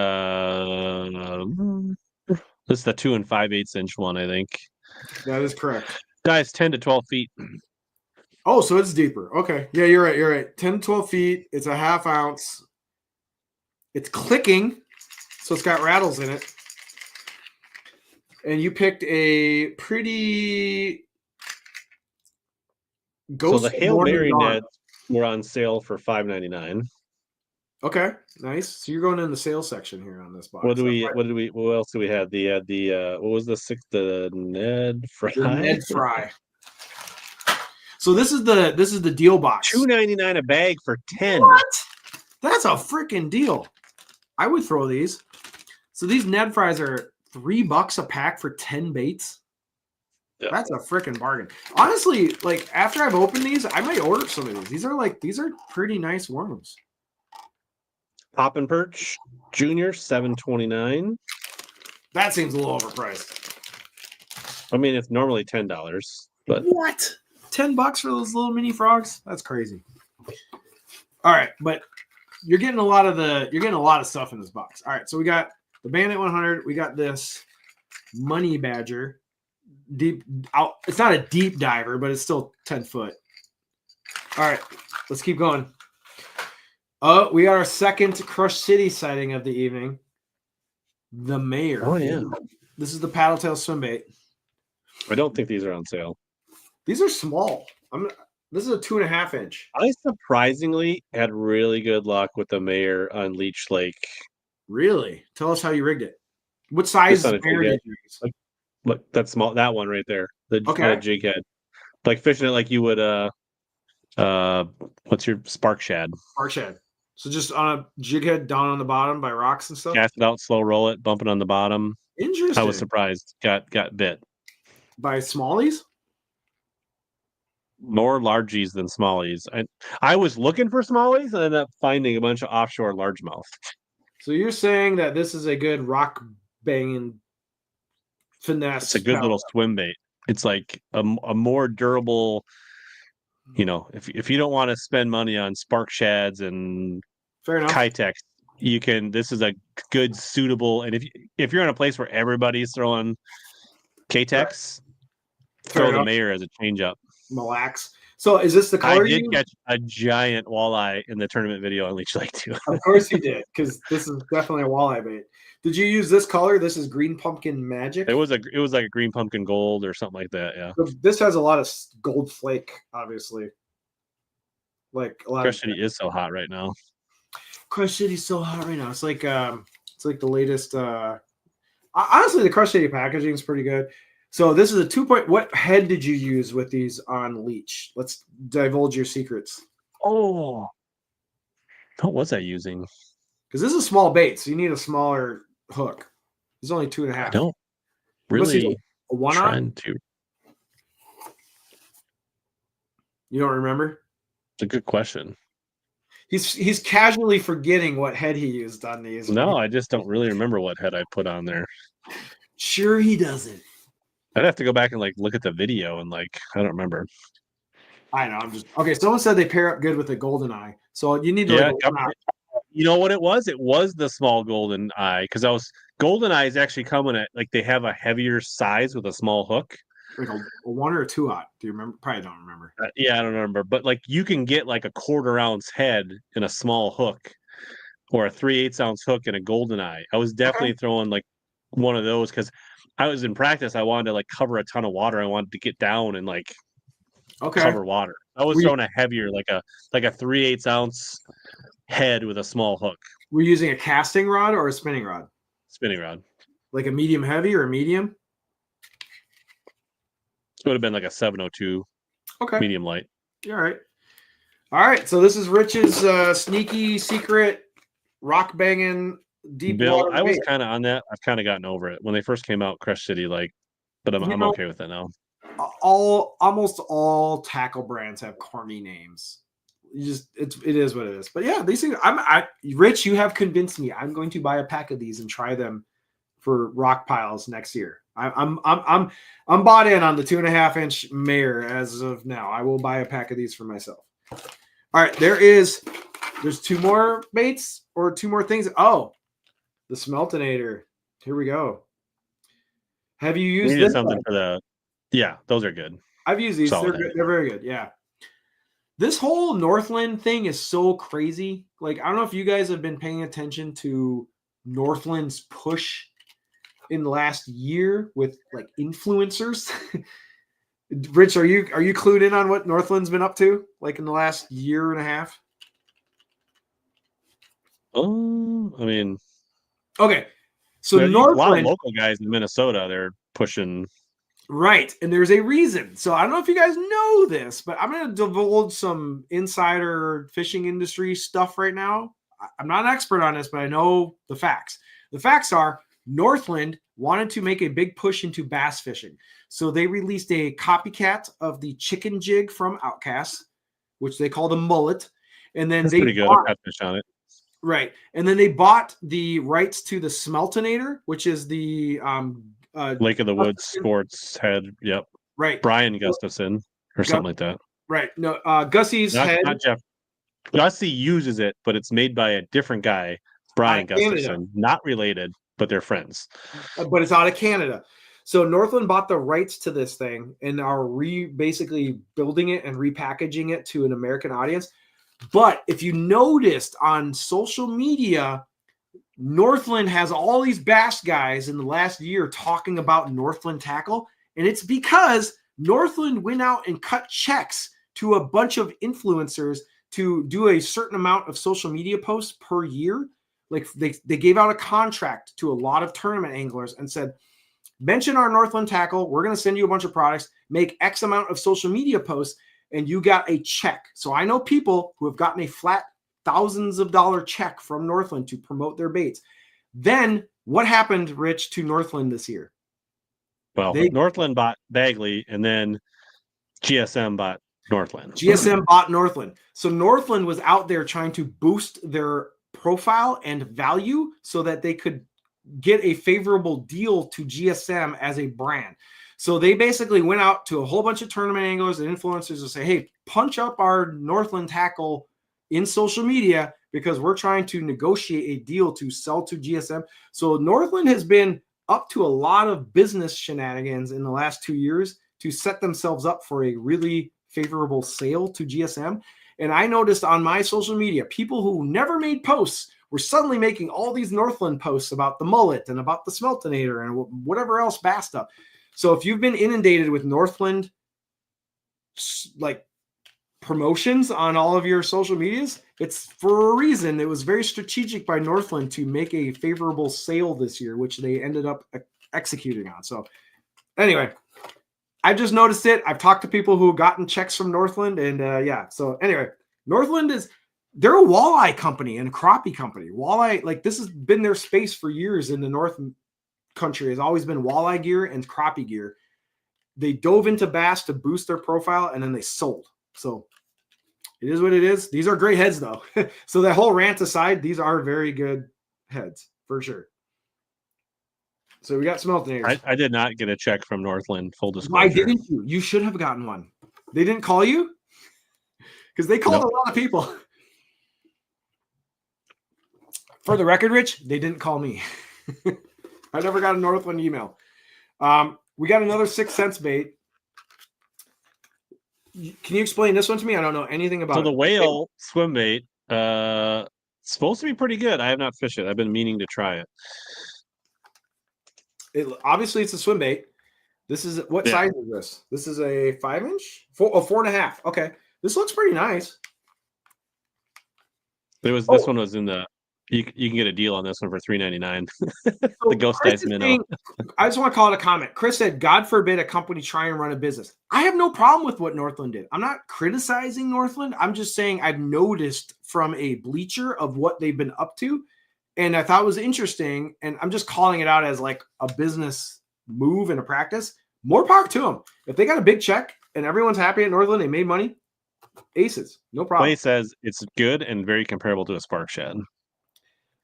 is the 2 5/8 inch one, I think. That is correct. Guys, 10 to 12 feet. Oh, so it's deeper. Okay, yeah, you're right. 10 to 12 feet. It's a ½ ounce. It's clicking, so it's got rattles in it. And you picked a pretty ghost. So the Hail Mary nets were on sale for $5.99. Okay, nice. So you're going in the sales section here on this box. What else do we have? The what was the Ned Fry? The Ned Fry. So this is the deal box. $2.99 a bag for 10. What? That's a freaking deal. I would throw these. So these Ned Fries are $3 a pack for 10 baits. Yeah. That's a freaking bargain. Honestly, like after I've opened these, I might order some of these. These are pretty nice worms. Pop and Perch Junior, $7.29. That seems a little overpriced. I mean, it's normally $10, but what? $10 for those little mini frogs? That's crazy. All right, but you're getting a lot of stuff in this box. All right, so we got the Bandit 100. We got this Money Badger. It's not a deep diver, but it's still 10 foot. All right, let's keep going. Oh, we got our second Crush City sighting of the evening. The Mayor. Oh, yeah. This is the paddle tail swim bait. I don't think these are on sale. These are small. This is a 2.5 inch. I surprisingly had really good luck with the Mayor on Leech Lake. Really? Tell us how you rigged it. What size Mayor did you use? Look, that small, that one right there. The jig head. Like fishing it like you would what's your Spark Shad? Spark Shad. So just on a jig head down on the bottom by rocks and stuff? Cast it out, slow roll it, bump it on the bottom. Interesting. I was surprised. Got bit. By smallies? more largies than smallies. I was looking for smallies and ended up finding a bunch of offshore largemouth. So you're saying that this is a good rock banging finesse. It's a good little swim bait. It's like a more durable, if you don't want to spend money on spark shads and Fair enough. Kitex, this is a good suitable, and if you're in a place where everybody's throwing K-Tex, throw the Mayor as a change up. Mille Lacs. So is this the color? I did catch a giant walleye in the tournament video on Leech Lake too. Of course you did, because this is definitely a walleye bait. Did you use this color? This is Green Pumpkin Magic. It was like a green pumpkin gold or something like that. Yeah. So this has a lot of gold flake, obviously. Like a lot. Crush City is so hot right now. Crush City's so hot right now. It's like the latest. Honestly, the Crush City packaging is pretty good. So this is a 2 What head did you use with these on Leech? Let's divulge your secrets. Oh, what was I using? Because this is a small bait, so you need a smaller hook. It's only 2.5. I don't really a 1-aught? trying to. You don't remember? It's a good question. He's casually forgetting what head he used on these. No, I just don't really remember what head I put on there. Sure, he doesn't. I'd have to go back and look at the video and I don't remember. I know. I'm just okay. Someone said they pair up good with the golden eye, so you need to. You know what it was? It was the small golden eye because golden eye is actually coming at they have a heavier size with a small hook. Like a 1 or a 2-aught. Do you remember? Probably don't remember. Yeah, I don't remember. But you can get a 1/4 ounce head in a small hook, or a 3/8 ounce hook in a golden eye. I was definitely throwing one of those because I was in practice. I wanted to cover a ton of water. I wanted to get down and cover water. I was throwing a heavier, like a 3/8 ounce head with a small hook. We're using a casting rod or a spinning rod? Spinning rod. Like a medium heavy or a medium? It would have been like a 702. Okay. Medium light. All right. All right. So this is Rich's sneaky secret rock banging deep Bill, water I was bait. kind of on that. I've kind of gotten over it when they first came out. Crush City, but I'm okay with it now. Almost all tackle brands have corny names. It is what it is. But yeah, these things. Rich, you have convinced me. I'm going to buy a pack of these and try them for rock piles next year. I'm bought in on the 2.5-inch Mayor as of now. I will buy a pack of these for myself. All right, there's 2 more baits or 2 more things. Oh, the Smeltinator. Here we go. Have you used this? Something for the? Yeah, those are good. I've used these. They're very good. Yeah. This whole Northland thing is so crazy. I don't know if you guys have been paying attention to Northland's push in the last year with influencers. Rich, are you clued in on what Northland's been up to in the last year and a half? Okay. So Northland, a lot of local guys in Minnesota, they're pushing. Right. And there's a reason. So I don't know if you guys know this, but I'm going to divulge some insider fishing industry stuff right now. I'm not an expert on this, but I know the facts. The facts are Northland wanted to make a big push into bass fishing. So they released a copycat of the chicken jig from Outcast, which they call the mullet. And then That's pretty good. I've got fish on it. Right. And then they bought the rights to the Smeltinator, which is the Lake of the Woods Sports head. Yep. Right. Brian Gustafson or something like that. Right. No, Gussie's head. Not Jeff. Gussie uses it, but it's made by a different guy, Brian Gustafson. Not related, but they're friends. But it's out of Canada. So Northland bought the rights to this thing and are basically building it and repackaging it to an American audience. But if you noticed on social media, Northland has all these bass guys in the last year talking about Northland tackle. And it's because Northland went out and cut checks to a bunch of influencers to do a certain amount of social media posts per year. They gave out a contract to a lot of tournament anglers and said, mention our Northland tackle. We're going to send you a bunch of products, make X amount of social media posts, and you got a check. So I know people who have gotten a flat thousands of dollar check from Northland to promote their baits. Then what happened, Rich, to Northland this year? Well, Northland bought Bagley, and then GSM bought Northland. GSM bought Northland. So Northland was out there trying to boost their profile and value so that they could get a favorable deal to GSM as a brand. So they basically went out to a whole bunch of tournament anglers and influencers to say, hey, punch up our Northland tackle in social media because we're trying to negotiate a deal to sell to GSM. So Northland has been up to a lot of business shenanigans in the last 2 years to set themselves up for a really favorable sale to GSM. And I noticed on my social media, people who never made posts were suddenly making all these Northland posts about the mullet and about the Smeltinator and whatever else bass stuff. So if you've been inundated with Northland like promotions on all of your social medias, it's for a reason. It was very strategic by Northland to make a favorable sale this year, which they ended up executing on. So anyway, I just noticed it. I've talked to people who have gotten checks from Northland, and yeah. So anyway, Northland they're a walleye company and a crappie company. Walleye, like this has been their space for years in the North country, has always been walleye gear and crappie gear. They dove into bass to boost their profile, and then they sold. So it is what it is. These are great heads, though. So that whole rant aside, these are very good heads for sure. So we got Smeltinators. I did not get a check from Northland, full disclosure. Why didn't you? You should have gotten one. They didn't call you? Because they called a lot of people. For the record, Rich, they didn't call me. I never got a Northland email. We got another 6 cents bait. Can you explain this one to me? I don't know anything about it. So the whale swim bait, supposed to be pretty good. I have not fished it. I've been meaning to try it. Obviously, it's a swim bait. This is what size is this? This is a 5-inch, 4.5. Okay, this looks pretty nice. This one was in the. You can get a deal on this one for $3.99. The Ghost Chris Dice Minnow. I just want to call it a comment. Chris said, "God forbid a company try and run a business." I have no problem with what Northland did. I'm not criticizing Northland. I'm just saying I've noticed from a bleacher of what they've been up to, and I thought it was interesting. And I'm just calling it out as like a business move and a practice. More power to them. If they got a big check and everyone's happy at Northland, they made money. Aces, no problem. Clay says it's good and very comparable to a Spark Shed.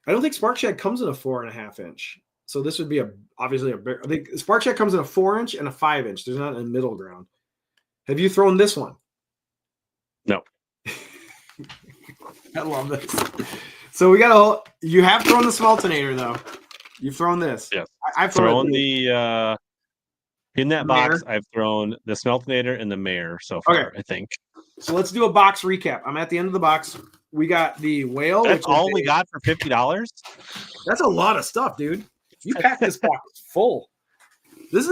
I don't think Spark Shed comes in a 4.5-inch. So this would be obviously a big. I think Spark Shed comes in a 4-inch and a 5-inch. There's not a middle ground. Have you thrown this one? No. I love this. So you have thrown the Smeltinator though. You've thrown this. Yes. I've thrown the in that box. I've thrown the Smeltinator and the Mare so far. Okay. I think. So let's do a box recap. I'm at the end of the box. We got the whale. That's all we got for $50. That's a lot of stuff, dude. You packed this box full. This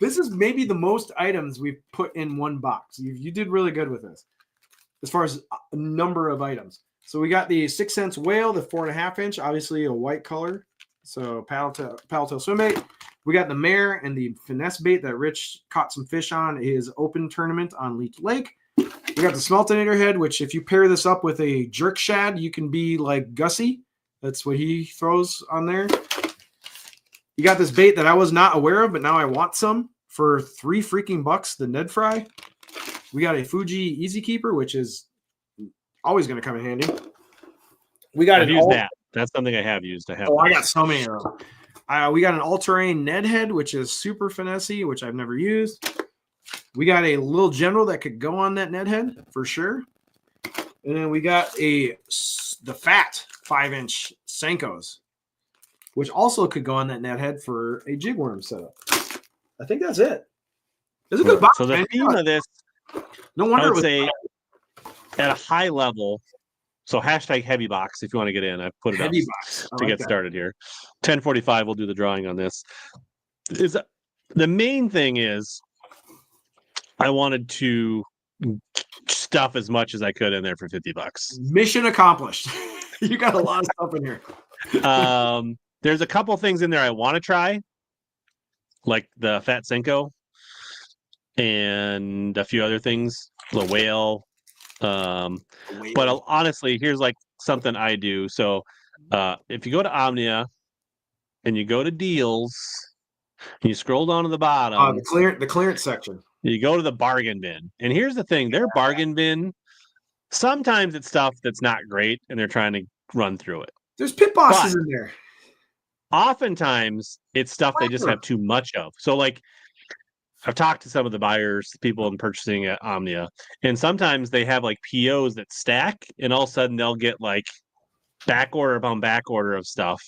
is maybe the most items we've put in one box. You did really good with this, as far as a number of items. So we got the 6 cents whale, the 4.5-inch, obviously a white color. So paddle tail swim bait. We got the Mare and the finesse bait that Rich caught some fish on his open tournament on Leech Lake. We got the Smeltinator head, which if you pair this up with a jerk shad, you can be like Gussie. That's what he throws on there. You got this bait that I was not aware of, but now I want some for $3 freaking bucks, the Ned Fry. We got a Fuji Easy Keeper, which is always going to come in handy. We got that. That's something I have used. I got so many of them. We got an all-terrain Ned head, which is super finessey, which I've never used. We got a little general that could go on that Ned head for sure. And then we got the fat 5-inch Senkos, which also could go on that Ned head for a jig worm setup. I think that's it. It's a good box. So the theme of this, no wonder I would say at a high level. So hashtag heavy box if you want to get in. I've put it heavy up box. to get started here. 10:45. We'll do the drawing on this. The main thing is I wanted to stuff as much as I could in there for $50. Mission accomplished. You got a lot of stuff in here. There's a couple things in there I want to try, like the Fat Senko and a few other things, the whale. But honestly, here's like something I do. So if you go to Omnia and you go to deals and you scroll down to the bottom, the clearance section. You go to the bargain bin. And here's the thing, their bargain bin, sometimes it's stuff that's not great and they're trying to run through it. There's pit bosses in there. Oftentimes it's stuff they just have too much of. So like I've talked to some of the buyers, people in purchasing at Omnia, and sometimes they have like POs that stack, and all of a sudden they'll get like back order upon back order of stuff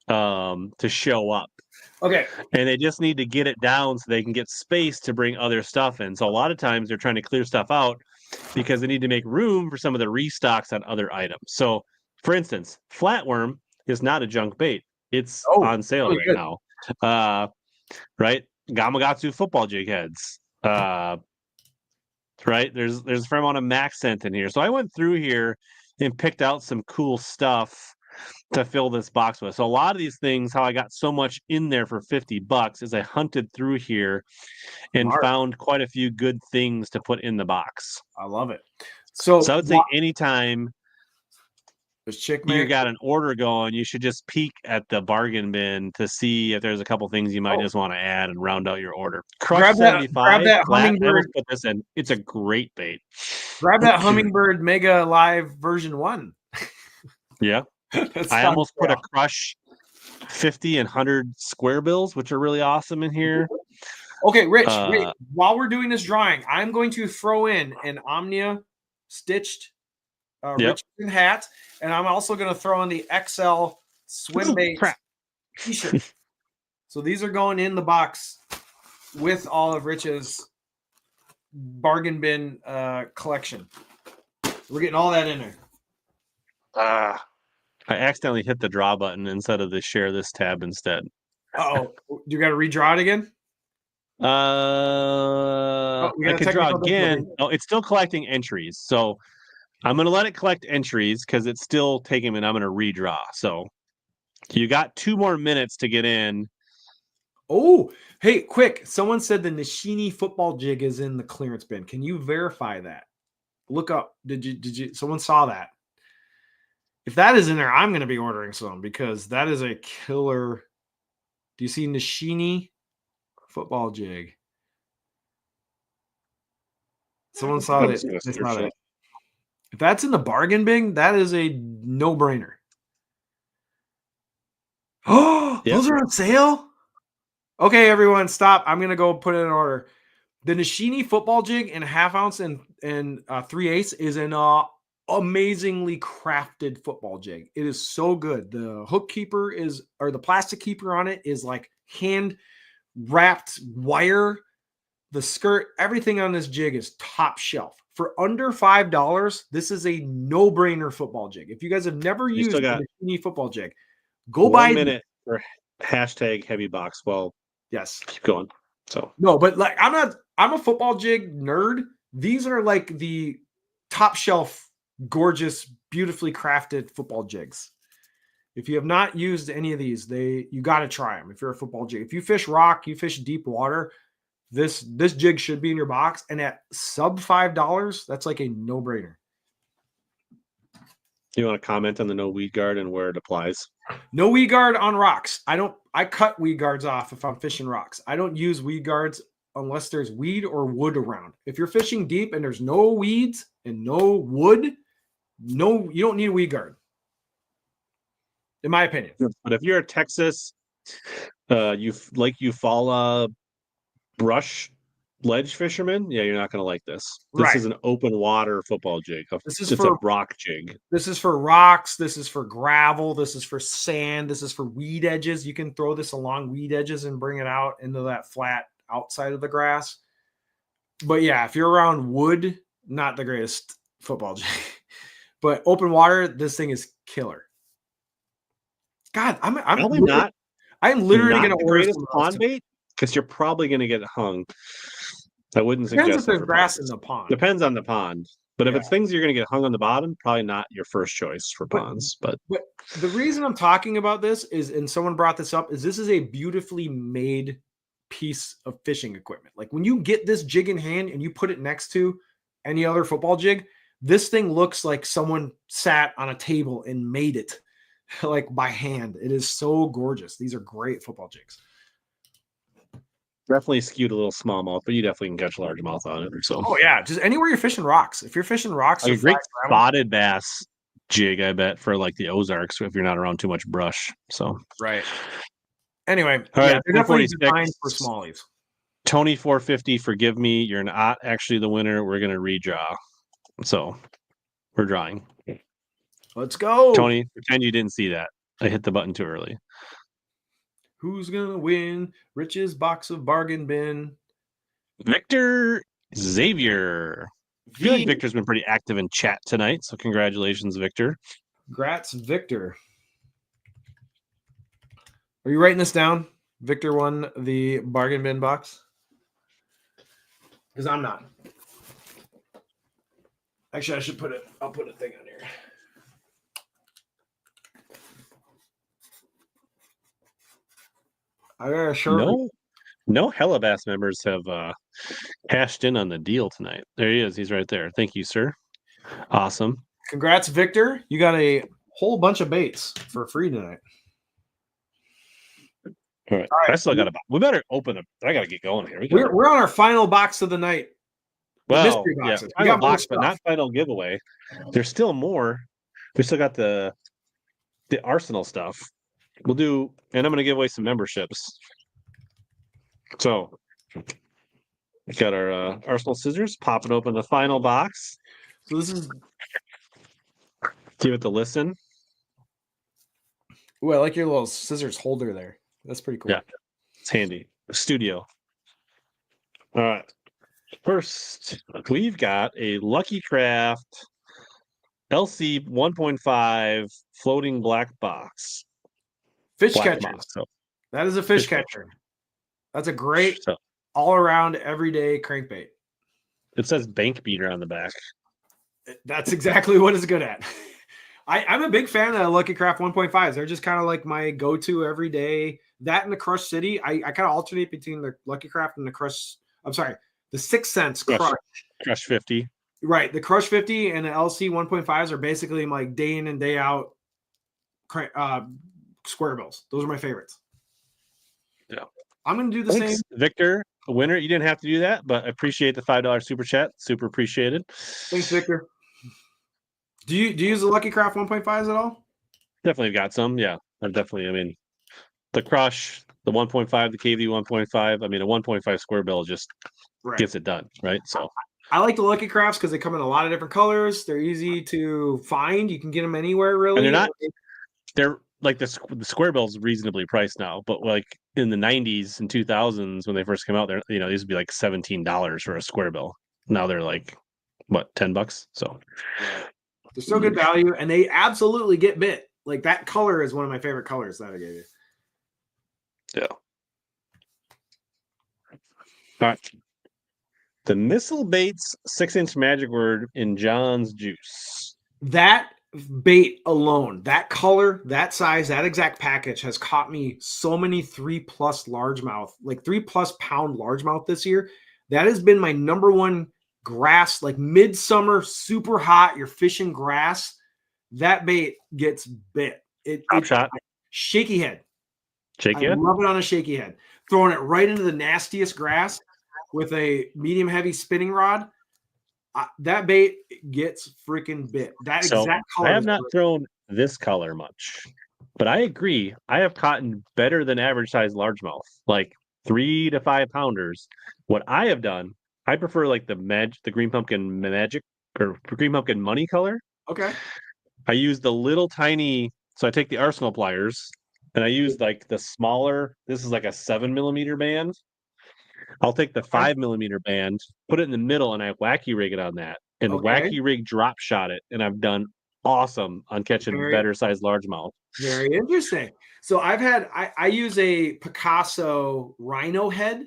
to show up. Okay. And they just need to get it down so they can get space to bring other stuff in. So a lot of times they're trying to clear stuff out because they need to make room for some of the restocks on other items. So for instance, flatworm is not a junk bait. It's on sale right now. Right? Gamakatsu football jig heads. Right? There's a fair amount of max scent in here. So I went through here and picked out some cool stuff to fill this box with. So a lot of these things, how I got so much in there for $50 is I hunted through here and found quite a few good things to put in the box. I love it. So I would say anytime you got an order going, you should just peek at the bargain bin to see if there's a couple things you might just want to add and round out your order. Crush 75. Grab that Hummingbird. Put this in. It's a great bait. Grab that Hummingbird Mega Live version 1. Yeah. I almost put a Crush 50 and 100 square bills, which are really awesome in here. Okay, Rich, wait. While we're doing this drawing, I'm going to throw in an Omnia stitched Richardson hat, and I'm also going to throw in the XL swim bait t-shirt. So these are going in the box with all of Rich's bargain bin collection. We're getting all that in there. I accidentally hit the draw button instead of the share this tab instead. Oh, you got to redraw it again? I could draw again. Oh, it's still collecting entries. So I'm going to let it collect entries because it's still taking, and I'm going to redraw. So you got 2 more minutes to get in. Oh, hey, quick. Someone said the Nishini football jig is in the clearance bin. Can you verify that? Look up. Did you, someone saw that? If that is in there, I'm going to be ordering some because that is a killer. Do you see Nishini football jig? Someone saw it. It's not it. If that's in the bargain bin, that is a no-brainer. Oh, those are on sale? Okay, everyone, stop. I'm going to go put it in order. The Nishini football jig in 1/2 ounce and 3/8 is an amazingly crafted football jig. It is so good. The hook keeper or the plastic keeper on it is like hand wrapped wire. The skirt, everything on this jig is top shelf. For under $5, this is a no-brainer football jig. If you guys have never used the Nishini football jig, go buy 1 minute for hashtag heavy box. Well, yes, keep going. So no, but like I'm a football jig nerd. These are like the top shelf, gorgeous, beautifully crafted football jigs. If you have not used any of these, you got to try them. If you're a football jig, if you fish rock, you fish deep water, this jig should be in your box. And at sub $5, that's like a no-brainer. You want to comment on the no weed guard and where it applies? No weed guard on rocks. I cut weed guards off if I'm fishing rocks. I don't use weed guards unless there's weed or wood around. If you're fishing deep and there's no weeds and no wood, you don't need a weed guard. In my opinion. But if you're a Texas, Eufaula brush ledge fisherman, you're not going to like this. This is an open water football jig. It's a rock jig. This is for rocks. This is for gravel. This is for sand. This is for weed edges. You can throw this along weed edges and bring it out into that flat outside of the grass. But yeah, if you're around wood, not the greatest football jig. But open water, this thing is killer. God, I'm literally going to order some pond bait because you're probably going to get hung. I wouldn't suggest. Depends if there's grass in the pond. Depends on the pond. But if it's things you're going to get hung on the bottom, probably not your first choice for ponds. But the reason I'm talking about this is, and someone brought this up, is this is a beautifully made piece of fishing equipment. Like when you get this jig in hand and you put it next to any other football jig, this thing looks like someone sat on a table and made it like by hand. It is so gorgeous. These are great football jigs. Definitely skewed a little smallmouth, but you definitely can catch largemouth on it. So, Oh yeah, just anywhere you're fishing rocks. If you're fishing rocks, like or a great flat ground, spotted bass jig, I bet, for like the Ozarks if you're not around too much brush. So, right. Anyway, all yeah, right, they're definitely 246. designed for smallies. Tony 450, forgive me, you're not actually the winner. We're gonna redraw. So we're drawing. Let's go. Tony, pretend you didn't see that. I hit the button too early. Who's gonna win? Rich's box of bargain bin. Victor Xavier. I feel like Victor's been pretty active in chat tonight, so congratulations, Victor. Grats, Victor. Are you writing this down? Victor won the bargain bin box? Because I'm not. Actually, I should put it. I'll put a thing on here. I got a shirt. No HELLABASS members have cashed in on the deal tonight. There he is. He's right there. Thank you, sir. Awesome. Congrats, Victor. You got a whole bunch of baits for free tonight. All right. I still got we better open it. I got to get going here. We're on our final box of the night. Well, yeah, final box, but not final giveaway. There's still more. We still got the Arsenal stuff. We'll do, and I'm going to give away some memberships. So, we got our Arsenal scissors. Popping open the final box. So this is. Give it to listen. Ooh, I like your little scissors holder there. That's pretty cool. Yeah, it's handy. Studio. All right. First, we've got a Lucky Craft LC 1.5 floating black box. Fish catcher. So, that is a fish catcher. That's a great all-around everyday crankbait. It says bank beater on the back. That's exactly what it's good at. I'm a big fan of Lucky Craft 1.5s. They're just kind of like my go-to every day. That and the Crush City. I kind of alternate between the Lucky Craft and the Crush. I'm sorry, the 6 cents Crush 50. Right. The Crush 50 and the LC 1.5s are basically my day in and day out square bills. Those are my favorites. Yeah. I'm going to do the same. Victor, a winner. You didn't have to do that, but I appreciate the $5 super chat. Super appreciated. Thanks, Victor. Do you use the Lucky Craft 1.5s at all? Definitely got some. Yeah, I mean, the Crush, the 1.5, the KV 1.5. I mean, a 1.5 square bill just gets it done, right? So I like the Lucky Crafts because they come in a lot of different colors. They're easy to find. You can get them anywhere, really. And they're like the square bill's reasonably priced now, but like in the 90s and 2000s when they first came out, these would be like $17 for a square bill. Now they're like what, $10? So they're still good value, and they absolutely get bit. Like that color is one of my favorite colors that I gave you. Yeah. All right. The Missile Baits 6-inch magic word in John's juice. That bait alone, that color, that size, that exact package has caught me so many 3+ largemouth, like 3+ pound largemouth this year. That has been my number one grass, like midsummer, super hot. You're fishing grass. That bait gets bit. Top shot. Shaky head. Shaky head? I love it on a shaky head. Throwing it right into the nastiest grass with a medium heavy spinning rod. That bait gets freaking bit. That exact color. I have not thrown this color much, but I agree. I have caught better than average size largemouth, like 3 to 5 pounders. What I have done, I prefer like the green pumpkin magic or green pumpkin money color. Okay. I use the little tiny. So I take the Arsenal pliers and I use like the smaller. This is like a 7mm band. I'll take the 5mm band, put it in the middle, and I wacky rig it on that. And wacky rig drop shot it. And I've done awesome on catching better sized largemouth. Very interesting. So I use a Picasso rhino head,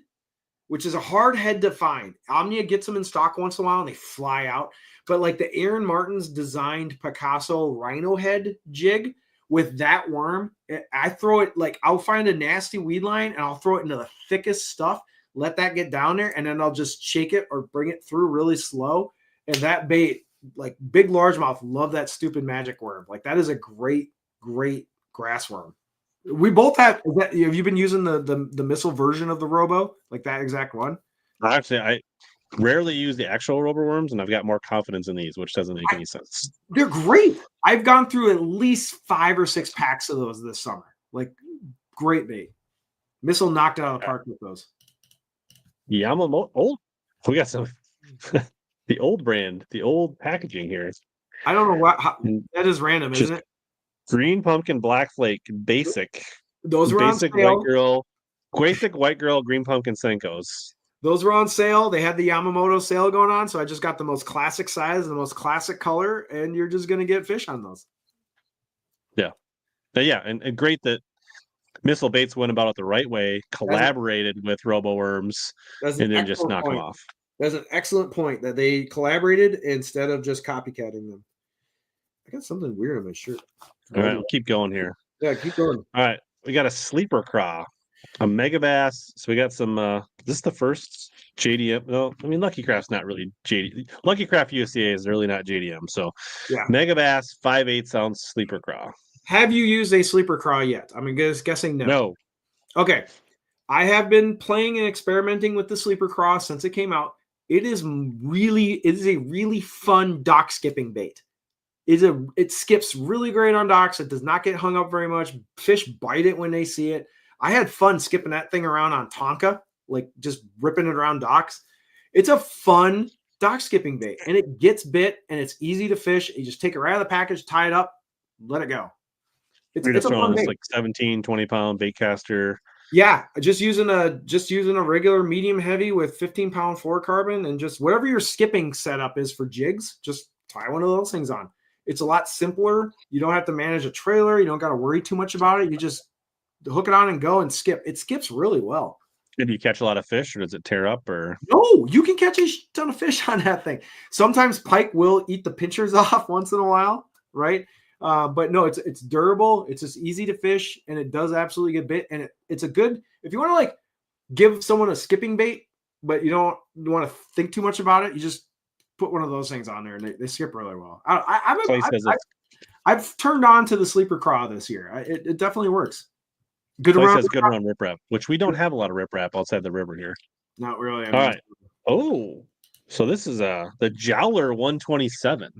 which is a hard head to find. Omnia gets them in stock once in a while and they fly out. But like the Aaron Martin's designed Picasso rhino head jig with that worm, I throw it like I'll find a nasty weed line and I'll throw it into the thickest stuff. Let that get down there, and then I'll just shake it or bring it through really slow. And that bait, like big largemouth, love that stupid magic worm. Like that is a great, great grass worm. We both have. Have you been using the missile version of the Robo, like that exact one? Actually, I rarely use the actual rubber worms, and I've got more confidence in these, which doesn't make any sense. They're great. I've gone through at least 5 or 6 packs of those this summer. Like, great bait. Missile knocked it out of the park with those. Yamamoto. Old. We got some. The old brand, the old packaging here. I don't know what. That is random, isn't it? Green pumpkin, black flake, basic. Those were basic on sale. white girl, basic white girl, green pumpkin Senkos. Those were on sale. They had the Yamamoto sale going on, so I just got the most classic size and the most classic color, and you're just gonna get fish on those. Yeah, and great that Missile Baits went about it the right way, collaborated with RoboWorms, and then just knock them off. That's an excellent point that they collaborated instead of just copycatting them. I got something weird on my shirt. All right, we'll keep going here. Yeah, keep going. All right, we got a sleeper craw, a mega bass. So we got some. This is the first JDM. Well, I mean, Lucky Craft's not really JD. Lucky Craft USDA is really not JDM. So yeah, mega bass, 5/8 ounce sleeper craw. Have you used a sleeper craw yet? I'm guessing no. No. Okay, I have been playing and experimenting with the sleeper craw since it came out. It is a really fun dock skipping bait. It skips really great on docks. It does not get hung up very much. Fish bite it when they see it. I had fun skipping that thing around on Tonka, like just ripping it around docks. It's a fun dock skipping bait, and it gets bit, and it's easy to fish. You just take it right out of the package, tie it up, let it go. It's a fun bait. Like 17, 20-pound bait caster. Yeah, just using a regular medium heavy with 15-pound fluorocarbon, and just whatever your skipping setup is for jigs, just tie one of those things on. It's a lot simpler. You don't have to manage a trailer. You don't got to worry too much about it. You just hook it on and go and skip. It skips really well. Did you catch a lot of fish, or does it tear up? Or no, you can catch a ton of fish on that thing. Sometimes pike will eat the pinchers off once in a while, right? But no, it's durable. It's just easy to fish, and it does absolutely get bit. And it's a good, if you want to like give someone a skipping bait, but you don't want to think too much about it, you just put one of those things on there, and they skip really well. I've turned on to the sleeper craw this year. It definitely works. Good around riprap, which we don't have a lot of riprap outside the river here. Not really. All right. Oh, so this is the Jowler 127.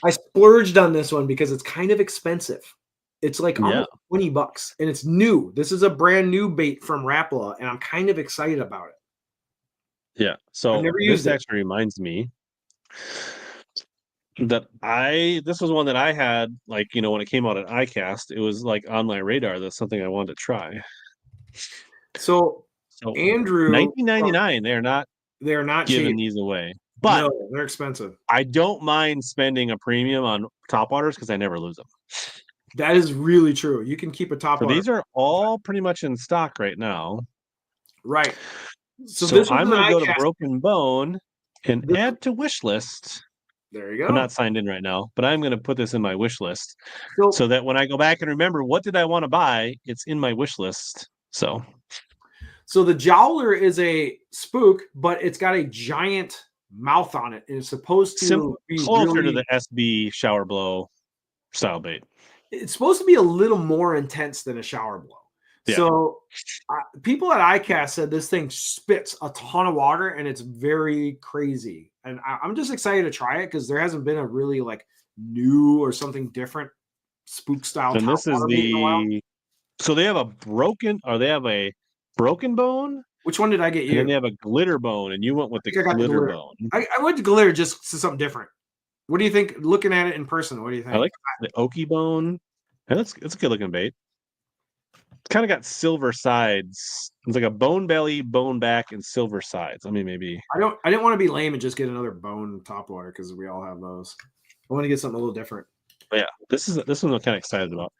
I splurged on this one because it's kind of expensive. It's like almost $20, and it's new. This is a brand new bait from Rapala, and I'm kind of excited about it. Yeah. So this actually reminds me that this was one that I had, like, when it came out at iCast, it was like on my radar. That's something I wanted to try. So Andrew, $19.99. They're not giving these away, but no, they're expensive. I don't mind spending a premium on topwaters because I never lose them. That is really true. You can keep a topwater. These are all pretty much in stock right now. Right. So I'm going to go to Broken Bone and add to wish list. There you go. I'm not signed in right now, but I'm going to put this in my wish list so that when I go back and remember what did I want to buy, it's in my wish list. So the Jowler is a spook, but it's got a giant mouth on it, and it's supposed to be closer to the SB shower blow style bait. It's supposed to be a little more intense than a shower blow. Yeah. So people at iCast said this thing spits a ton of water, and it's very crazy. And I'm just excited to try it because there hasn't been a really like new or something different spook style. And this is so they have a broken bone. Which one did I get you? And then they have a glitter bone, and you went with the glitter bone. I went to glitter just to something different. What do you think? Looking at it in person, what do you think? I like the oaky bone. And it's a good looking bait. It's kind of got silver sides. It's like a bone belly, bone back, and silver sides. I mean, maybe I didn't want to be lame and just get another bone topwater because we all have those. I want to get something a little different. But yeah, this one I'm kind of excited about.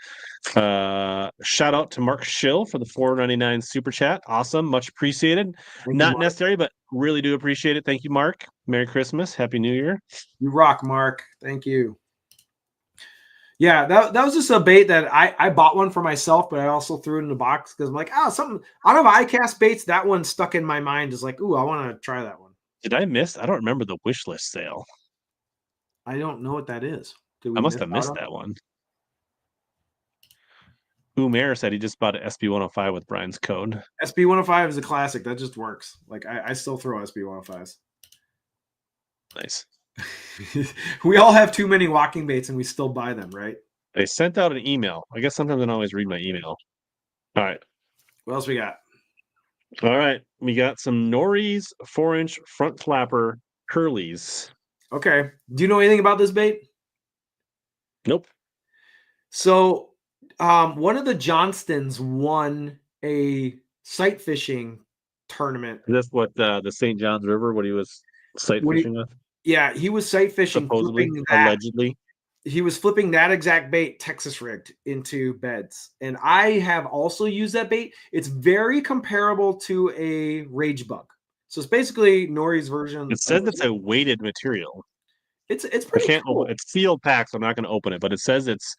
Shout out to Mark Schill for the $4.99 super chat. Awesome, much appreciated. Not necessary, but really do appreciate it. Thank you, Mark. Merry Christmas, Happy New Year. You rock, Mark. Thank you. Yeah, that was just a bait that I bought one for myself, but I also threw it in the box because I'm like, something out of iCast baits. That one stuck in my mind is like, I want to try that one. Did I miss? I don't remember the wish list sale. I don't know what that is. I must have missed that one. Umair said he just bought an SB105 with Brian's code. SB105 is a classic. That just works. Like I still throw SB105s. Nice. We all have too many walking baits and we still buy them, right? They sent out an email. I guess sometimes I don't always read my email. All right. What else we got? All right. We got some Nori's 4-inch front flapper curlies. Okay. Do you know anything about this bait? Nope. So one of the Johnstons won a sight fishing tournament. Is this what the St. John's River, what he was sight fishing with? Yeah, he was sight fishing, supposedly, that. allegedly. He was flipping that exact bait, Texas rigged, into beds. And I have also used that bait. It's very comparable to a rage bug. So it's basically Nori's version. It says it's a weighted material. It's pretty cool. It's sealed pack, so I'm not going to open it, but it says it's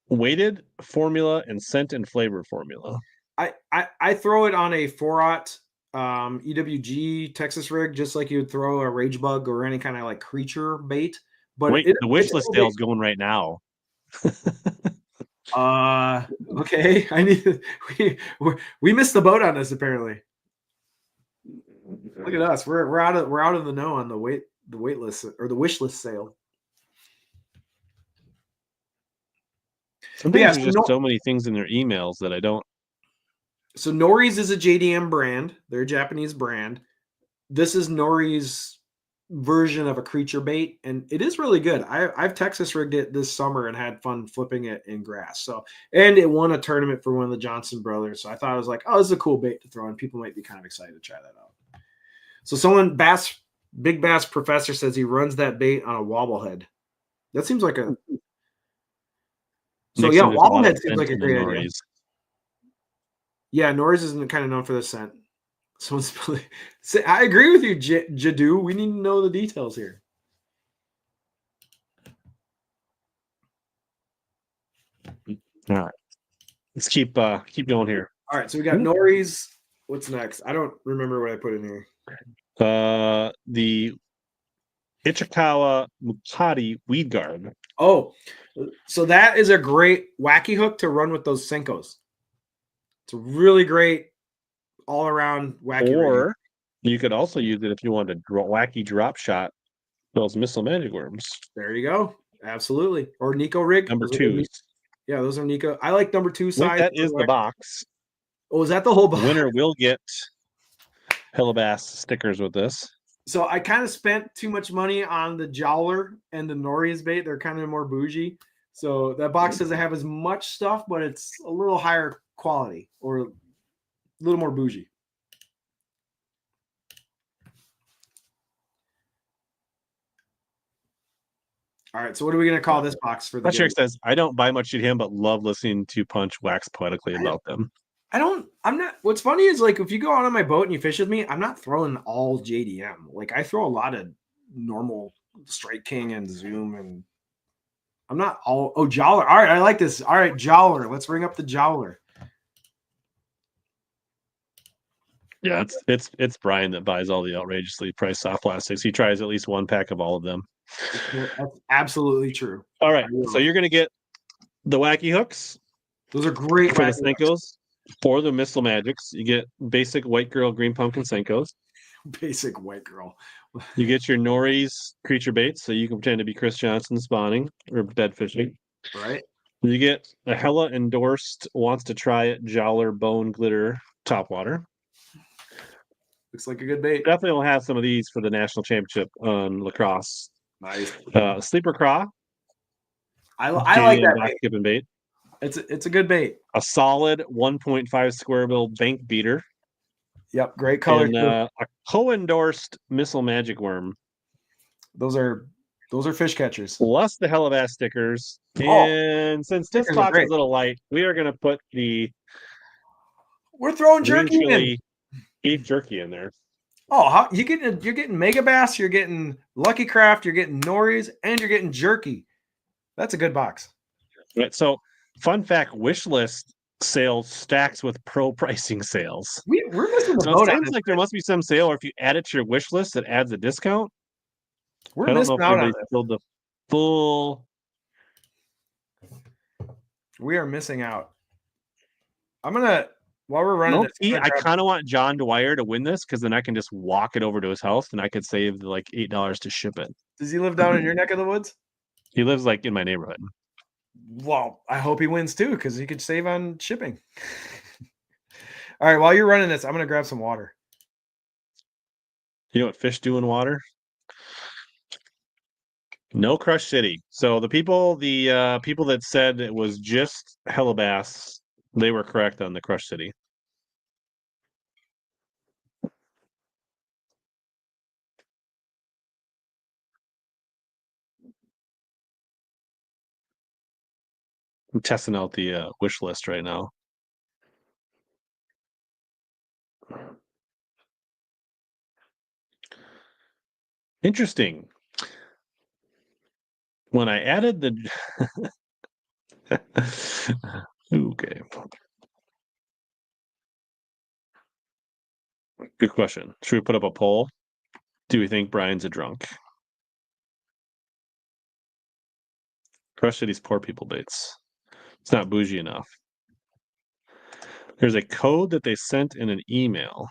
weighted formula and scent and flavor formula. I throw it on a 4-aught EWG Texas rig, just like you would throw a rage bug or any kind of like creature bait. But wait, the wish list sale is going right now. Okay. We missed the boat on this apparently. Look at us. We're out of the know on the wait list or the wish list sale. Sometimes there's just so many things in their emails that I don't. So Nori's is a JDM brand. They're a Japanese brand. This is Nori's version of a creature bait, and it is really good. I've Texas rigged it this summer and had fun flipping it in grass. So, and it won a tournament for one of the Johnson brothers. So I thought it was like, oh, this is a cool bait to throw, and people might be kind of excited to try that out. So Big Bass Professor says he runs that bait on a wobblehead. That seems like a. So Nixon, yeah, wobblehead seems like a great idea. Nori's. Yeah, Nori's isn't kind of known for the scent. I agree with you, Jadu. We need to know the details here. All right, let's keep going here. All right, so we got Nori's. What's next? I don't remember what I put in here. The Ichikawa Mukati weed guard. Oh, so that is a great wacky hook to run with those Senkos. It's a really great all-around wacky. Or you could also use it if you want a wacky drop shot. Those missile magic worms. There you go. Absolutely. Or Nico rig. Number 2. Yeah, those are Nico. I like number 2 size. That is the box. Oh, is that the whole box? The winner will get HELLABASS stickers with this. So I kind of spent too much money on the Jowler and the Nori's bait. They're kind of more bougie. So that box doesn't have as much stuff, but it's a little higher quality or a little more bougie. All right, so what are we going to call this box for the game? Says, I don't buy much JDM, but love listening to Punch wax poetically about them. What's funny is like, if you go out on my boat and you fish with me, I'm not throwing all JDM. Like I throw a lot of normal Strike King and Zoom, and I'm not all, Jowler. All right, I like this. All right, Jowler. Let's bring up the Jowler. Yeah, it's Brian that buys all the outrageously priced soft plastics. He tries at least one pack of all of them. That's absolutely true. All right, so you're going to get the wacky hooks. Those are great for the Senkos or the missile magics. You get basic white girl green pumpkin Senkos. Basic white girl. You get your Nori's creature baits, so you can pretend to be Chris Johnson spawning or dead fishing. Right. You get a Hella endorsed wants to try it Jowler bone glitter topwater. Looks like a good bait. Definitely will have some of these for the national championship on lacrosse. Nice. Sleeper craw. I like that bait. Skipping bait. It's a good bait. A solid 1.5 square bill bank beater. Yep, great color. And a co-endorsed missile magic worm. Those are fish catchers. Plus the HELLABASS stickers. And since this box is a little light, we are going to put we're throwing jerky in. Beef jerky in there. Oh, you're getting Mega Bass, you're getting Lucky Craft, you're getting Nori's, and you're getting jerky. That's a good box. Right. So, fun fact: wish list sales stacks with pro pricing sales. We're missing the boat. It seems like there must be some sale, or if you add it to your wish list, it adds a discount. We're missing out on the full. We are missing out. I'm gonna while we're running this. I kind of want John Dwyer to win this because then I can just walk it over to his house and I could save like $8 to ship it. Does he live down in your neck of the woods? He lives like in my neighborhood. Well, I hope he wins too because he could save on shipping. All right, while you're running this, I'm gonna grab some water. You know what fish do in water? No Crush City. So the people that said it was just Hellabass, they were correct on the Crush City. I'm testing out the wish list right now. Interesting. When I added the okay. Good question. Should we put up a poll? Do we think Brian's a drunk? Crush City's poor people baits. It's not bougie enough. There's a code that they sent in an email.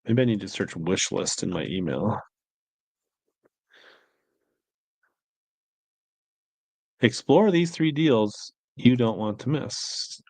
Maybe I need to search wish list in my email. Explore these 3 deals you don't want to miss.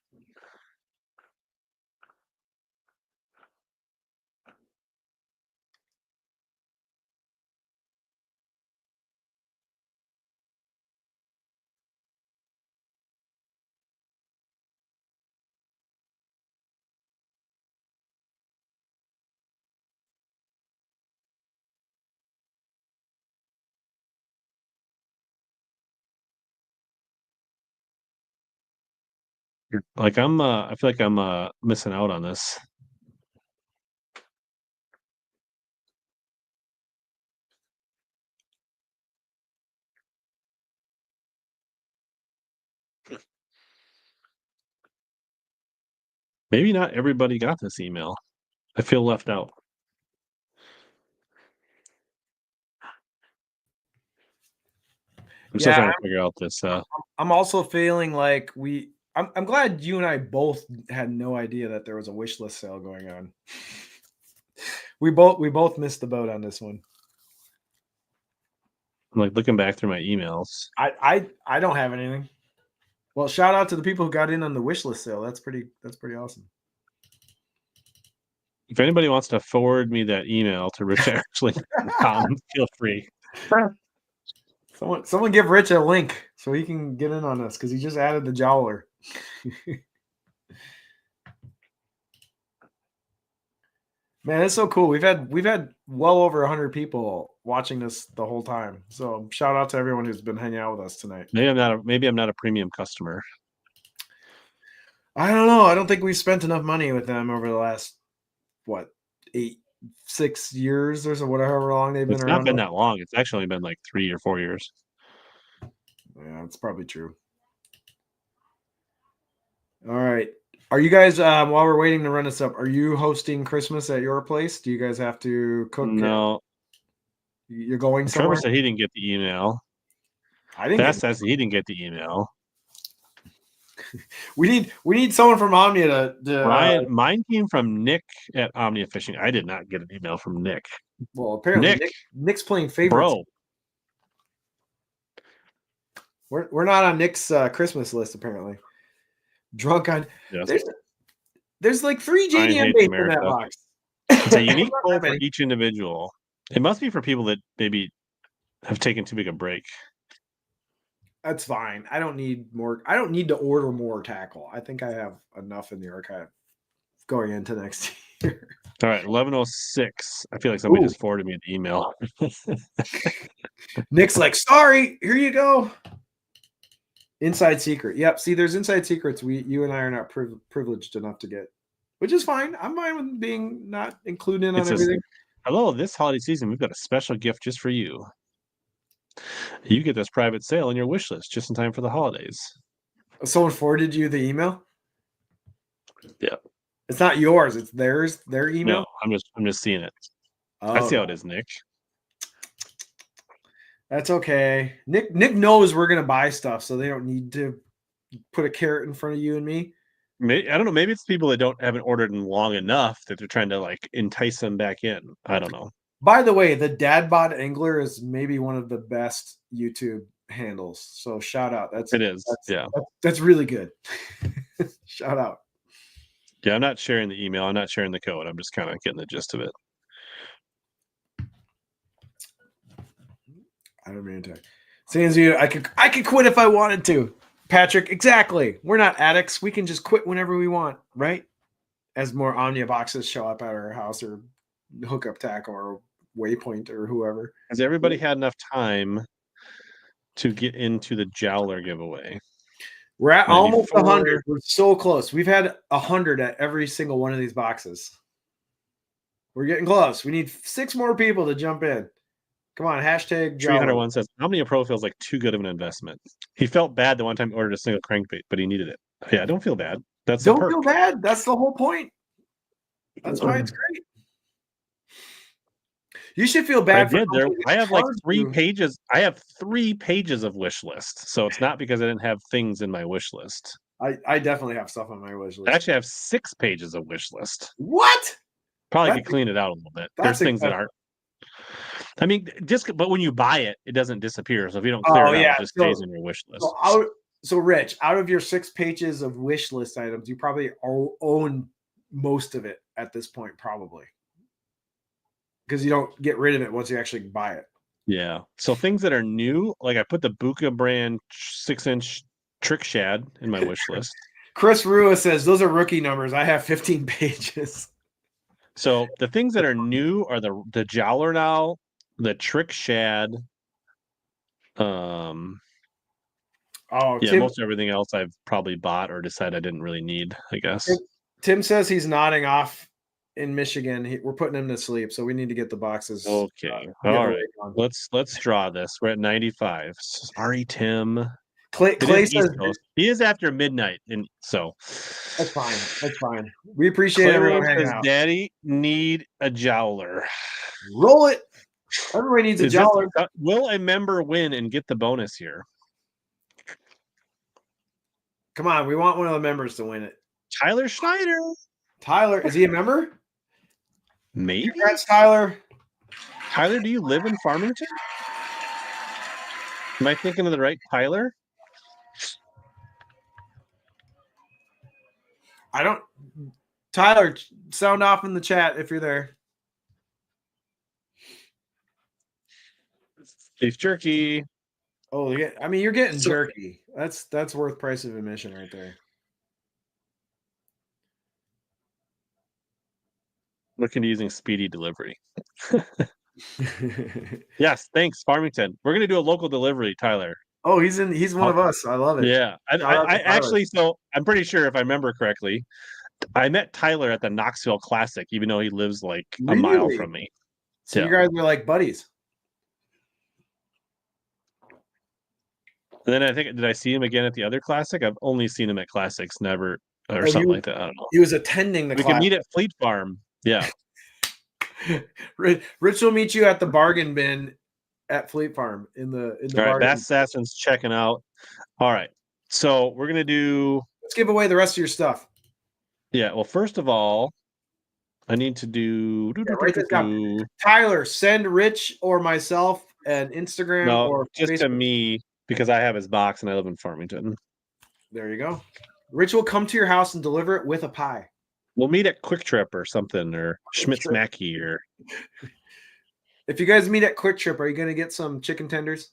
Like I feel like I'm missing out on this. Maybe not everybody got this email. I feel left out. I'm still trying to figure out this. I'm also feeling like I'm glad you and I both had no idea that there was a wish list sale going on. We both missed the boat on this one. I'm like looking back through my emails. I don't have anything. Well, shout out to the people who got in on the wish list sale. That's pretty awesome. If anybody wants to forward me that email to richashley.com, feel free. Someone give Rich a link so he can get in on this because he just added the jowler. Man, it's so cool. We've had well over 100 people watching this the whole time. So shout out to everyone who's been hanging out with us tonight. Maybe I'm not a premium customer. I don't know. I don't think we've spent enough money with them over the last 6 years or so, whatever long they've been around. It's not been that long. It's actually been like 3 or 4 years. Yeah, it's probably true. All right. Are you guys, while we're waiting to run this up, are you hosting Christmas at your place? Do you guys have to cook? No. You're going somewhere? Trevor said he didn't get the email. Beth says he didn't get the email. We need someone from Omnia to mine came from Nick at Omnia Fishing. I did not get an email from Nick. Well, apparently Nick's playing favorites. Bro. We're not on Nick's Christmas list apparently. Drunk on there's like 3 JDM baits in that box. It's a unique code for each individual. It must be for people that maybe have taken too big a break. That's fine. I don't need more. I don't need to order more tackle. I think I have enough in the archive going into next year. All right, 11:06. I feel like somebody just forwarded me an email. Nick's like, sorry, here you go. Inside secret. Yep. See, there's inside secrets you and I are not privileged enough to get, which is fine. I'm fine with being not included on everything. Hello, this holiday season, we've got a special gift just for you. You get this private sale on your wish list just in time for the holidays. Someone forwarded you the email? Yeah. It's not yours, it's theirs, their email? No, I'm just seeing it. Oh, I see how it is, Nick. That's okay. Nick knows we're gonna buy stuff, so they don't need to put a carrot in front of you and me. Maybe, I don't know. Maybe it's people that haven't ordered in long enough that they're trying to like entice them back in. I don't know. By the way, the Dadbot Angler is maybe one of the best YouTube handles. So shout out. That's really good. Shout out. Yeah, I'm not sharing the email. I'm not sharing the code. I'm just kind of getting the gist of it. I don't mean to. Sans you, I could quit if I wanted to. Patrick, exactly. We're not addicts. We can just quit whenever we want, right? As more Omnia boxes show up at our house or hookup tackle or Waypoint or whoever. Has everybody had enough time to get into the Jowler giveaway? We're at 94. almost 100. We're so close. We've had 100 at every single one of these boxes. We're getting close. We need 6 more people to jump in. Come on, hashtag Jowler. 301 says Omnia Pro feels like too good of an investment. He felt bad the one time he ordered a single crankbait, but he needed it. Yeah, don't feel bad. Don't feel bad. That's the whole point. That's why it's great. You should feel bad. I have like 3 pages. I have 3 pages of wish list. So it's not because I didn't have things in my wish list. I definitely have stuff on my wish list. I actually have 6 pages of wish list. What? Probably could clean it out a little bit. There's things that aren't. I mean, but when you buy it, it doesn't disappear. So if you don't clear it out, it just stays in your wish list. So Rich, out of your 6 pages of wish list items, you probably own most of it at this point, probably. Because you don't get rid of it once you actually buy it. Yeah. So things that are new, like I put the Buka brand 6-inch trick shad in my wish list. Chris Rua says those are rookie numbers. I have 15 pages. So the things that are new are the Jowler now, the trick shad. Most everything else I've probably bought or decided I didn't really need, I guess. Tim says he's nodding off in Michigan. We're putting him to sleep, so we need to get the boxes. Okay. All right. Let's draw this. We're at 95. Sorry, Tim. Clay says he is after midnight, and so that's fine. That's fine. We appreciate everyone hanging out. Daddy need a Jowler. Roll it. Everybody needs a Jowler. Will a member win and get the bonus here? Come on, we want one of the members to win it. Tyler Schneider. Tyler, is he a member? Maybe. Congrats, Tyler. Tyler, do you live in Farmington? Am I thinking of the right Tyler? I don't. Tyler, sound off in the chat if you're there. Beef jerky. Oh, yeah. I mean, you're getting jerky. That's worth price of admission right there. Looking to using speedy delivery. Yes, thanks, Farmington. We're gonna do a local delivery, Tyler. Oh, he's one of us. I love it. Yeah, I actually. So I'm pretty sure if I remember correctly, I met Tyler at the Knoxville Classic, even though he lives like a mile from me. So you guys were like buddies. And then I think, did I see him again at the other Classic? I've only seen him at Classics, never or something like that. I don't know. He was attending the. We can meet at Fleet Farm. Yeah. Rich will meet you at the bargain bin at Fleet Farm in the All right, Bass Assassin's checking out. All right, so we're gonna do. Let's give away the rest of your stuff. Yeah. Well, first of all, I need to do. Tyler, send Rich or myself an Instagram or just Facebook. to me because I have his box and I live in Farmington. There you go. Rich will come to your house and deliver it with a pie. We'll meet at Quick Trip or something, or Schmidt's Mackie, or. If you guys meet at Quick Trip, are you going to get some chicken tenders?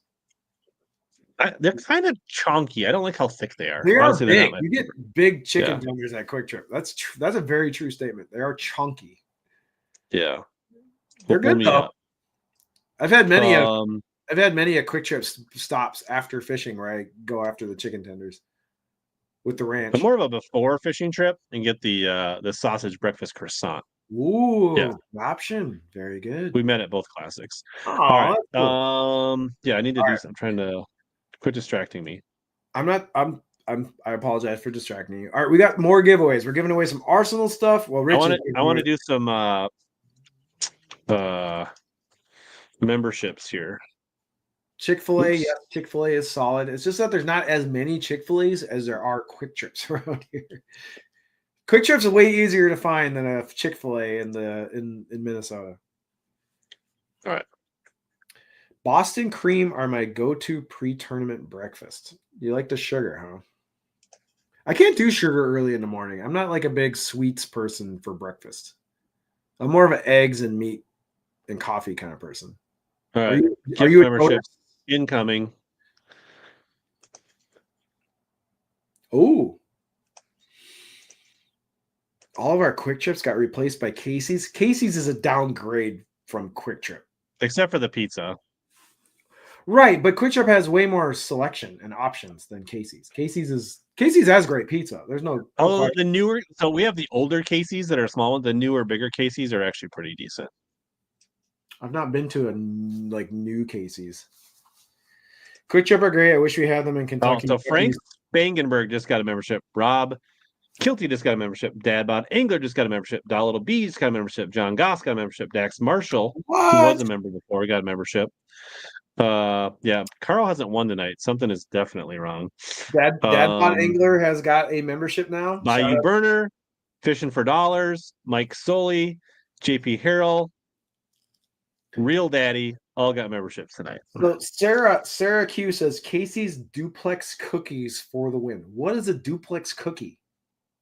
They're kind of chunky. I don't like how thick they are. They are big. You get big chicken tenders at Quick Trip. That's a very true statement. They are chunky. Yeah, they're good though. I've had many at Quick Trip stops after fishing where I go after the chicken tenders with the ranch. But more of a before fishing trip and get the sausage breakfast croissant. Ooh, Yeah. option. Very good. We met at both classics. Oh, All right. that's cool. Yeah, I need to All do right. something. I'm trying to quit distracting me. I apologize for distracting you. All right, we got more giveaways. We're giving away some Arsenal stuff. Well, Rich I want to do some memberships here. Chick-fil-A. Oops. Yes, Chick-fil-A is solid. It's just that there's not as many Chick-fil-A's as there are Quick Trips around here. Quick Trips are way easier to find than a Chick-fil-A in Minnesota. All right. Boston cream are my go-to pre-tournament breakfast. You like the sugar, huh? I can't do sugar early in the morning. I'm not like a big sweets person for breakfast. I'm more of an eggs and meat and coffee kind of person. All right. Are you a memberships incoming? Oh. All of our Quick Trips got replaced by Casey's. Casey's is a downgrade from Quick Trip. Except for the pizza. Right, but Quick Trip has way more selection and options than Casey's. Casey's has great pizza. There's no Although the newer, so we have the older Casey's that are small ones. The newer, bigger Casey's are actually pretty decent. I've not been to a new Casey's. Quick Trip are great. I wish we had them in Kentucky. So Frank Spangenberg just got a membership. Rob Kilty just got a membership. Dadbot Angler just got a membership. Little B just got a membership. John Goss got a membership. Dax Marshall, who was a member before, got a membership. Yeah, Carl hasn't won tonight. Something is definitely wrong. Dadbot Angler has got a membership now. Bayou Burner, Fishing for Dollars, Mike Soley, JP Harrell, Real Daddy, all got memberships tonight. So Sarah Q says Casey's duplex cookies for the win. What is a duplex cookie?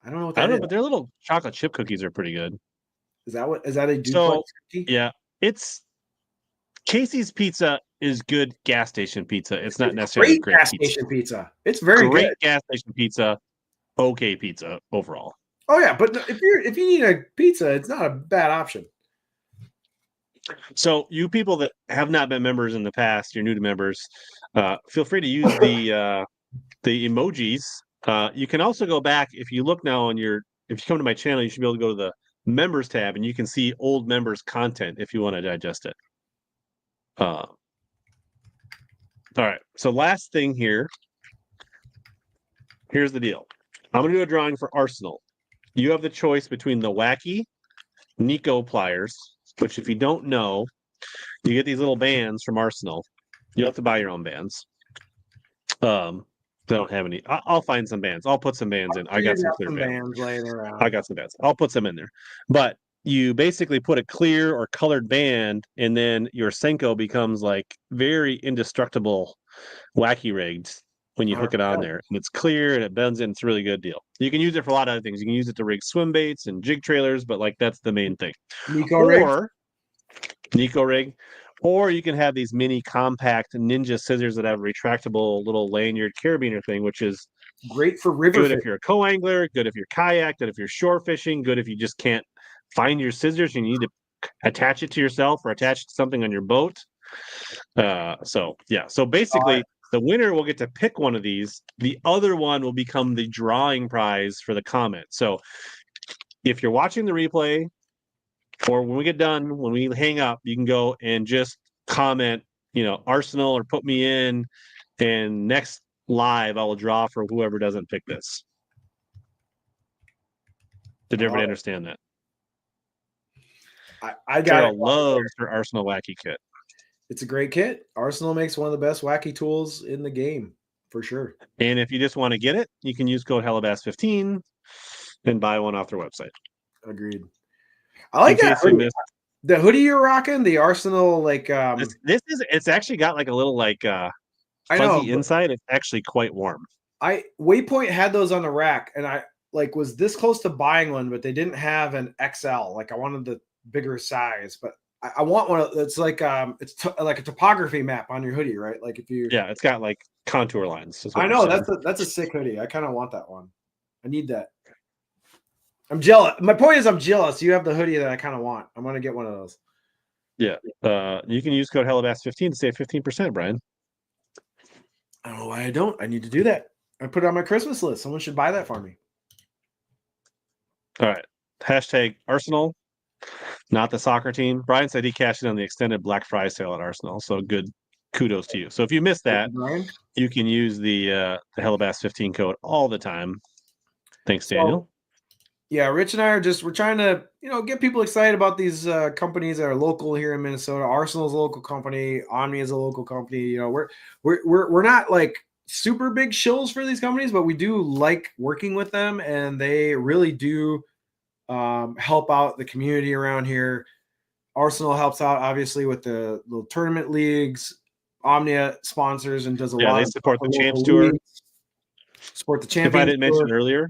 I don't know what that is. But their little chocolate chip cookies are pretty good. Is that a duplex cookie? Yeah, it's Casey's pizza is good gas station pizza. It's not necessarily great gas station pizza. It's very great good. Gas station pizza. Okay pizza overall. Oh yeah, but if you need a pizza, it's not a bad option. So you people that have not been members in the past, you're new to members, feel free to use the emojis. You can also go back if you look now if you come to my channel, you should be able to go to the members tab and you can see old members content if you want to digest it. All right. So last thing here. Here's the deal. I'm going to do a drawing for Arsenal. You have the choice between the wacky Nico pliers, which if you don't know, you get these little bands from Arsenal. You have to buy your own bands. They don't have any. I'll find some bands. I'll put some bands in. I got some clear bands laying around. I got some bands. I'll put some in there. But you basically put a clear or colored band, and then your Senko becomes like very indestructible wacky rigged when you hook it on there. And it's clear and it bends in. It's a really good deal. You can use it for a lot of other things. You can use it to rig swim baits and jig trailers, but like that's the main thing. Nico rig. Or you can have these mini compact ninja scissors that have a retractable little lanyard carabiner thing, which is great for river good fishing. If you're a co-angler, good if you're kayak, good if you're shore fishing, good if you just can't find your scissors and you need to attach it to yourself or attach it to something on your boat. So basically the winner will get to pick one of these. The other one will become the drawing prize for the comment. So if you're watching the replay, or when we get done, when we hang up, you can go and just comment, Arsenal or put me in, and next live I will draw for whoever doesn't pick this. Did everybody understand that? I got it. Loves her Arsenal wacky kit. It's a great kit. Arsenal makes one of the best wacky tools in the game, for sure. And if you just want to get it, you can use code HELLABASS15 and buy one off their website. Agreed. I like that hoodie. The hoodie you're rocking, the Arsenal it's actually got like a little fuzzy inside. It's actually quite warm. Waypoint had those on the rack, and I was this close to buying one, but they didn't have an XL. I wanted the bigger size, but I want one that's like a topography map on your hoodie, right? It's got like contour lines. I know that's a sick hoodie. I kind of want that one. I need that. I'm jealous. My point is I'm jealous. You have the hoodie that I kind of want. I'm going to get one of those. Yeah. You can use code HELLABASS15 to save 15%, Brian. I don't know why I don't. I need to do that. I put it on my Christmas list. Someone should buy that for me. All right. Hashtag Arsenal not the soccer team. Brian said he cashed in on the extended Black Friday sale at Arsenal. So good. Kudos to you. So if you missed that, Brian? you can use the HELLABASS 15 code all the time. Thanks, So, Daniel. yeah, Rich and I we're trying to, get people excited about these companies that are local here in Minnesota. Arsenal's a local company. Omnia is a local company. We're not like super big shills for these companies, but we do like working with them, and they really do help out the community around here. Arsenal helps out obviously with the little tournament leagues. Omnia sponsors and does a lot. They of support the local Champs Tour. leagues. Support the Champions If I didn't Tour. mention earlier,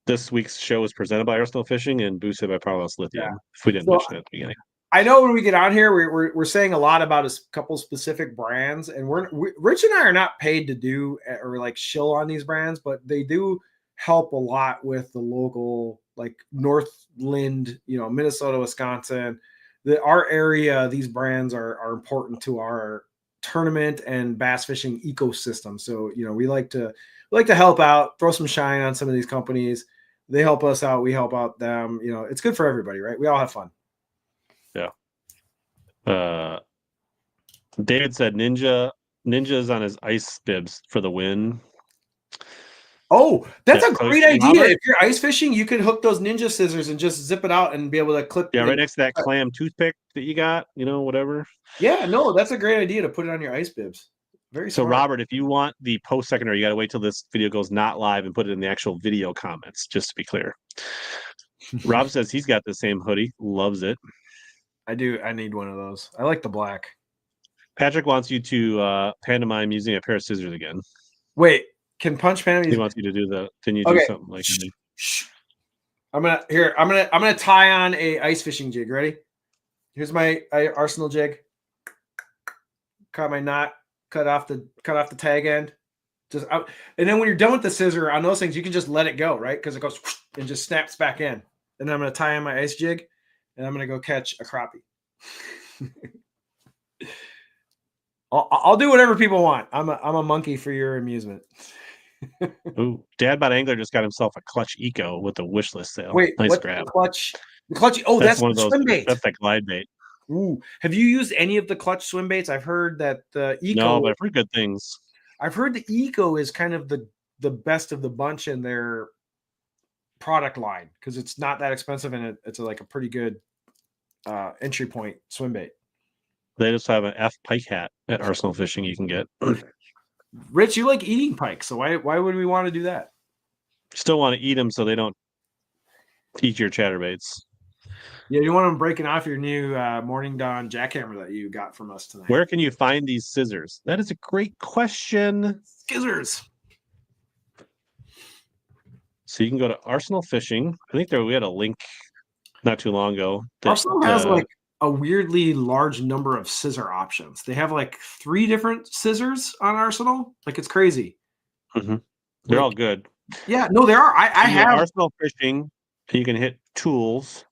this week's show is presented by Arsenal Fishing and boosted by Parlos Lithium. Yeah. If we didn't mention it at the beginning. I know when we get on here, we're saying a lot about a couple specific brands, and Rich and I are not paid to do or like shill on these brands, but they do help a lot with the local, like Northland, Minnesota, Wisconsin, our area. These brands are important to our tournament and bass fishing ecosystem. So we like to help out, throw some shine on some of these companies. They help us out, we help out them. It's good for everybody, right? We all have fun. Yeah. David said Ninja's on his ice bibs for the win. Oh, that's a great idea. Robert, if you're ice fishing, you could hook those Ninja scissors and just zip it out and be able to clip. Yeah, right next to that clam toothpick that you got, whatever. Yeah, no, that's a great idea to put it on your ice bibs. Very so, smart. Robert, if you want the post-secondary, you got to wait till this video goes not live and put it in the actual video comments, just to be clear. Rob says he's got the same hoodie. Loves it. I do. I need one of those. I like the black. Patrick wants you to pantomime using a pair of scissors again. Wait, can Punch pantomime? He wants you to do the. Can you do something like that? I'm gonna tie on a ice fishing jig. Ready? Here's my Arsenal jig. Caught my knot. Cut off the tag end. And then when you're done with the scissor on those things, you can just let it go, right? Because it goes and just snaps back in. And then I'm gonna tie on my ice jig, and I'm gonna go catch a crappie. I'll do whatever people want. I'm a monkey for your amusement. Ooh, Dad Bod Angler just got himself a Clutch Eco with a wish list sale. Wait, nice what's grab. The clutch. Oh, that's one of those swim bait. That's the glide bait. Ooh, have you used any of the Clutch swim baits? I've heard that the Eco. No, but I've heard good things. I've heard the Eco is kind of the best of the bunch in their product line because it's not that expensive and it's like a pretty good entry point swim bait. They just have an F pike hat at Arsenal Fishing you can get. Rich, you like eating pike, so why would we want to do that? Still want to eat them so they don't eat your chatterbaits. Yeah, you want them breaking off your new Morning Dawn jackhammer that you got from us tonight. Where can you find these scissors? That is a great question. Scissors. So you can go to Arsenal Fishing. I think we had a link not too long ago. Arsenal has like a weirdly large number of scissor options. They have like 3 different scissors on Arsenal. Like it's crazy. Mm-hmm. They're all good. Yeah, no, there are. I have Arsenal Fishing. You can hit tools.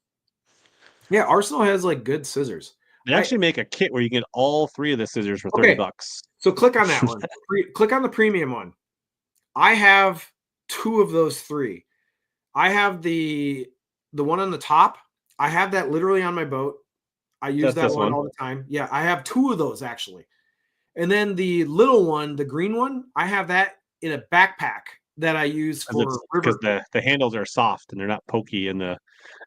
Yeah, Arsenal has like good scissors. They actually make a kit where you get all 3 of the scissors for $30. So click on that one. Click on the premium one. I have 2 of those 3. I have the one on the top. I have that literally on my boat. I use that one all the time. Yeah, I have 2 of those actually. And then the little one, the green one, I have that in a backpack that I use for river. Because the handles are soft and they're not pokey, and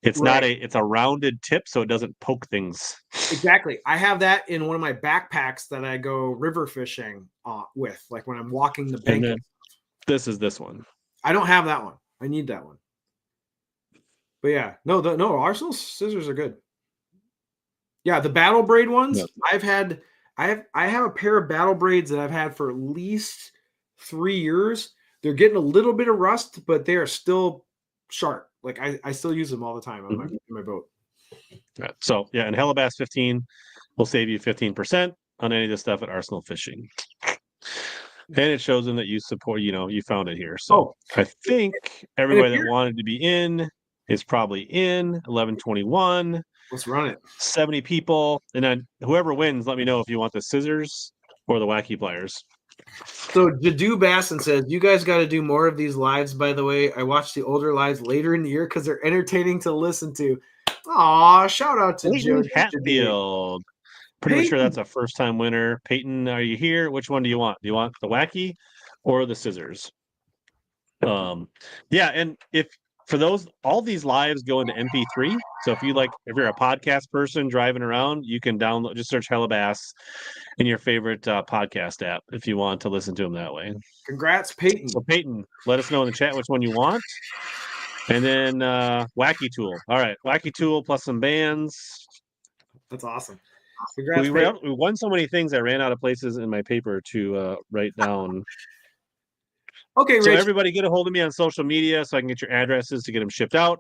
it's a rounded tip, so it doesn't poke things. Exactly. I have that in one of my backpacks that I go river fishing with, like when I'm walking the bank. This is this one. I don't have that one. I need that one. But yeah, no, Arsenal scissors are good. Yeah, the battle braid ones. Yeah. I have a pair of battle braids that I've had for at least 3 years. They're getting a little bit of rust, but they are still sharp. Like I still use them all the time on my boat. Right. So yeah, and HELLABASS 15 will save you 15% on any of this stuff at Arsenal Fishing. And it shows them that you support, you found it here. So I think everybody that wanted to be in is probably in 1121. Let's run it. 70 people. And then whoever wins, let me know if you want the scissors or the wacky pliers. So Jadu Basson says, you guys got to do more of these lives, by the way. I watch the older lives later in the year because they're entertaining to listen to. Aw, shout out to Joe. Peyton Hatfield. Pretty sure that's a first-time winner. Peyton, are you here? Which one do you want? Do you want the wacky or the scissors? Yeah, and if for those, all these lives go into MP3. So if you're a podcast person driving around, you can download, just search HELLABASS in your favorite podcast app if you want to listen to them that way. Congrats, Peyton. So Peyton, let us know in the chat which one you want. And then Wacky Tool. All right, Wacky Tool plus some bands. That's awesome. Congrats, we won so many things, I ran out of places in my paper to write down. Okay, Rich. So everybody get a hold of me on social media so I can get your addresses to get them shipped out.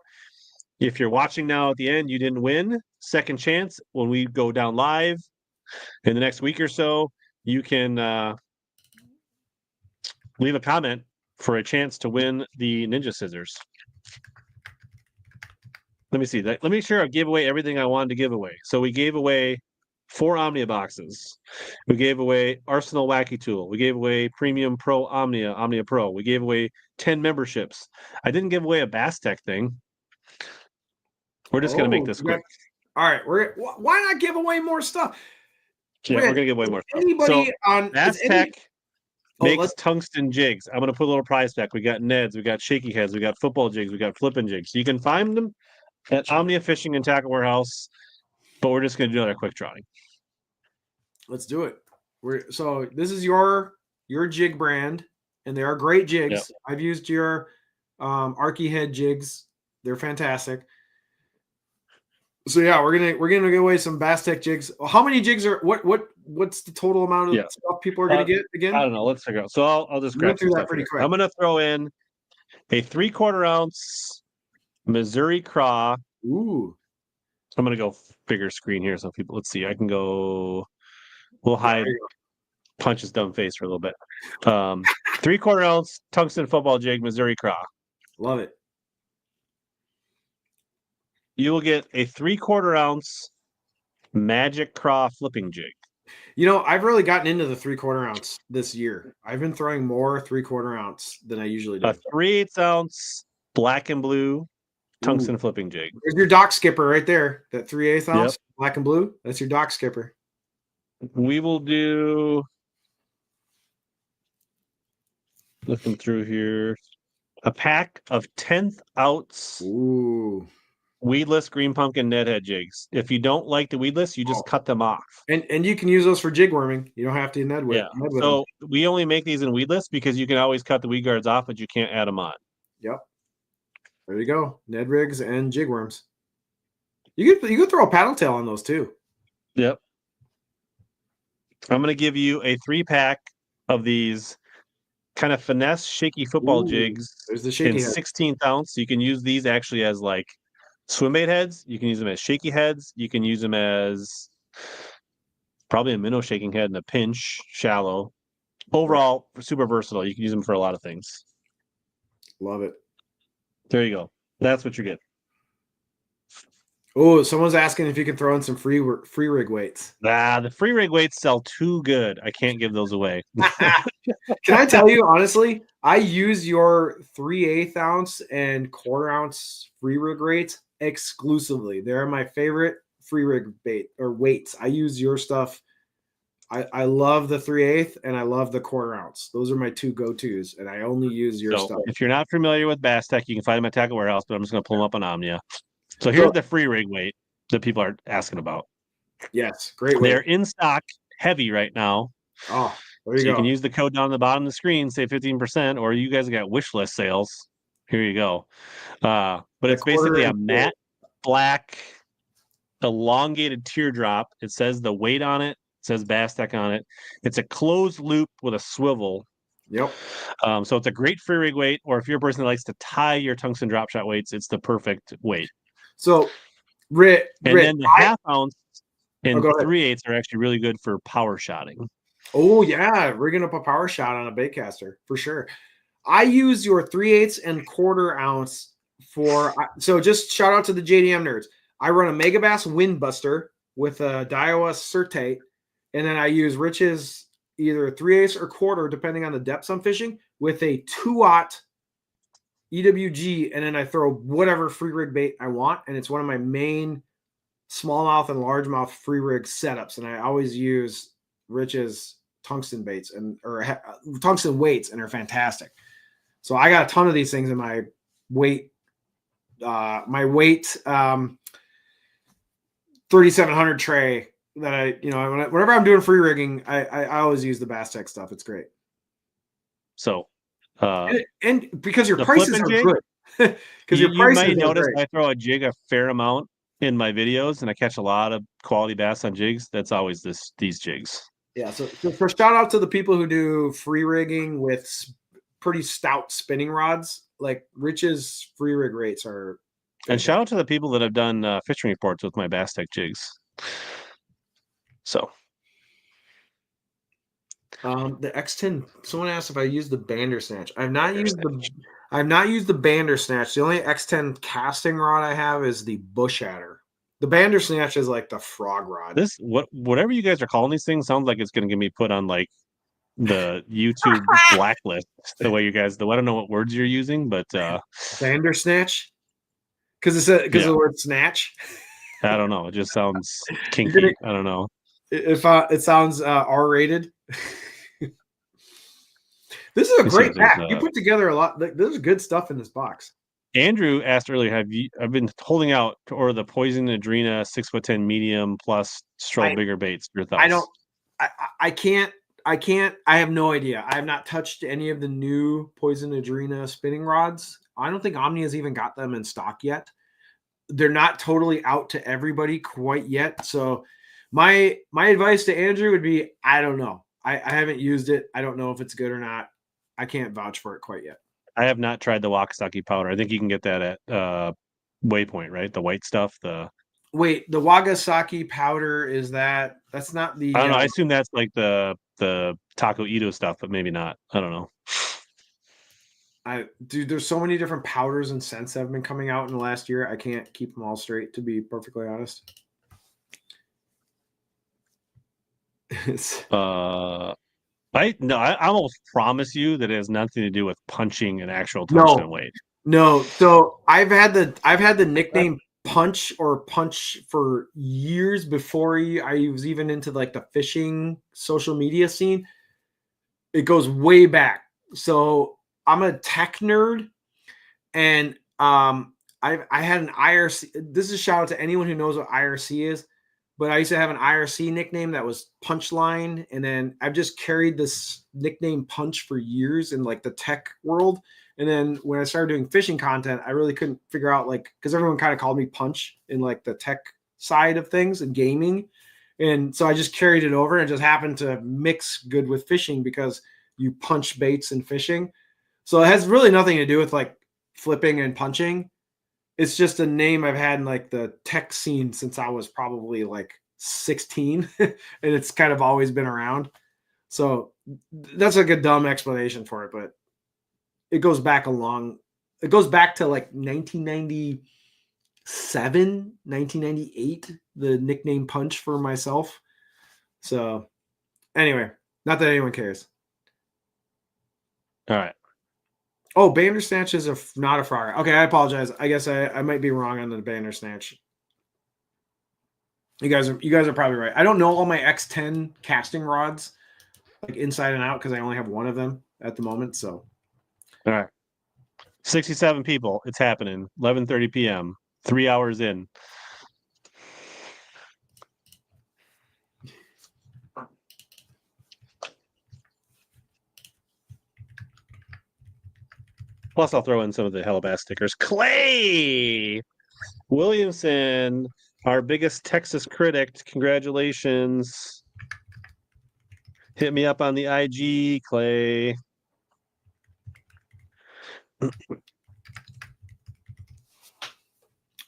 If you're watching now at the end, you didn't win. Second chance when we go down live in the next week or so, you can leave a comment for a chance to win the Ninja Scissors. Let me see. Let me make sure I give away everything I wanted to give away. So we gave away 4 Omnia boxes. We gave away Arsenal Wacky Tool. We gave away Premium Pro Omnia Pro. We gave away 10 memberships. I didn't give away a Bass Tech thing. We're just going to make this quick. All right. Why not give away more stuff? Yeah, we're going to give away more stuff. Anybody on Bass Tech makes tungsten jigs. I'm going to put a little prize pack. We got Neds. We got shaky heads. We got football jigs. We got flipping jigs. So you can find them at Omnia Fishing and Tackle Warehouse, but we're just going to do another quick drawing. Let's do it. So this is your jig brand, and they are great jigs. Yep. I've used your Arky head jigs. They're fantastic. So yeah, we're gonna give away some Bass Tech jigs. How many jigs are what's the total amount of stuff people are gonna get again? I don't know. Let's figure out. So I'll just grab through that pretty quick. I'm gonna throw in a 3/4 ounce Missouri Craw. Ooh. I'm gonna go bigger screen here so people, let's see. I can go. We'll hide Punch's dumb face for a little bit. 3/4 ounce tungsten football jig, Missouri Craw. Love it. You will get a 3/4 ounce Magic Craw flipping jig. You know, I've really gotten into the 3/4 ounce this year. I've been throwing more 3/4 ounce than I usually do. A 3/8 ounce black and blue tungsten flipping jig. There's your dock skipper right there. That 3/8 ounce black and blue. That's your dock skipper. We will do, looking through here, a pack of 10th ounce weedless green pumpkin nethead jigs. If you don't like the weedless, you just cut them off. And you can use those for jig worming. You don't have to Ned with. Yeah. So we only make these in weedless because you can always cut the weed guards off, but you can't add them on. Yep. There you go. Ned rigs and jig worms. You could throw a paddle tail on those too. Yep. I'm going to give you a 3-pack of these kind of finesse shaky football jigs there's the shaky in 16th ounce. You can use these actually as like swim bait heads. You can use them as shaky heads. You can use them as probably a minnow shaking head in a pinch, shallow. Overall, super versatile. You can use them for a lot of things. Love it. There you go. That's what you're getting. Oh, someone's asking if you can throw in some free rig weights. Nah, the free rig weights sell too good. I can't give those away. Can I tell you, honestly, I use your 3/8 ounce and 1/4 ounce free rig weights exclusively. They're my favorite free rig bait or weights. I use your stuff. I love the 3/8 and I love the 1/4 ounce. Those are my 2 go-tos, and I only use your stuff. If you're not familiar with Bass Tech, you can find them at Tackle Warehouse, but I'm just going to pull them up on Omnia. So here's the free rig weight that people are asking about. Yes, great weight. They're in stock heavy right now. Oh, there you so go. You can use the code down the bottom of the screen, say 15%, or you guys got wish list sales. Here you go. But it's basically a matte black elongated teardrop. It says the weight on it. It says Bass Tech on it. It's a closed loop with a swivel. Yep. So it's a great free rig weight, or if you're a person that likes to tie your tungsten drop shot weights, it's the perfect weight. So, then the half ounce and 3/8 are actually really good for power shotting. Oh yeah, rigging up a power shot on a bait caster for sure. I use your 3/8 and 1/4 ounce for. So just shout out to the JDM nerds. I run a Megabass Wind Buster with a Daiwa Certate, and then I use Rich's either 3/8 or 1/4, depending on the depths I'm fishing, with a 2/0 EWG, and then I throw whatever free rig bait I want, and it's one of my main smallmouth and largemouth free rig setups, and I always use Rich's tungsten baits or tungsten weights, and they're fantastic. So I got a ton of these things in my weight 3700 tray that I, whenever I'm doing free rigging, I always use the Bass Tech stuff. It's great. So, and because your prices are jig, good, because you might notice I throw a jig a fair amount in my videos, and I catch a lot of quality bass on jigs. That's always these jigs. Yeah. So for shout out to the people who do free rigging with pretty stout spinning rods, like Rich's free rig rates are. And shout out to the people that have done fishing reports with my Bass Tech jigs. So. The X10. Someone asked if I used the Bandersnatch. I've not used the Bandersnatch. The only X10 casting rod I have is the Bush Adder. The Bandersnatch is like the frog rod. Whatever you guys are calling these things sounds like it's going to get me put on like the YouTube blacklist. The way you guys, I don't know what words you're using, but Bandersnatch, because of the word snatch. I don't know. It just sounds kinky. I don't know. If it sounds R-rated. This is a great pack. You put together a lot. There's good stuff in this box. Andrew asked earlier, I've been holding out to order the Poison Adrena 6'10" medium plus stroll bigger baits. Your thoughts? I can't. I have no idea. I have not touched any of the new Poison Adrena spinning rods. I don't think Omnia's even got them in stock yet. They're not totally out to everybody quite yet. So my advice to Andrew would be, I don't know. I haven't used it. I don't know if it's good or not. I can't vouch for it quite yet. I have not tried the Wakasaki powder. I think you can get that at Waypoint, right? The white stuff. The Wagasaki powder that's not the. I don't know. I assume that's like the Taco Ito stuff, but maybe not. I don't know. Dude, there's so many different powders and scents that have been coming out in the last year. I can't keep them all straight, to be perfectly honest. I almost promise you that it has nothing to do with punching an actual tungsten weight. No. So I've had the nickname Punch for years before I was even into like the fishing social media scene. It goes way back. So I'm a tech nerd, and I had an IRC. This is a shout out to anyone who knows what IRC is. But I used to have an IRC nickname that was Punchline, and then I've just carried this nickname Punch for years in like the tech world. And then when I started doing fishing content, I really couldn't figure out, like, because everyone kind of called me Punch in like the tech side of things and gaming. And so I just carried it over, and it just happened to mix good with fishing because you punch baits in fishing. So it has really nothing to do with like flipping and punching. It's just a name I've had in like the tech scene since I was probably like 16, and it's kind of always been around. So that's like a dumb explanation for it, but it goes back to like 1997, 1998, the nickname Punch for myself. So anyway, not that anyone cares. All right. Oh, Bandersnatch is not a frog. Okay, I apologize. I guess I might be wrong on the Bandersnatch. You guys are probably right. I don't know all my X10 casting rods like inside and out because I only have one of them at the moment. So, all right, 67 people. It's happening. 11:30 p.m. 3 hours in. Plus, I'll throw in some of the HELLABASS stickers. Clay Williamson, our biggest Texas critic. Congratulations. Hit me up on the IG, Clay.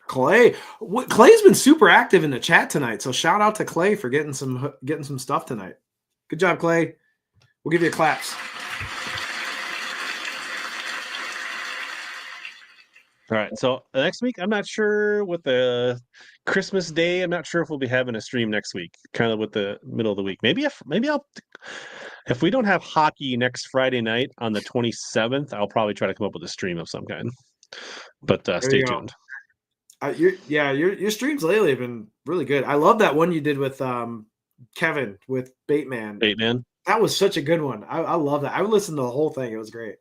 Clay's been super active in the chat tonight, so shout out to Clay for getting some stuff tonight. Good job, Clay. We'll give you a claps. All right, so next week, I'm not sure with the Christmas Day. I'm not sure if we'll be having a stream next week, kind of with the middle of the week. Maybe I'll If we don't have hockey next Friday night on the 27th, I'll probably try to come up with a stream of some kind. But stay tuned. Your streams lately have been really good. I love that one you did with Kevin with Bateman. That was such a good one. I love that. I listened to the whole thing. It was great.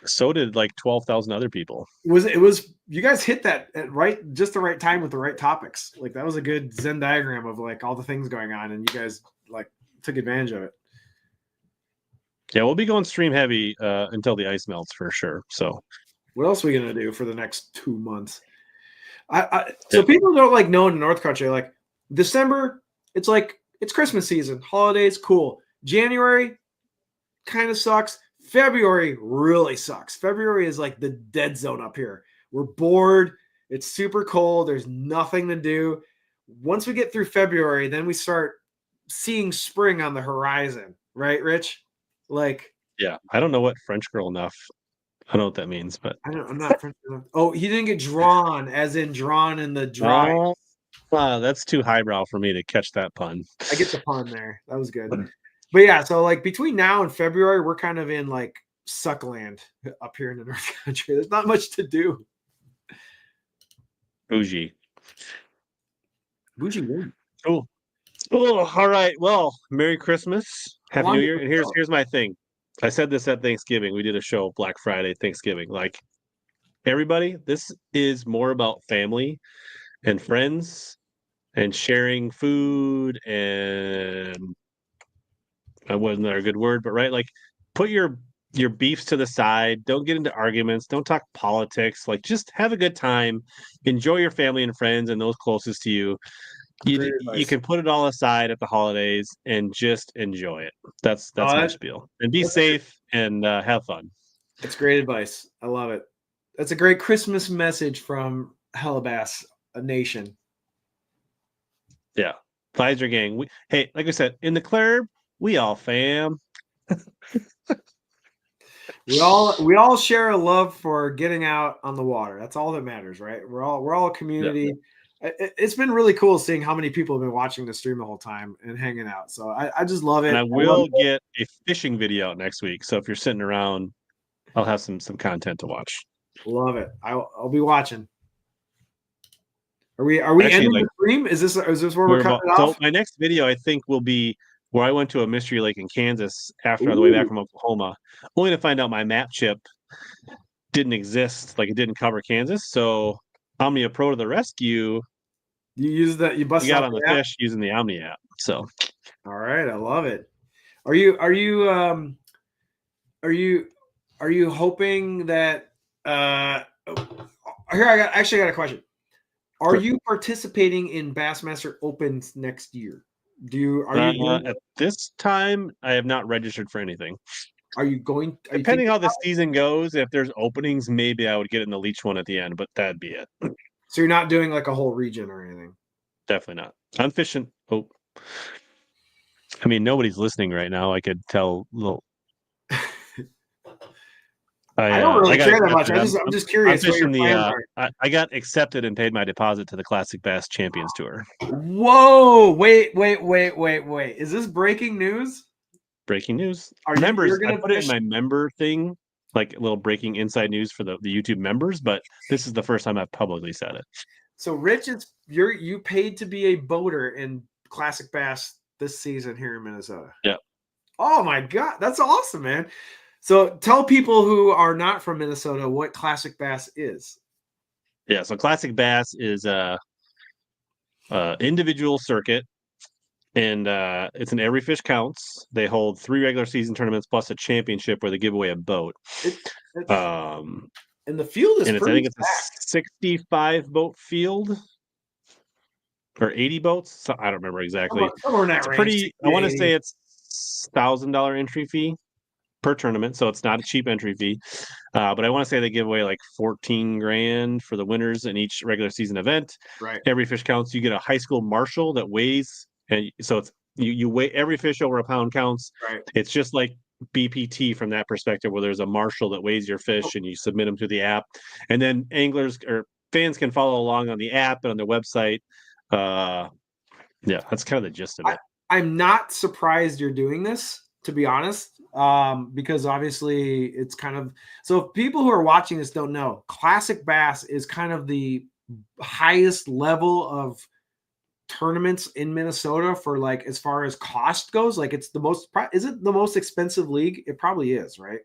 So did like 12,000 other people. It was you guys hit that at just the right time with the right topics. Like that was a good Venn diagram of like all the things going on, and you guys like took advantage of it. Yeah, we'll be going stream heavy until the ice melts for sure. So what else are we gonna do for the next 2 months? So people don't like know in the North Country, like December, it's like it's Christmas season, holidays, cool. January kind of sucks. February really sucks. February is like the dead zone up here. We're bored. It's super cold. There's nothing to do. Once we get through February, then we start seeing spring on the horizon, right, Rich? Like, yeah, I don't know what French girl enough. I don't know what that means, but I'm not French enough. Oh, he didn't get drawn, as in drawn in the drawing. That's too highbrow for me to catch that pun. I get the pun there. That was good. But yeah, so like between now and February, we're kind of in like suckland up here in the North Country. There's not much to do. Bougie. Cool. Oh, all right. Well, Merry Christmas. Happy New Year. And here's my thing. I said this at Thanksgiving. We did a show Black Friday, Thanksgiving. Like everybody, this is more about family and friends and sharing food and I wasn't there a good word, but right, like put your beefs to the side. Don't get into arguments. Don't talk politics. Like just have a good time. Enjoy your family and friends and those closest to you. You can put it all aside at the holidays and just enjoy it. That's my spiel. And be safe and have fun. It's great advice. I love it. That's a great Christmas message from HELLABASS, a nation. Yeah. Pfizer gang. Hey, like I said, in the club, we all fam. we all share a love for getting out on the water. That's all that matters, right? We're all a community. Yeah. It's been really cool seeing how many people have been watching the stream the whole time and hanging out. So I just love it. And I will get a fishing video out next week. So if you're sitting around, I'll have some content to watch. Love it. I'll be watching. Are we ending the stream? Is this where we're cutting it off? So my next video I think will be where I went to a mystery lake in Kansas after on the way back from Oklahoma, only to find out my map chip didn't exist, like it didn't cover Kansas. So Omnia Pro to the rescue. You use that? You bust got on the fish using the Omnia app. So, all right, I love it. Are you hoping that? Here I got a question. Are you participating in Bassmaster Opens next year? At this time, I have not registered for anything. Depending how the season goes, if there's openings, maybe I would get in the Leech one at the end, but that'd be it. So you're not doing like a whole region or anything? Definitely not. I'm fishing. Oh, I mean, nobody's listening right now. I could tell little. I don't really care that much. I'm just curious. I'm fishing I got accepted and paid my deposit to the Classic Bass Champions Tour. Whoa! Wait! Is this breaking news? Breaking news. Members, I put it in my member thing, like a little breaking inside news for the YouTube members, but this is the first time I've publicly said it. So Rich, you paid to be a boater in Classic Bass this season here in Minnesota. Yeah. Oh my God, that's awesome, man. So tell people who are not from Minnesota what Classic Bass is. Yeah, so Classic Bass is a individual circuit, and it's an every fish counts. They hold 3 regular season tournaments plus a championship where they give away a boat. And the field is I think it's a 65 boat field or 80 boats. So, I don't remember exactly. Somewhere in that range. I want to say it's $1,000 entry fee per tournament, so it's not a cheap entry fee. But I want to say they give away like 14 grand for the winners in each regular season event. Right. Every fish counts. You get a high school marshal that weighs, and so it's you weigh every fish over a pound counts. Right. It's just like BPT from that perspective, where there's a marshal that weighs your fish and you submit them to the app, and then anglers or fans can follow along on the app and on the website. Yeah, that's kind of the gist of it. I'm not surprised you're doing this, to be honest, because obviously it's kind of so. If people who are watching this don't know, classic bass is kind of the highest level of tournaments in Minnesota for like as far as cost goes. Like it's the most. Is it the most expensive league? It probably is, right?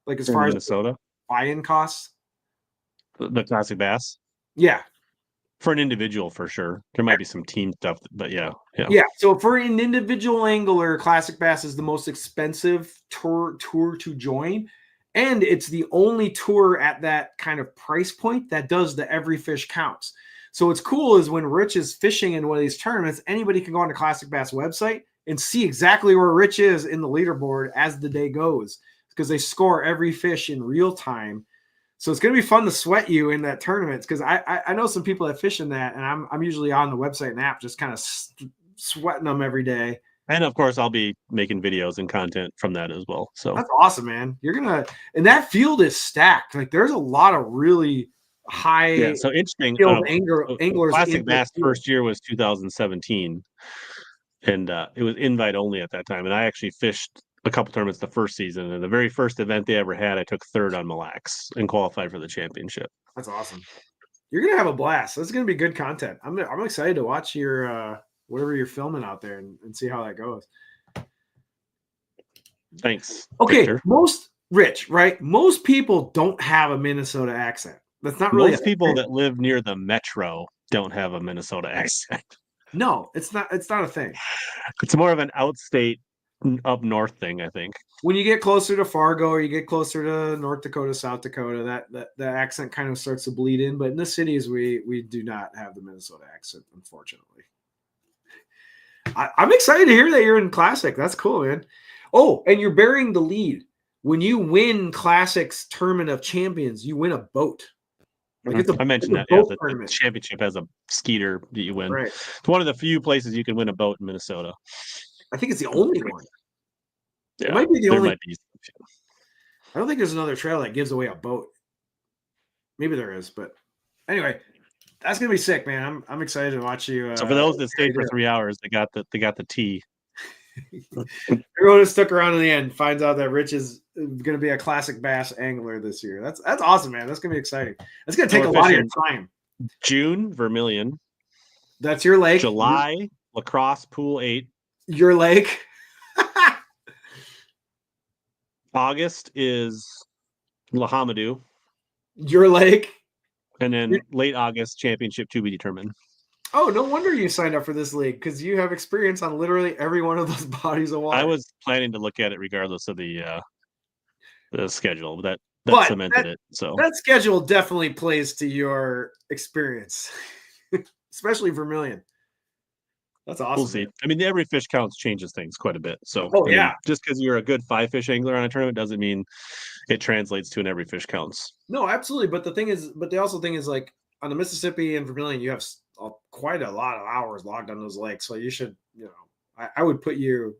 Like as In far Minnesota, as buy-in costs. the classic bass Yeah. for an individual for sure. There might be some team stuff, but yeah. Yeah. So for an individual angler, classic bass is the most expensive tour to join. And it's the only tour at that kind of price point that does the every fish counts. So what's cool is when Rich is fishing in one of these tournaments, anybody can go on the Classic Bass website and see exactly where Rich is in the leaderboard as the day goes, because they score every fish in real time. So it's going to be fun to sweat you in that tournament, because I know some people that fish in that, and I'm usually on the website and app just kind of sweating them every day. And of course, I'll be making videos and content from that as well. So that's awesome, man. You're gonna, and that field is stacked. Like there's a lot of really high. Yeah. So interesting. Anglers. Classic Bass first year was 2017, and it was invite only at that time. And I actually fished a couple tournaments the first season, and the very first event they ever had, I took third on Mille Lacs and qualified for the championship. That's awesome. You're gonna have a blast. That's gonna be good content. I'm excited to watch your whatever you're filming out there and see how that goes. Thanks. Okay, Victor. most people don't have a Minnesota accent. That's not really most people that live near the metro don't have a Minnesota accent. No, it's not a thing. It's more of an outstate up north thing, I think. When you get closer to Fargo or you get closer to North Dakota, South Dakota, that the accent kind of starts to bleed in. But in the cities, we do not have the Minnesota accent, unfortunately. I'm excited to hear that you're in Classic. That's cool, man. Oh, and you're bearing the lead. When you win Classic's Tournament of Champions, you win a boat. Like I mentioned that. Yeah, the championship has a skeeter that you win. Right. It's one of the few places you can win a boat in Minnesota. I think it's the only one. Yeah, it might be the only. Might be. I don't think there's another trail that gives away a boat. Maybe there is, but anyway, that's gonna be sick, man. I'm excited to watch you. So for those that stayed for 3 hours, they got the tea. Everyone who stuck around in the end finds out that Rich is going to be a classic bass angler this year. That's awesome, man. That's going to be exciting. That's going to take a lot of your time. June, Vermilion. That's your lake. July, Lacrosse Pool 8. Your lake. August is Lahamadou. Your lake. And then late August, championship to be determined. Oh, no wonder you signed up for this league, because you have experience on literally every one of those bodies of water. I was planning to look at it regardless of the schedule. That cemented it. So that schedule definitely plays to your experience, especially Vermilion. That's awesome. We'll see. Man. I mean, every fish counts changes things quite a bit. So just because you're a good 5-fish angler on a tournament doesn't mean it translates to an every fish counts. No, absolutely. But the also thing is, like on the Mississippi and Vermilion, you have quite a lot of hours logged on those lakes. So you should, I would put you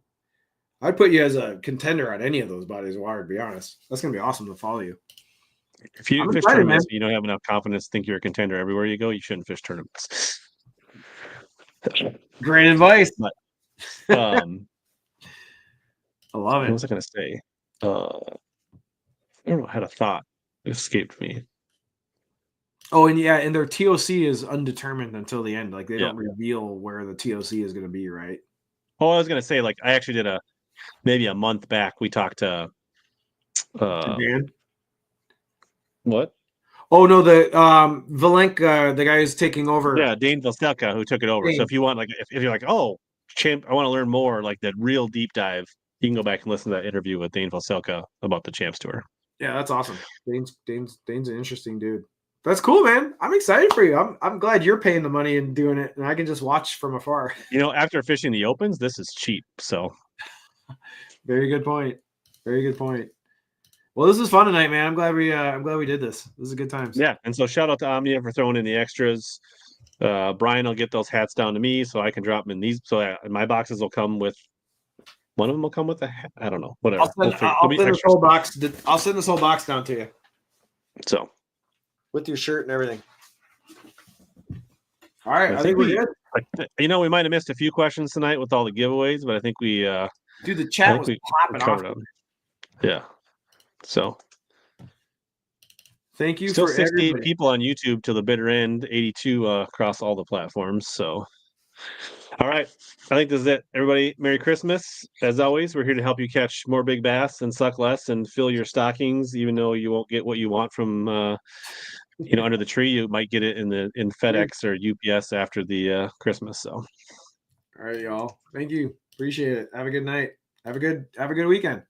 as a contender on any of those bodies of water, to be honest. That's going to be awesome to follow you. If you fish tournaments, you don't have enough confidence to think you're a contender everywhere you go, you shouldn't fish tournaments. Great advice. But, I love it. What was I going to say? I don't know. I had a thought. It escaped me. Oh, and and their TOC is undetermined until the end. Like they don't reveal where the TOC is going to be, right? Oh, I was going to say, like, I actually did maybe a month back. We talked to Dan? What? Oh no, the Valenka, the guy who's taking over. Yeah, Dane Valselka, who took it over. Dane. So if you want, like, if you're like, oh, champ, I want to learn more, like that real deep dive, you can go back and listen to that interview with Dane Valselka about the Champs Tour. Yeah, that's awesome. Dane's an interesting dude. That's cool, man. I'm excited for you. I'm glad you're paying the money and doing it, and I can just watch from afar. After fishing the opens, this is cheap. So, very good point. Very good point. Well, this is fun tonight, man. I'm glad we did this. This is a good time. Yeah, and so shout out to Omnia for throwing in the extras. Brian will get those hats down to me so I can drop them in these. So my boxes will come with. One of them will come with a hat. I don't know. Whatever. I'll send this whole box. I'll send this whole box down to you. So. With your shirt and everything. All right. I think we're good. We might have missed a few questions tonight with all the giveaways, but I think we Dude, the chat was popping off. them. Yeah. So thank you still for 68 everybody. people on YouTube till the bitter end, 82 across all the platforms. So all right. I think this is it. Everybody, Merry Christmas. As always, we're here to help you catch more big bass and suck less and fill your stockings, even though you won't get what you want from under the tree. You might get it in FedEx or UPS after the Christmas. So all right, y'all. Thank you. Appreciate it. Have a good night. Have a good weekend.